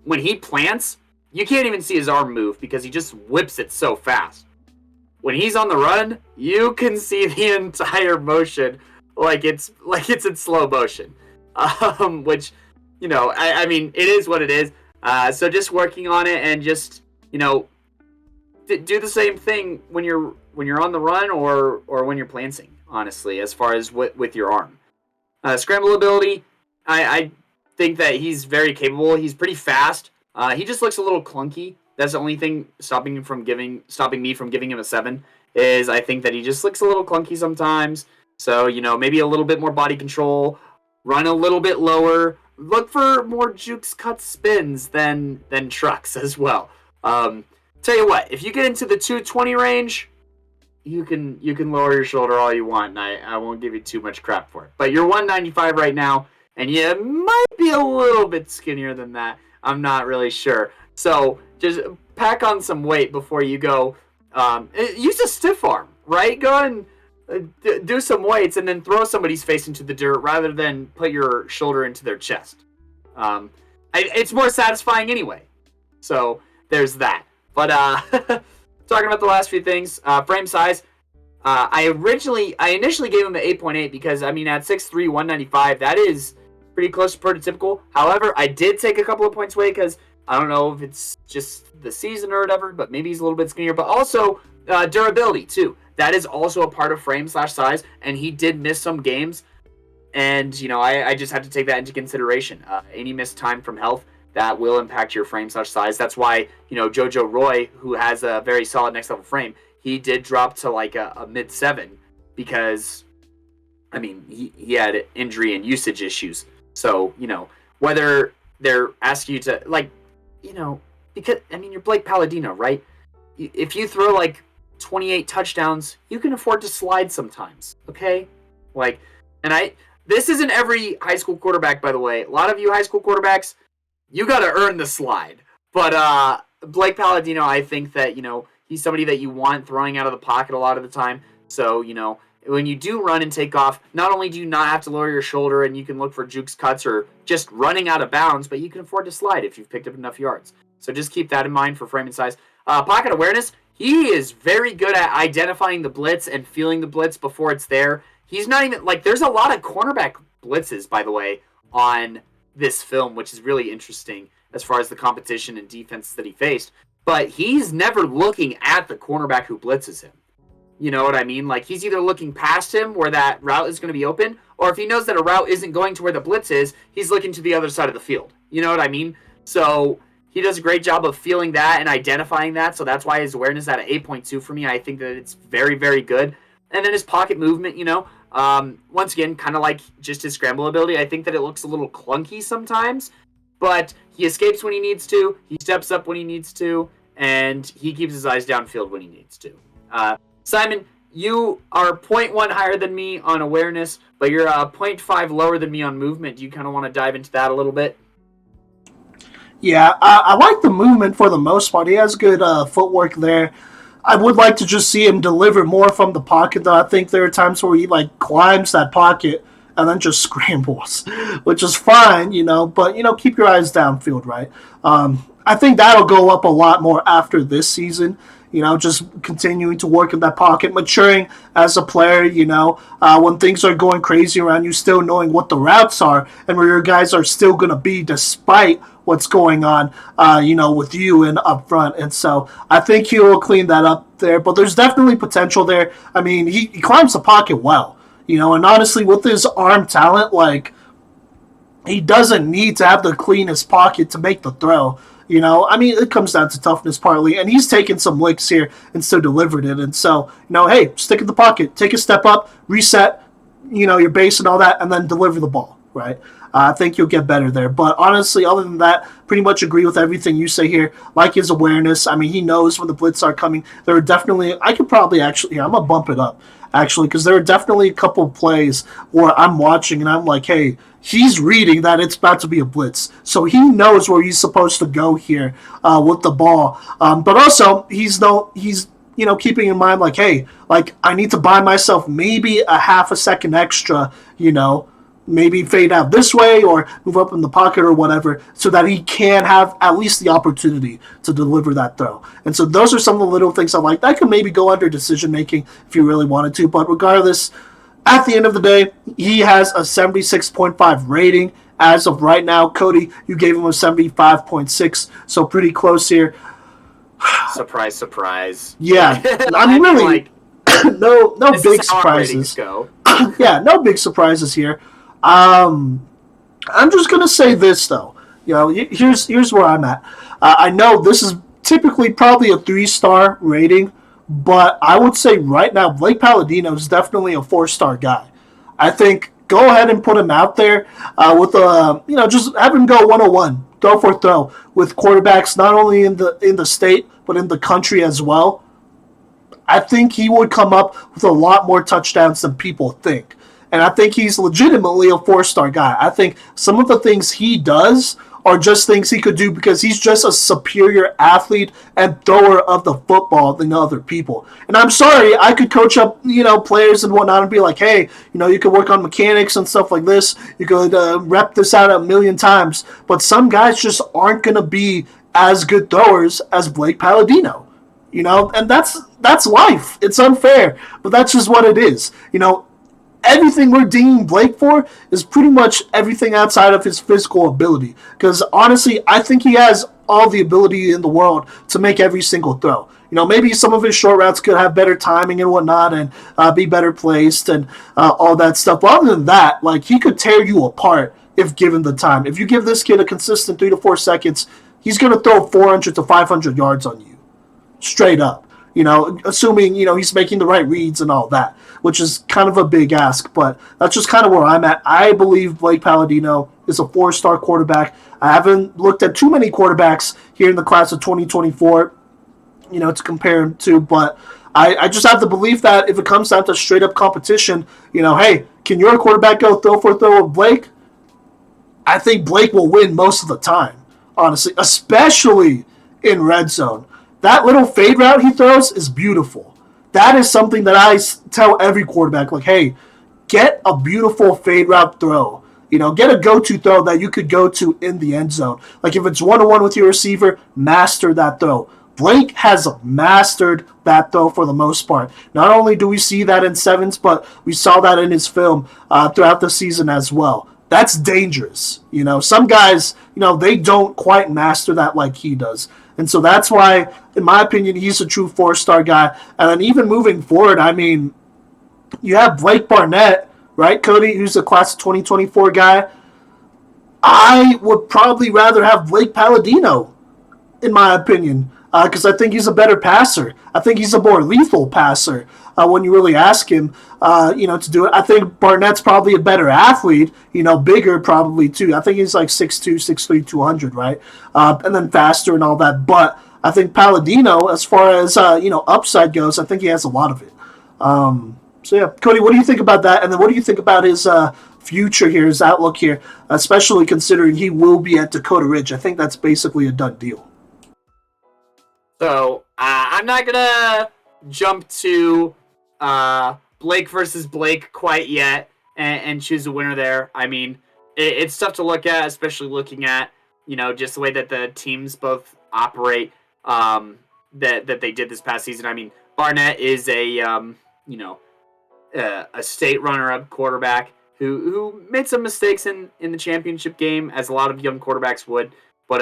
when he plants, you can't even see his arm move because he just whips it so fast. When he's on the run, you can see the entire motion like it's in slow motion. Which, I mean, it is what it is. So just working on it and just, do the same thing when you're on the run or when you're planting, honestly, as far as with your arm. Scramble ability, I think that he's very capable. He's pretty fast. He just looks a little clunky. That's the only thing stopping me from giving him a 7 is I think that he just looks a little clunky sometimes. So, maybe a little bit more body control, run a little bit lower, look for more jukes, cuts, spins than trucks as well. Tell you what, if you get into the 220 range, you can lower your shoulder all you want, and I won't give you too much crap for it. But you're 195 right now, and you might be a little bit skinnier than that. I'm not really sure. So just pack on some weight before you go. Use a stiff arm, right? Go and do some weights and then throw somebody's face into the dirt rather than put your shoulder into their chest. It's more satisfying anyway. So there's that. But talking about the last few things, frame size. I initially gave him an 8.8 because, I mean, at 6'3", 195, that is pretty close to prototypical. However, I did take a couple of points away because I don't know if it's just the season or whatever, but maybe he's a little bit skinnier. But also durability, too. That is also a part of frame/size, and he did miss some games. And, I just had to take that into consideration. Any missed time from health, that will impact your frame/size. That's why, Jojo Roy, who has a very solid next level frame, he did drop to like a mid-7 because, I mean, he had injury and usage issues. So, whether they're asking you to, because, I mean, you're Blake Palladino, right? If you throw, 28 touchdowns, you can afford to slide sometimes, okay? This isn't every high school quarterback, by the way. A lot of you high school quarterbacks, you got to earn the slide. But Blake Palladino, I think that, he's somebody that you want throwing out of the pocket a lot of the time. So, when you do run and take off, not only do you not have to lower your shoulder and you can look for jukes, cuts, or just running out of bounds, but you can afford to slide if you've picked up enough yards. So just keep that in mind for frame and size. Pocket awareness, he is very good at identifying the blitz and feeling the blitz before it's there. He's not even, there's a lot of cornerback blitzes, by the way, on this film, which is really interesting as far as the competition and defense that he faced. But he's never looking at the cornerback who blitzes him. You know what I mean? He's either looking past him where that route is going to be open, or if he knows that a route isn't going to where the blitz is, he's looking to the other side of the field. You know what I mean? So he does a great job of feeling that and identifying that, so that's why his awareness is at an 8.2 for me. I think that it's very, very good. And then his pocket movement, once again, kind of like just his scramble ability, I think that it looks a little clunky sometimes. but he escapes when he needs to, he steps up when he needs to, and he keeps his eyes downfield when he needs to. Simon, you are 0.1 higher than me on awareness, but you're 0.5 lower than me on movement. Do you kind of want to dive into that a little bit? Yeah, I like the movement for the most part. He has good footwork there. I would like to just see him deliver more from the pocket, though. I think there are times where he like climbs that pocket and then just scrambles, which is fine, But keep your eyes downfield, right? I think that'll go up a lot more after this season. Just continuing to work in that pocket, maturing as a player, when things are going crazy around you, still knowing what the routes are and where your guys are still going to be despite what's going on, with you and up front. And so I think he will clean that up there, but there's definitely potential there. I mean, he climbs the pocket well, and honestly, with his arm talent, like, he doesn't need to have the cleanest pocket to make the throw. I mean, it comes down to toughness partly, and he's taken some licks here and still delivered it. And so, hey, stick in the pocket, take a step up, reset, your base and all that, and then deliver the ball, right? I think you'll get better there. But honestly, other than that, pretty much agree with everything you say here. Like his awareness. I mean, he knows when the blitz are coming. There are definitely, I could probably actually, I'm going to bump it up, actually, because there are definitely a couple of plays where I'm watching and I'm like, hey, he's reading that it's about to be a blitz. So he knows where he's supposed to go here with the ball. But also, he's keeping in mind, like, hey, like, I need to buy myself maybe a half a second extra, maybe fade out this way or move up in the pocket or whatever so that he can have at least the opportunity to deliver that throw. And so those are some of the little things I like. That could maybe go under decision-making if you really wanted to. But regardless, at the end of the day, he has a 76.5 rating as of right now. Cody, you gave him a 75.6, so pretty close here. Surprise, surprise. Yeah, I mean, really, like, no big surprises. Go. Yeah, no big surprises here. I'm just gonna say this though. Here's where I'm at. I know this is typically probably a 3-star rating, but I would say right now Blake Palladino is definitely a 4-star guy. I think go ahead and put him out there with just have him go 101, throw for throw with quarterbacks not only in the state but in the country as well. I think he would come up with a lot more touchdowns than people think. And I think he's legitimately a 4-star guy. I think some of the things he does are just things he could do because he's just a superior athlete and thrower of the football than other people. And I'm sorry, I could coach up, players and whatnot and be like, hey, you could work on mechanics and stuff like this. You could rep this out 1,000,000 times. But some guys just aren't going to be as good throwers as Blake Palladino. And that's life. It's unfair, but that's just what it is. Everything we're dinging Blake for is pretty much everything outside of his physical ability. Because honestly, I think he has all the ability in the world to make every single throw. Maybe some of his short routes could have better timing and whatnot and be better placed and all that stuff. But other than that, like, he could tear you apart if given the time. If you give this kid a consistent 3 to 4 seconds, he's going to throw 400 to 500 yards on you. Straight up. Assuming, he's making the right reads and all that, which is kind of a big ask, but that's just kind of where I'm at. I believe Blake Palladino is a 4-star quarterback. I haven't looked at too many quarterbacks here in the class of 2024, to compare him to, but I just have the belief that if it comes down to straight up competition, hey, can your quarterback go throw for throw with Blake? I think Blake will win most of the time, honestly, especially in red zone. That little fade route he throws is beautiful. That is something that I tell every quarterback, like, hey, get a beautiful fade route throw. Get a go-to throw that you could go to in the end zone. Like, if it's one-on-one with your receiver, master that throw. Blake has mastered that throw for the most part. Not only do we see that in sevens, but we saw that in his film throughout the season as well. That's dangerous. Some guys, they don't quite master that like he does. And so that's why, in my opinion, he's a true 4-star guy. And then even moving forward, I mean, you have Blake Barnett, right, Cody, who's a class of 2024 guy. I would probably rather have Blake Palladino, in my opinion, because I think he's a better passer. I think he's a more lethal passer. when you really ask him, to do it. I think Barnett's probably a better athlete, bigger probably too. I think he's like 6'2", 6'3", 200, right? And then faster and all that. But I think Palladino, as far as, upside goes, I think he has a lot of it. So, yeah, Cody, what do you think about that? And then what do you think about his future here, his outlook here, especially considering he will be at Dakota Ridge? I think that's basically a done deal. So, I'm not going to jump to Blake versus Blake quite yet and choose a winner there. I mean, it's tough to look at, especially looking at, just the way that the teams both operate that they did this past season. I mean, Barnett is a state runner-up quarterback who made some mistakes in the championship game, as a lot of young quarterbacks would. But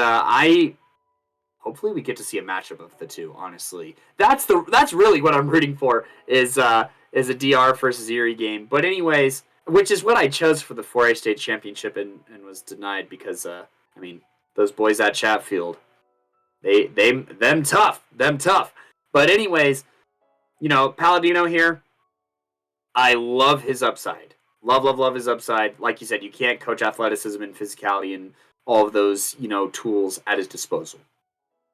hopefully we get to see a matchup of the two. Honestly, that's really what I'm rooting for is a DR versus Erie game. But anyways, which is what I chose for the 4A state championship and was denied because those boys at Chatfield, them tough. But anyways, Palladino here. I love his upside. Love his upside. Like you said, you can't coach athleticism and physicality and all of those, tools at his disposal.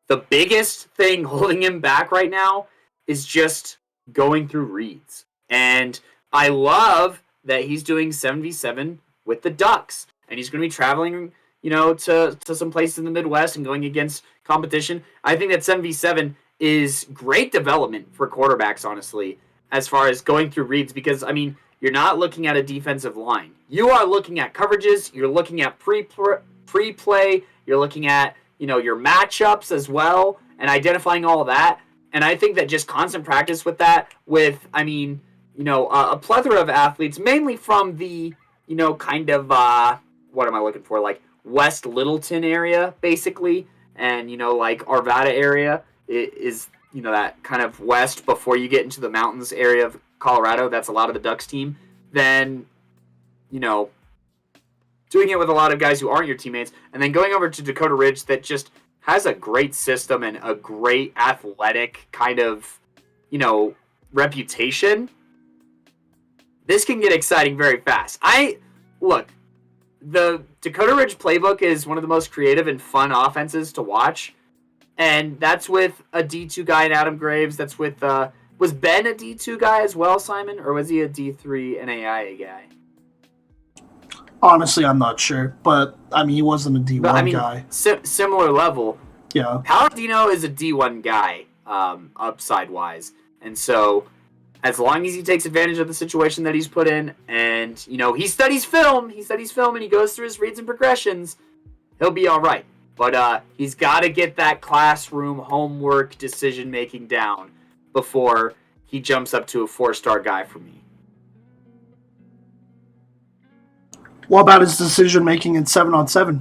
The biggest thing holding him back right now is just going through reads. And I love that he's doing 7v7 with the Ducks. And he's going to be traveling, to some places in the Midwest and going against competition. I think that 7v7 is great development for quarterbacks, honestly, as far as going through reads, because, you're not looking at a defensive line. You are looking at coverages. You're looking at pre-play. You're looking at, your matchups as well and identifying all of that. And I think that just constant practice with that, with, a plethora of athletes, mainly from the, kind of, what am I looking for? Like West Littleton area, basically. And, like Arvada area is, that kind of west before you get into the mountains area of Colorado. That's a lot of the Ducks team. Then, doing it with a lot of guys who aren't your teammates, and then going over to Dakota Ridge that just has a great system and a great athletic kind of, reputation. This can get exciting very fast. The Dakota Ridge playbook is one of the most creative and fun offenses to watch. And that's with a D2 guy in Adam Graves. That's with, was Ben a D2 guy as well, Simon? Or was he a D3 NAIA guy? Honestly, I'm not sure. But, he wasn't a D1 guy. Similar level. Yeah. Palladino is a D1 guy, upside-wise. And so, as long as he takes advantage of the situation that he's put in, and, he studies film and he goes through his reads and progressions, he'll be all right. But he's got to get that classroom homework decision-making down before he jumps up to a 4-star guy for me. What about his decision-making in 7-on-7?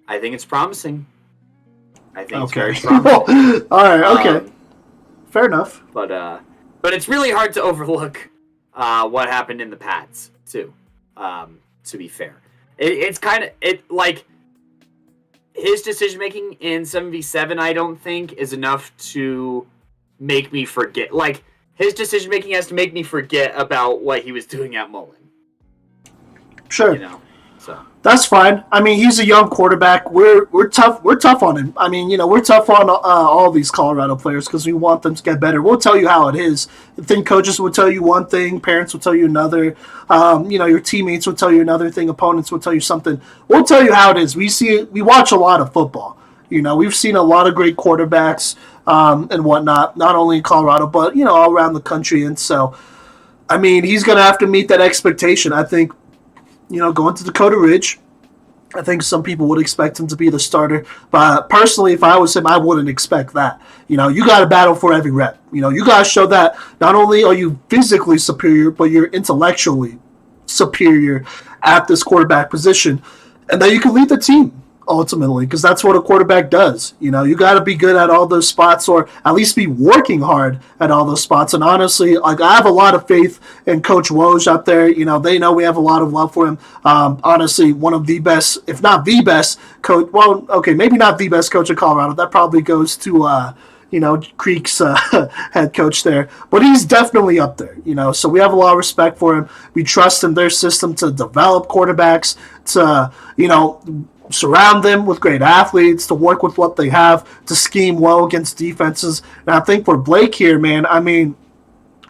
I think it's promising. It's very promising. All right, okay. Fair enough. But it's really hard to overlook what happened in the pads, too, to be fair. It's kind of, his decision-making in 7v7, I don't think, is enough to make me forget. His decision-making has to make me forget about what he was doing at Mullen. Sure. So. That's fine. He's a young quarterback. We're tough. We're tough on him. We're tough on all these Colorado players because we want them to get better. We'll tell you how it is. I think coaches will tell you one thing, parents will tell you another. Your teammates will tell you another thing, opponents will tell you something. We'll tell you how it is. We watch a lot of football. We've seen a lot of great quarterbacks and whatnot, not only in Colorado, but all around the country. And so, he's gonna have to meet that expectation. I think. Going to Dakota Ridge, I think some people would expect him to be the starter. But personally, if I was him, I wouldn't expect that. You got to battle for every rep. You got to show that not only are you physically superior, but you're intellectually superior at this quarterback position. And that you can lead the team, ultimately, because that's what a quarterback does. You got to be good at all those spots, or at least be working hard at all those spots. And honestly, I have a lot of faith in Coach Woj out there. They know we have a lot of love for him. Honestly, one of the best, if not the best coach. Well, okay, maybe not the best coach in Colorado. That probably goes to Creek's head coach there. But he's definitely up there, So we have a lot of respect for him. We trust in their system to develop quarterbacks, to, surround them with great athletes, to work with what they have, to scheme well against defenses. And I think for Blake here, man, I mean,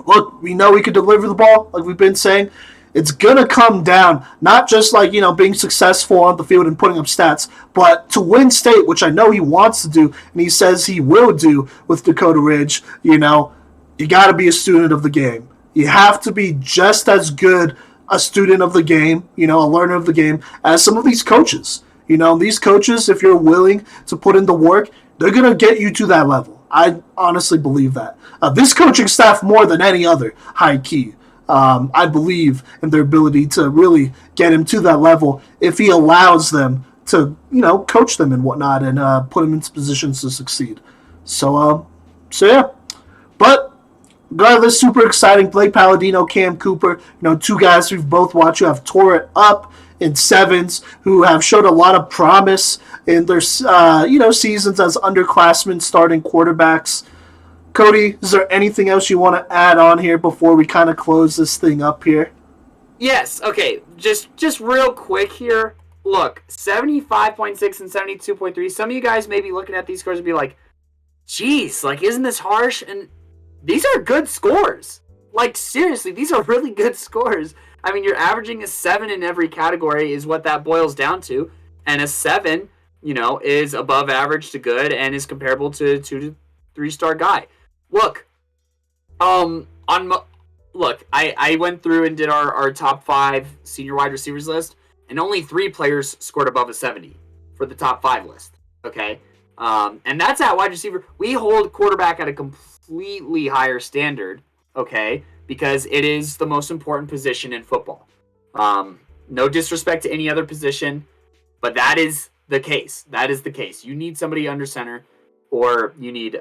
look, we know we could deliver the ball, like we've been saying. It's going to come down, not just like, being successful on the field and putting up stats, but to win state, which I know he wants to do, and he says he will do with Dakota Ridge, you got to be a student of the game. You have to be just as good a student of the game, a learner of the game, as some of these coaches. These coaches, if you're willing to put in the work, they're going to get you to that level. I honestly believe that. This coaching staff, more than any other, high key. I believe in their ability to really get him to that level if he allows them to, coach them and whatnot and put them into positions to succeed. So yeah. But regardless, super exciting. Blake Palladino, Cam Cooper, two guys we've both watched who have tore it up in sevens, who have showed a lot of promise in their, seasons as underclassmen starting quarterbacks. Cody, is there anything else you want to add on here before we kind of close this thing up here? Yes. Okay. Just real quick here. Look, 75.6 and 72.3. Some of you guys may be looking at these scores and be like, geez, like, isn't this harsh? And these are good scores. Like, seriously, these are really good scores. I mean, you're averaging a 7 in every category is what that boils down to. And a 7, is above average to good and is comparable to a 2 to 3-star guy. Look, I went through and did our top 5 senior wide receivers list, and only 3 players scored above a 70 for the top 5 list. Okay, and that's at wide receiver. We hold quarterback at a completely higher standard. Okay, because it is the most important position in football. No disrespect to any other position, but that is the case. That is the case. You need somebody under center, or you need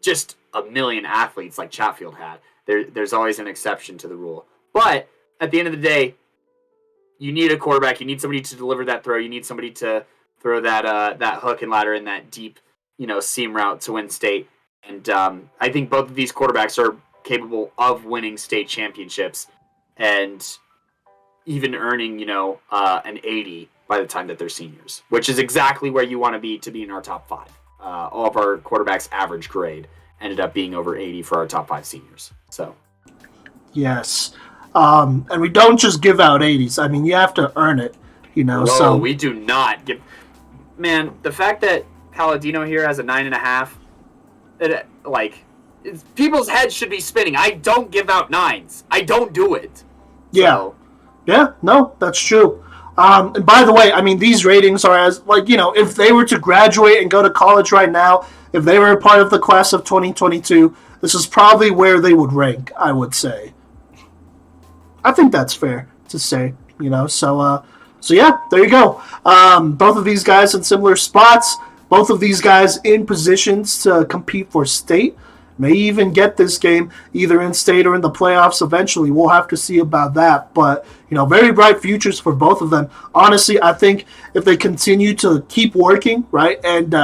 just a million athletes like Chatfield had. There's always an exception to the rule. But at the end of the day, you need a quarterback. You need somebody to deliver that throw. You need somebody to throw that hook and ladder in that deep, seam route to win state. And I think both of these quarterbacks are capable of winning state championships and even earning, an 80 by the time that they're seniors, which is exactly where you want to be in our top 5. All of our quarterbacks' average grade ended up being over 80 for our top 5 seniors. So, yes, and we don't just give out 80s. I mean, you have to earn it, Whoa, so we do not give. Man, the fact that Palladino here has a 9.5, people's heads should be spinning. I don't give out 9s. I don't do it. Yeah, so. Yeah, no, that's true. And by the way, I mean, these ratings are as, if they were to graduate and go to college right now, if they were a part of the class of 2022, this is probably where they would rank, I would say. I think that's fair to say, So yeah, there you go. Both of these guys in similar spots, both of these guys in positions to compete for state. May even get this game either in state or in the playoffs eventually. We'll have to see about that. But, very bright futures for both of them. Honestly, I think if they continue to keep working, right, and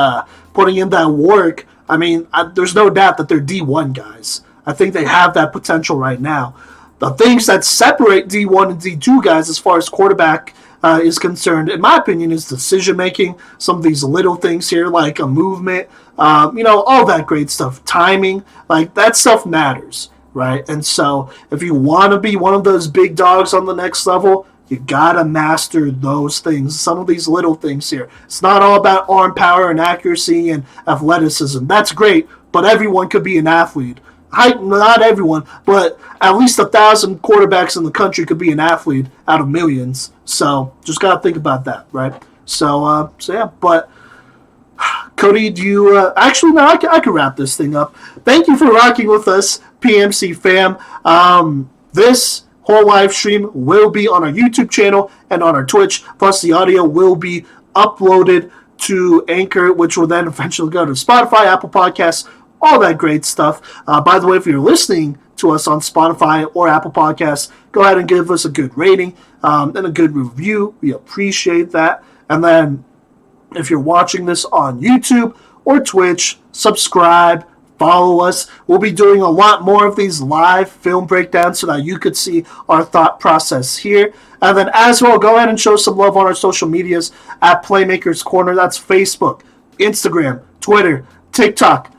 putting in that work, I mean, there's no doubt that they're D1 guys. I think they have that potential right now. The things that separate D1 and D2 guys as far as quarterback is concerned, in my opinion, is decision making. Some of these little things here, like a movement, all that great stuff, timing, like that stuff matters, right? And so, if you want to be one of those big dogs on the next level, you gotta master those things. Some of these little things here. It's not all about arm power and accuracy and athleticism. That's great, but everyone could be an athlete. Not everyone, but at least 1,000 quarterbacks in the country could be an athlete out of millions. So just gotta think about that, right? So yeah. But Cody, do you actually? No, I can wrap this thing up. Thank you for rocking with us, PMC fam. This whole live stream will be on our YouTube channel and on our Twitch. Plus, the audio will be uploaded to Anchor, which will then eventually go to Spotify, Apple Podcasts, all that great stuff. By the way, if you're listening to us on Spotify or Apple Podcasts, go ahead and give us a good rating and a good review. We appreciate that. And then if you're watching this on YouTube or Twitch. Subscribe, follow us. We'll be doing a lot more of these live film breakdowns so that you could see our thought process here. And then as well, go ahead and show some love on our social medias at Playmakers Corner. That's Facebook, Instagram, Twitter, TikTok.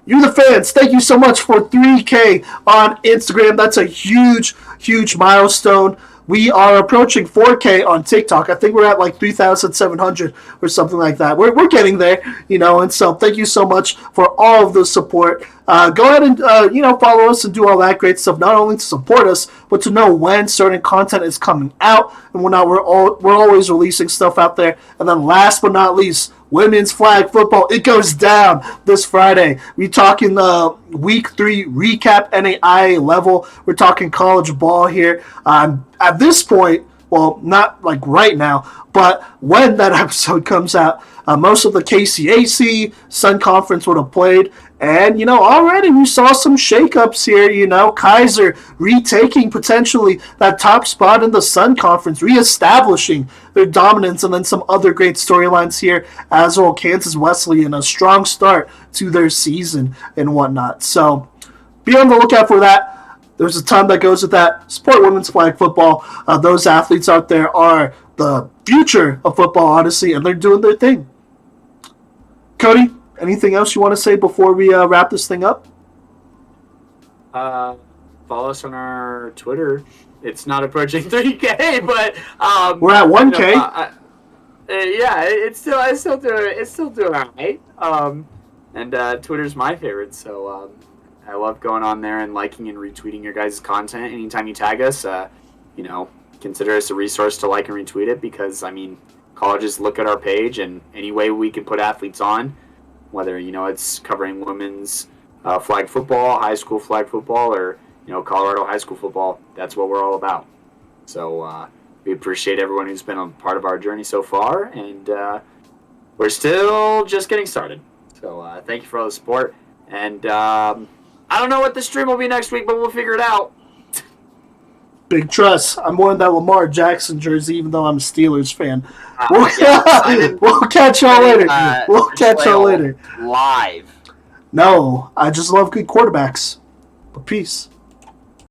You the fans, thank you so much for 3K on Instagram. That's a huge, huge milestone. We are approaching 4K on TikTok. I think we're at like 3,700 or something like that. We're getting there, and so thank you so much for all of the support. Go ahead and, follow us and do all that great stuff, not only to support us, but to know when certain content is coming out and whatnot. We're always releasing stuff out there. And then last but not least, women's flag football. It goes down this Friday. We're talking week 3 recap NAIA level. We're talking college ball here. At this point, well, not like right now, but when that episode comes out, most of the KCAC Sun Conference would have played. And, already we saw some shakeups here, Kaiser retaking potentially that top spot in the Sun Conference, reestablishing their dominance, and then some other great storylines here as well. Kansas Wesleyan, a strong start to their season and whatnot. So be on the lookout for that. There's a ton that goes with that. Support women's flag football. Those athletes out there are the future of football, honestly, and they're doing their thing. Cody, anything else you want to say before we wrap this thing up? Follow us on our Twitter. It's not approaching 3K, but we're at 1K. Yeah, it's still doing alright. And Twitter's my favorite, so I love going on there and liking and retweeting your guys' content. Anytime you tag us, consider us a resource to like and retweet it, because colleges look at our page, and any way we can put athletes on, whether it's covering women's flag football, high school flag football, or Colorado high school football, that's what we're all about. So we appreciate everyone who's been a part of our journey so far, and we're still just getting started. So thank you for all the support, and I don't know what the stream will be next week, but we'll figure it out. Big trust. I'm wearing that Lamar Jackson jersey, even though I'm a Steelers fan. We'll catch y'all later. We'll catch y'all later. Live. No, I just love good quarterbacks. But peace.